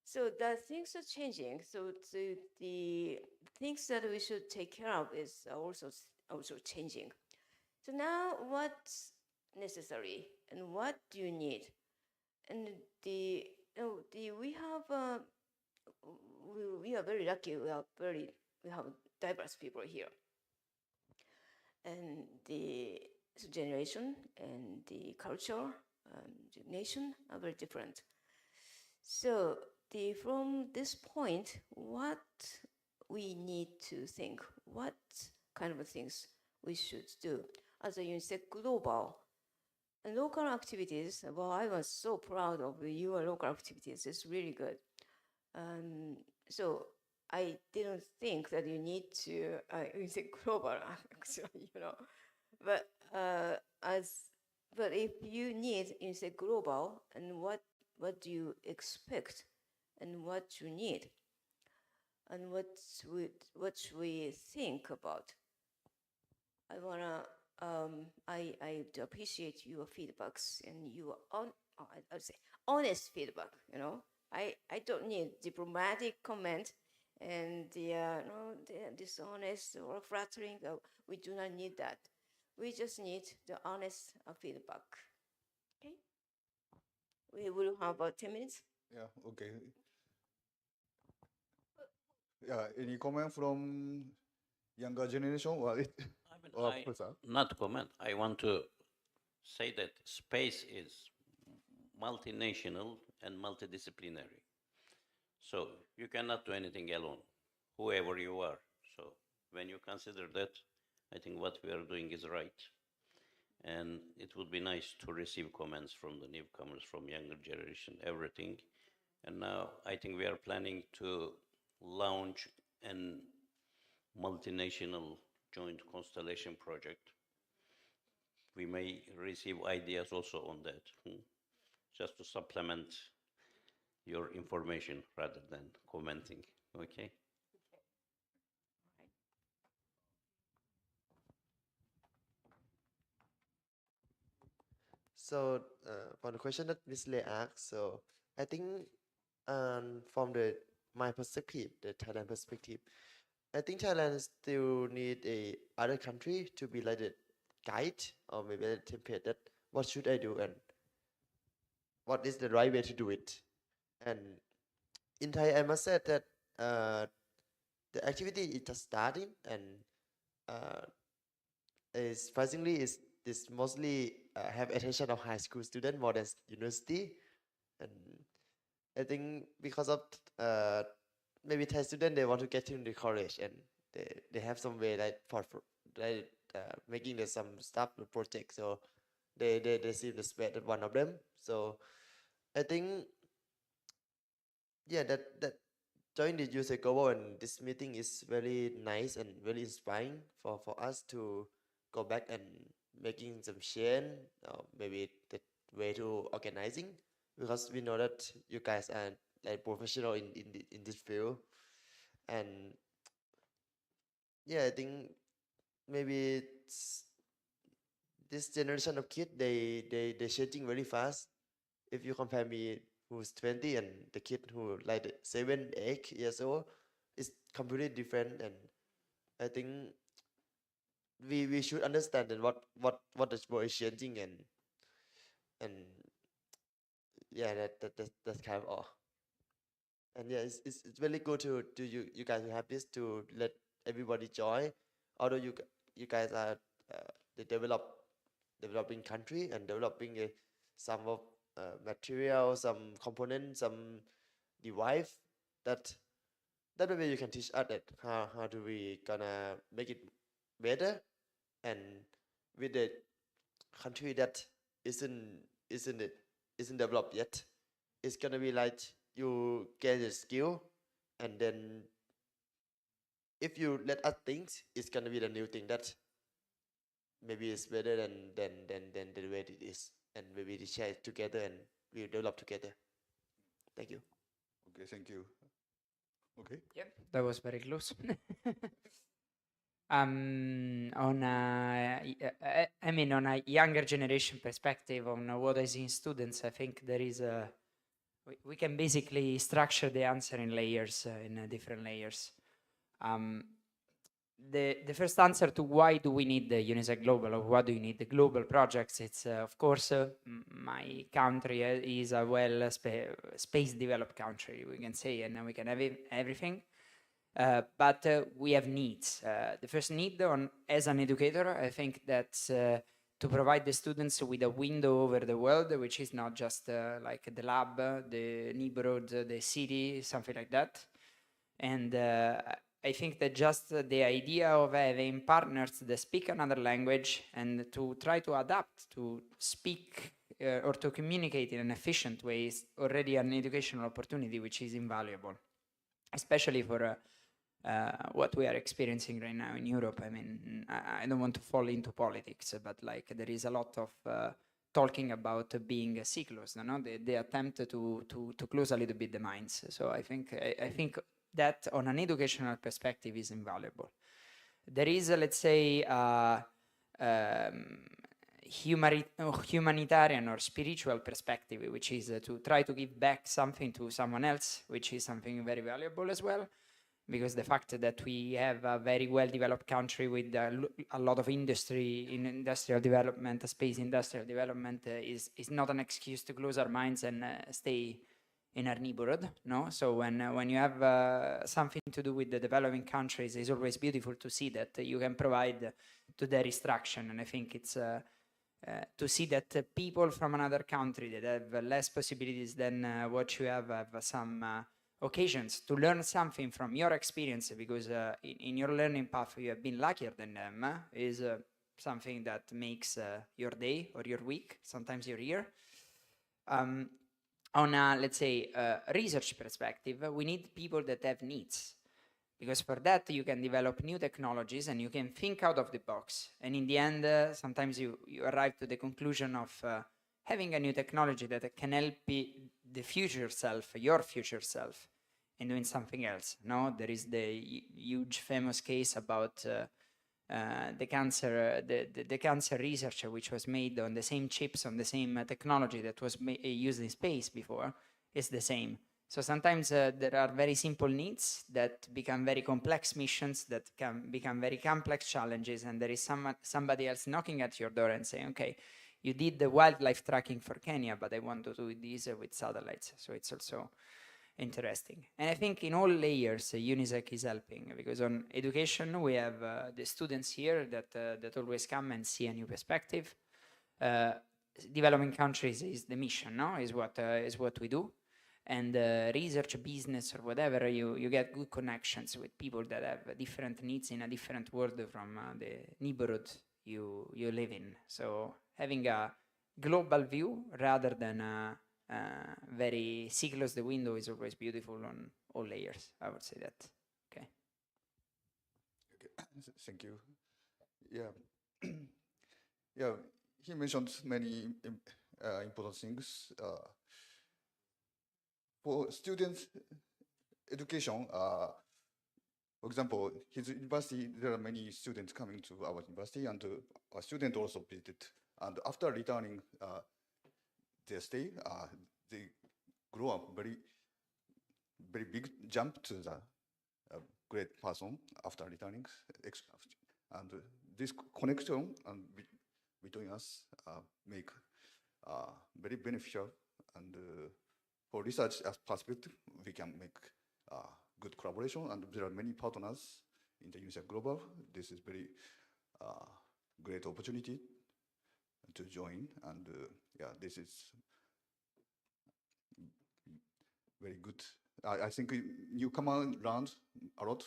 So the things are changing. So the things that we should take care of is also changing. So now, what's necessary and what do you need? And we have. We are very lucky. We have diverse people here, and the generation and the culture, the nation are very different. So from this point, what we need to think, what kind of things we should do as a UNISEC-Global. And local activities, well, I was so proud of your local activities. It's really good. So I didn't think that you need to UNISEC-Global, actually, you know. But if you need UNISEC-Global, and what do you expect, and what you need, and what should we think about? I wanna I appreciate your feedbacks and your I'd say honest feedback. You know, I don't need diplomatic comment and the dishonest or flattering. We do not need that. We just need the honest feedback. Okay. We will have about 10 minutes. Yeah. Okay. Yeah. Any comment from younger generation? Not comment. I want to say that space is multinational and multidisciplinary. So you cannot do anything alone, whoever you are. So when you consider that, I think what we are doing is right. And it would be nice to receive comments from the newcomers, from younger generation, everything. And now I think we are planning to launch an multinational joint constellation project. We may receive ideas also on that, just to supplement your information rather than commenting, okay? So for the question that Ms. Lei asked, so I think from my perspective, the Thailand perspective, I think Thailand still need a other country to be like a guide or maybe a template that what should I do and what is the right way to do it. And in Thai, I must say that the activity is just starting and surprisingly is this mostly have attention of high school student more than university. And I think because of maybe Thai student, they want to get into college and they have some way like for like making some stuff project. So they see the space that one of them. So I think yeah that join the UNISEC-Global and this meeting is very nice and very inspiring for us to go back and making some change, or maybe the way to organizing, because we know that you guys are like professional in this field, and yeah, I think maybe this generation of kids they changing very fast. If you compare me who's 20 and the kid who like 7, 8 years old, it's completely different. And I think we should understand that what the world is changing, and yeah, that's kind of all. And yeah, it's really good to you guys to have this, to let everybody join. Although you guys are the developing country and developing some of material, some components, some device that maybe you can teach us that how do we gonna make it better. And with the country that isn't it isn't developed yet, it's gonna be like you get a skill, and then if you let us think, it's gonna be the new thing that maybe it's better than the way it is, and maybe we share it together and we develop together. Thank you. Okay, thank you. Okay. Yep, that was very close. On I mean, on a younger generation perspective on what I see in students, I think there is we can basically structure the answer in layers, in different layers. The first answer to why do we need the UNISEC-Global, or why do you need the global projects, it's of course my country is a well space developed country, we can say, and we can have everything. But we have needs. The first need as an educator, I think that to provide the students with a window over the world, which is not just like the lab, the neighborhood, the city, something like that. And I think that just the idea of having partners that speak another language and to try to adapt to speak or to communicate in an efficient way is already an educational opportunity which is invaluable, especially for what we are experiencing right now in Europe. I mean, I don't want to fall into politics, but like there is a lot of talking about being silos, no? The attempt to close a little bit the minds. So I think that on an educational perspective is invaluable. There is, let's say, humanitarian or spiritual perspective, which is to try to give back something to someone else, which is something very valuable as well. Because the fact that we have a very well-developed country with a lot of industry in industrial development, space industrial development, is not an excuse to close our minds and stay in our neighborhood, no? So when you have something to do with the developing countries, it's always beautiful to see that you can provide to their instruction. And I think it's to see that people from another country that have less possibilities than what you have some occasions to learn something from your experience, because in your learning path you have been luckier than them, is something that makes your day or your week, sometimes your year. On a, let's say, research perspective, we need people that have needs, because for that you can develop new technologies and you can think out of the box. And in the end, sometimes you arrive to the conclusion of having a new technology that can help the future self, your future self, in doing something else. No, there is the huge famous case about the cancer research, which was made on the same chips, on the same technology that was used in space before, is the same. So sometimes there are very simple needs that become very complex missions, that can become very complex challenges, and there is somebody else knocking at your door and saying, okay, you did the wildlife tracking for Kenya, but I want to do this with satellites. So it's also interesting. And I think in all layers, UNISEC is helping, because on education, we have the students here that always come and see a new perspective. Developing countries is the mission, no? Is what we do. And research, business, or whatever, you get good connections with people that have different needs in a different world from the neighborhood you live in. So having a global view rather than a very silos the window is always beautiful on all layers. I would say that. Okay. Okay. Thank you. Yeah. Yeah, he mentioned many important things. For students' education, for example, his university, there are many students coming to our university, and a student also visited. And after returning their stay, they grow up very big jump to the great person after returning. And this connection between us make very beneficial, and for research as perspective, we can make good collaboration, and there are many partners in the UNISEC-Global. This is very great opportunity to join, and yeah, this is very good. I think newcomer learned a lot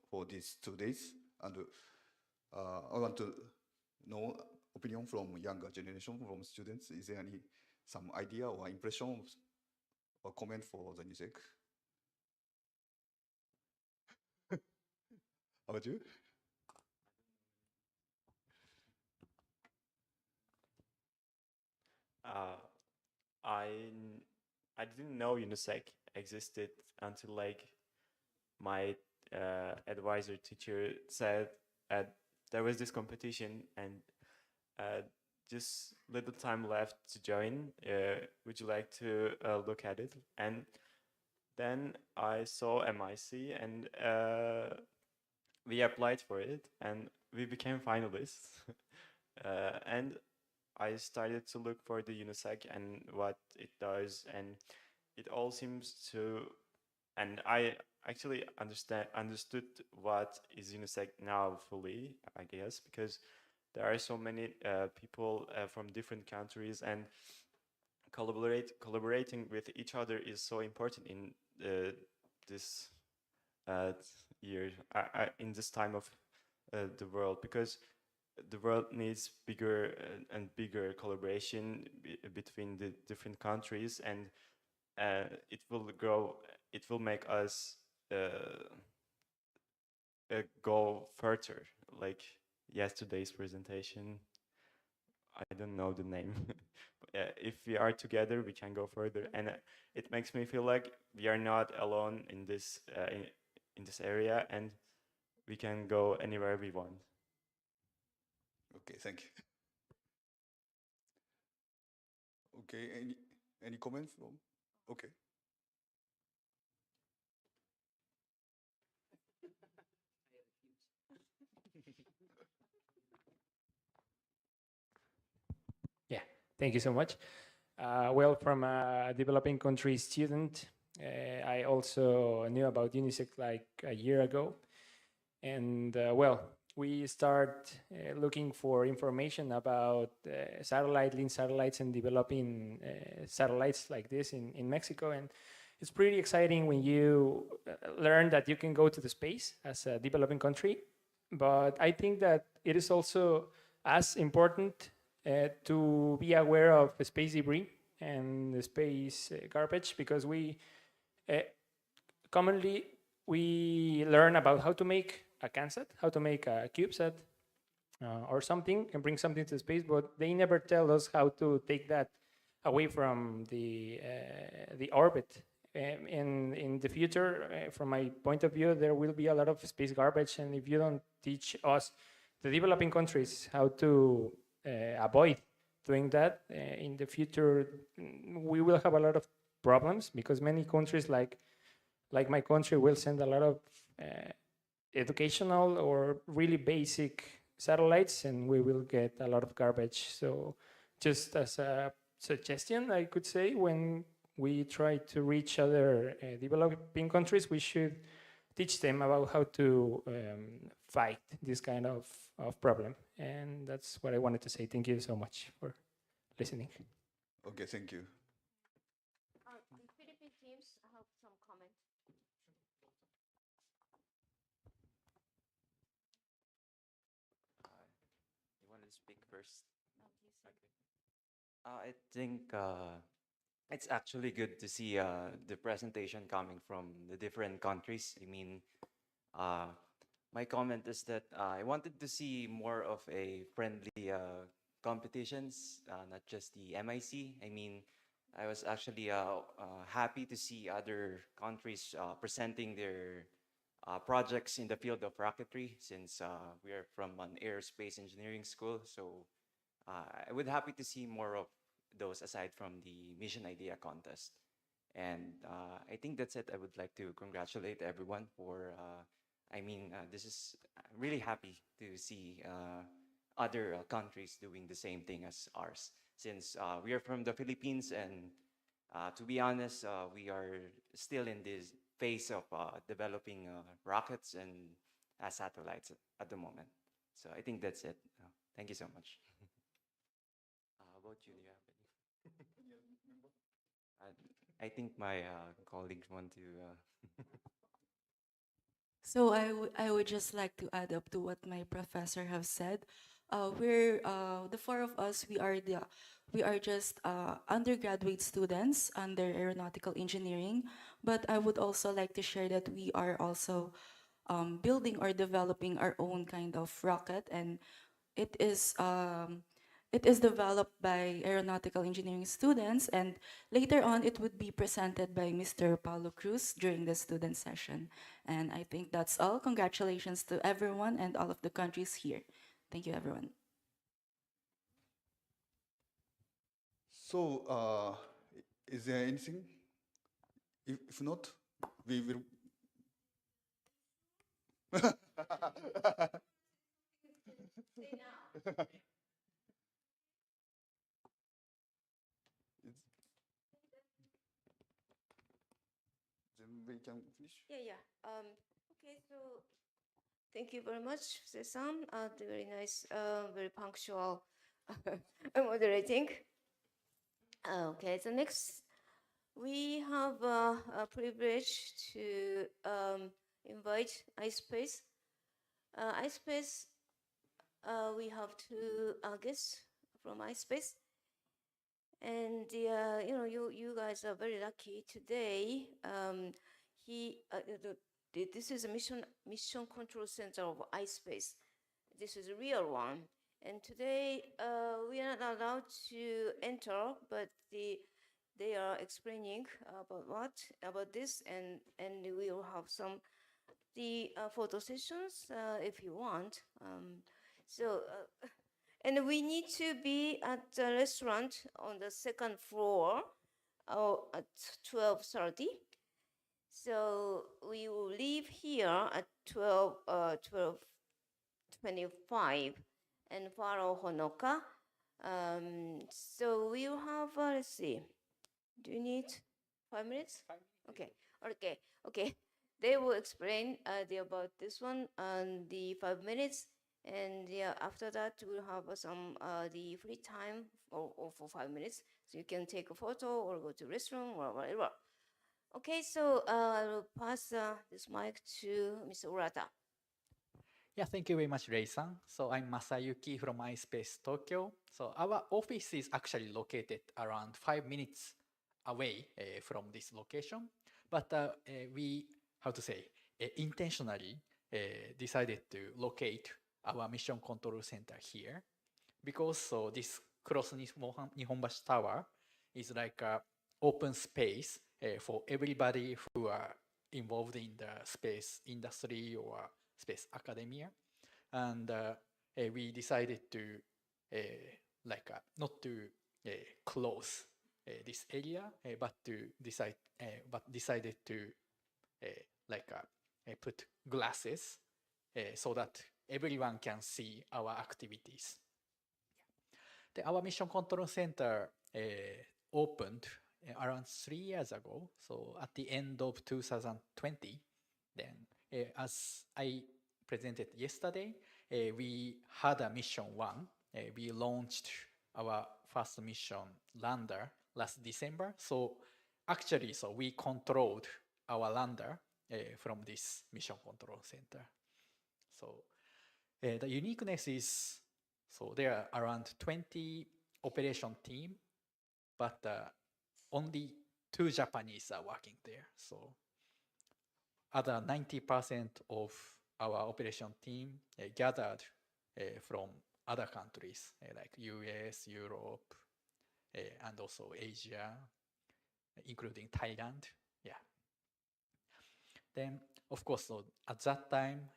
for these 2 days, and I want to know opinion from younger generation, from students. Is there some idea or impression or comment for the UNISEC? How about you? Uh, I I didn't know UNISEC existed until like my advisor teacher said there was this competition and just little time left to join. Would you like to look at it? And then I saw MIC and we applied for it and we became finalists. And I started to look for the UNISEC and what it does, and it all seems to, and I actually understood what is UNISEC now fully, I guess, because there are so many people from different countries, and collaborating with each other is so important in this year, in this time of the world, because the world needs bigger and bigger collaboration between the different countries, and it will grow. It will make us go further. Like yesterday's presentation, I don't know the name. But, if we are together, we can go further, and it makes me feel like we are not alone in this area, and we can go anywhere we want. Okay, thank you. Okay, any comments from? Okay. Yeah, thank you so much. Well, from a developing country student, I also knew about UNISEC like a year ago. And well, we start looking for information about link satellites and developing satellites like this in Mexico. And it's pretty exciting when you learn that you can go to the space as a developing country. But I think that it is also as important to be aware of space debris and the space garbage, because we commonly we learn about how to make a CanSat, how to make a CubeSat or something, and bring something to space, but they never tell us how to take that away from the orbit. In the future, from my point of view, there will be a lot of space garbage, and if you don't teach us, the developing countries, how to avoid doing that, in the future, we will have a lot of problems, because many countries like my country will send a lot of educational or really basic satellites, and we will get a lot of garbage. So just as a suggestion, I could say, when we try to reach other developing countries, we should teach them about how to fight this kind of problem. And that's what I wanted to say. Thank you so much for listening. Okay, thank you. The Philippine teams have some comment. You want to speak first? Okay. I think it's actually good to see the presentation coming from the different countries. I mean, my comment is that I wanted to see more of a friendly competitions, not just the MIC. I mean, I was actually happy to see other countries presenting their projects in the field of rocketry, since we are from an aerospace engineering school. So I would happy to see more of those aside from the mission idea contest. And I think that's it. I would like to congratulate everyone for, this is I'm really happy to see other countries doing the same thing as ours. Since we are from the Philippines, and to be honest, we are still in this phase of developing rockets and satellites at the moment. So I think that's it. Thank you so much. How about you? Do you have any? I think my colleagues want to. So I would just like to add up to what my professor have said. We're the four of us. We are just undergraduate students under aeronautical engineering. But I would also like to share that we are also building or developing our own kind of rocket, and it is developed by aeronautical engineering students, and later on it would be presented by Mr. Paulo Cruz during the student session. And I think that's all. Congratulations to everyone and all of the countries here. Thank you, everyone. So, is there anything? If not, we will. Then we can finish. Yeah. Okay, so thank you very much, Sesan. Very nice, very punctual moderating. Okay, so next we have a privilege to invite iSpace. iSpace, we have two guests from iSpace. And you guys are very lucky today. This is a mission control center of iSpace. This is a real one. And today we are not allowed to enter, but they are explaining about this, and we will have some photo sessions if you want. And we need to be at the restaurant on the second floor at 12:30. So we will leave here at 12:25 and follow Honoka. So we will have, let's see, do you need 5 minutes? 5 minutes. Okay. They will explain about this one and the 5 minutes. And after that, we'll have some the free time or for 5 minutes. So you can take a photo or go to restroom or whatever. Okay, so I will pass this mic to Mr. Urata. Yeah, thank you very much, Rei-san. So I'm Masayuki from iSpace Tokyo. So our office is actually located around 5 minutes away from this location. But we, intentionally decided to locate our mission control center here, because so this cross Nihonbashi Tower is like an open space for everybody who are involved in the space industry or space academia. And we decided to not to close this area, but decided to put glasses so that everyone can see our activities. Our mission control center opened around 3 years ago, so at the end of 2020. Then, as I presented yesterday, we had a mission 1. We launched our first mission lander last December. So actually, we controlled our lander from this mission control center. So the uniqueness is, so there are around 20 operation team, but only 2 Japanese are working there. So other 90% of our operation team gathered from other countries like US, Europe, and also Asia, including Thailand. Yeah. Then, of course, so at that time,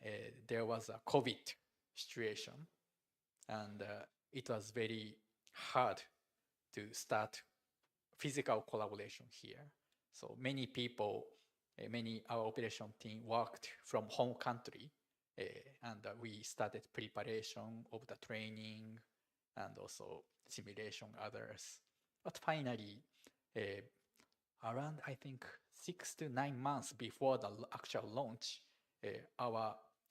there was a COVID situation, and it was very hard to start physical collaboration here. So many people, our operation team worked from home country, and we started preparation of the training and also simulation others. But finally, around, I think, 6 to 9 months before the actual launch,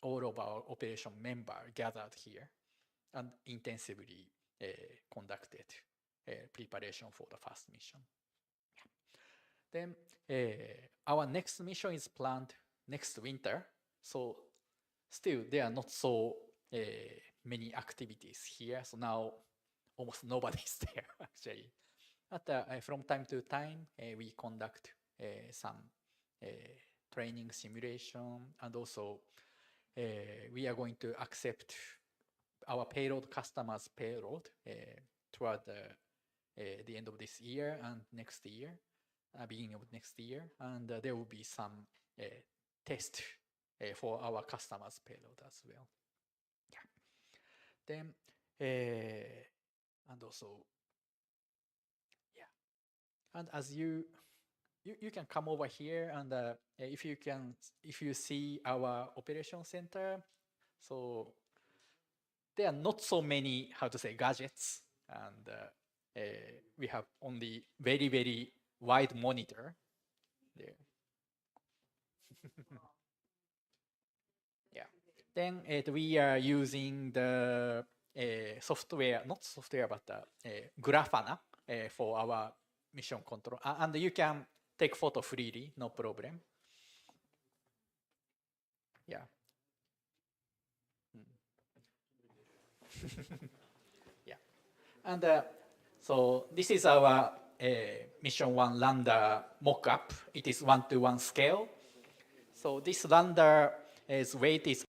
all of our operation members gathered here and intensively conducted preparation for the first mission. Yeah. Then our next mission is planned next winter. So still, there are not so many activities here. So now almost nobody is there, actually. But from time to time, we conduct some training simulation, and also we are going to accept our payload customers' payload toward the end of this year and next year, beginning of next year, and there will be some test for our customers' payload as well. Yeah. Then and also. And as you can come over here, and if you see our operation center, so there are not so many, how to say, gadgets, and we have only very, very wide monitor there. Yeah. Then we are using the software, not software, but Grafana for our mission control, and you can take photo freely, no problem. Yeah. Yeah. And so this is our mission 1 lander mock-up. It is 1:1 scale. So this lander's weight is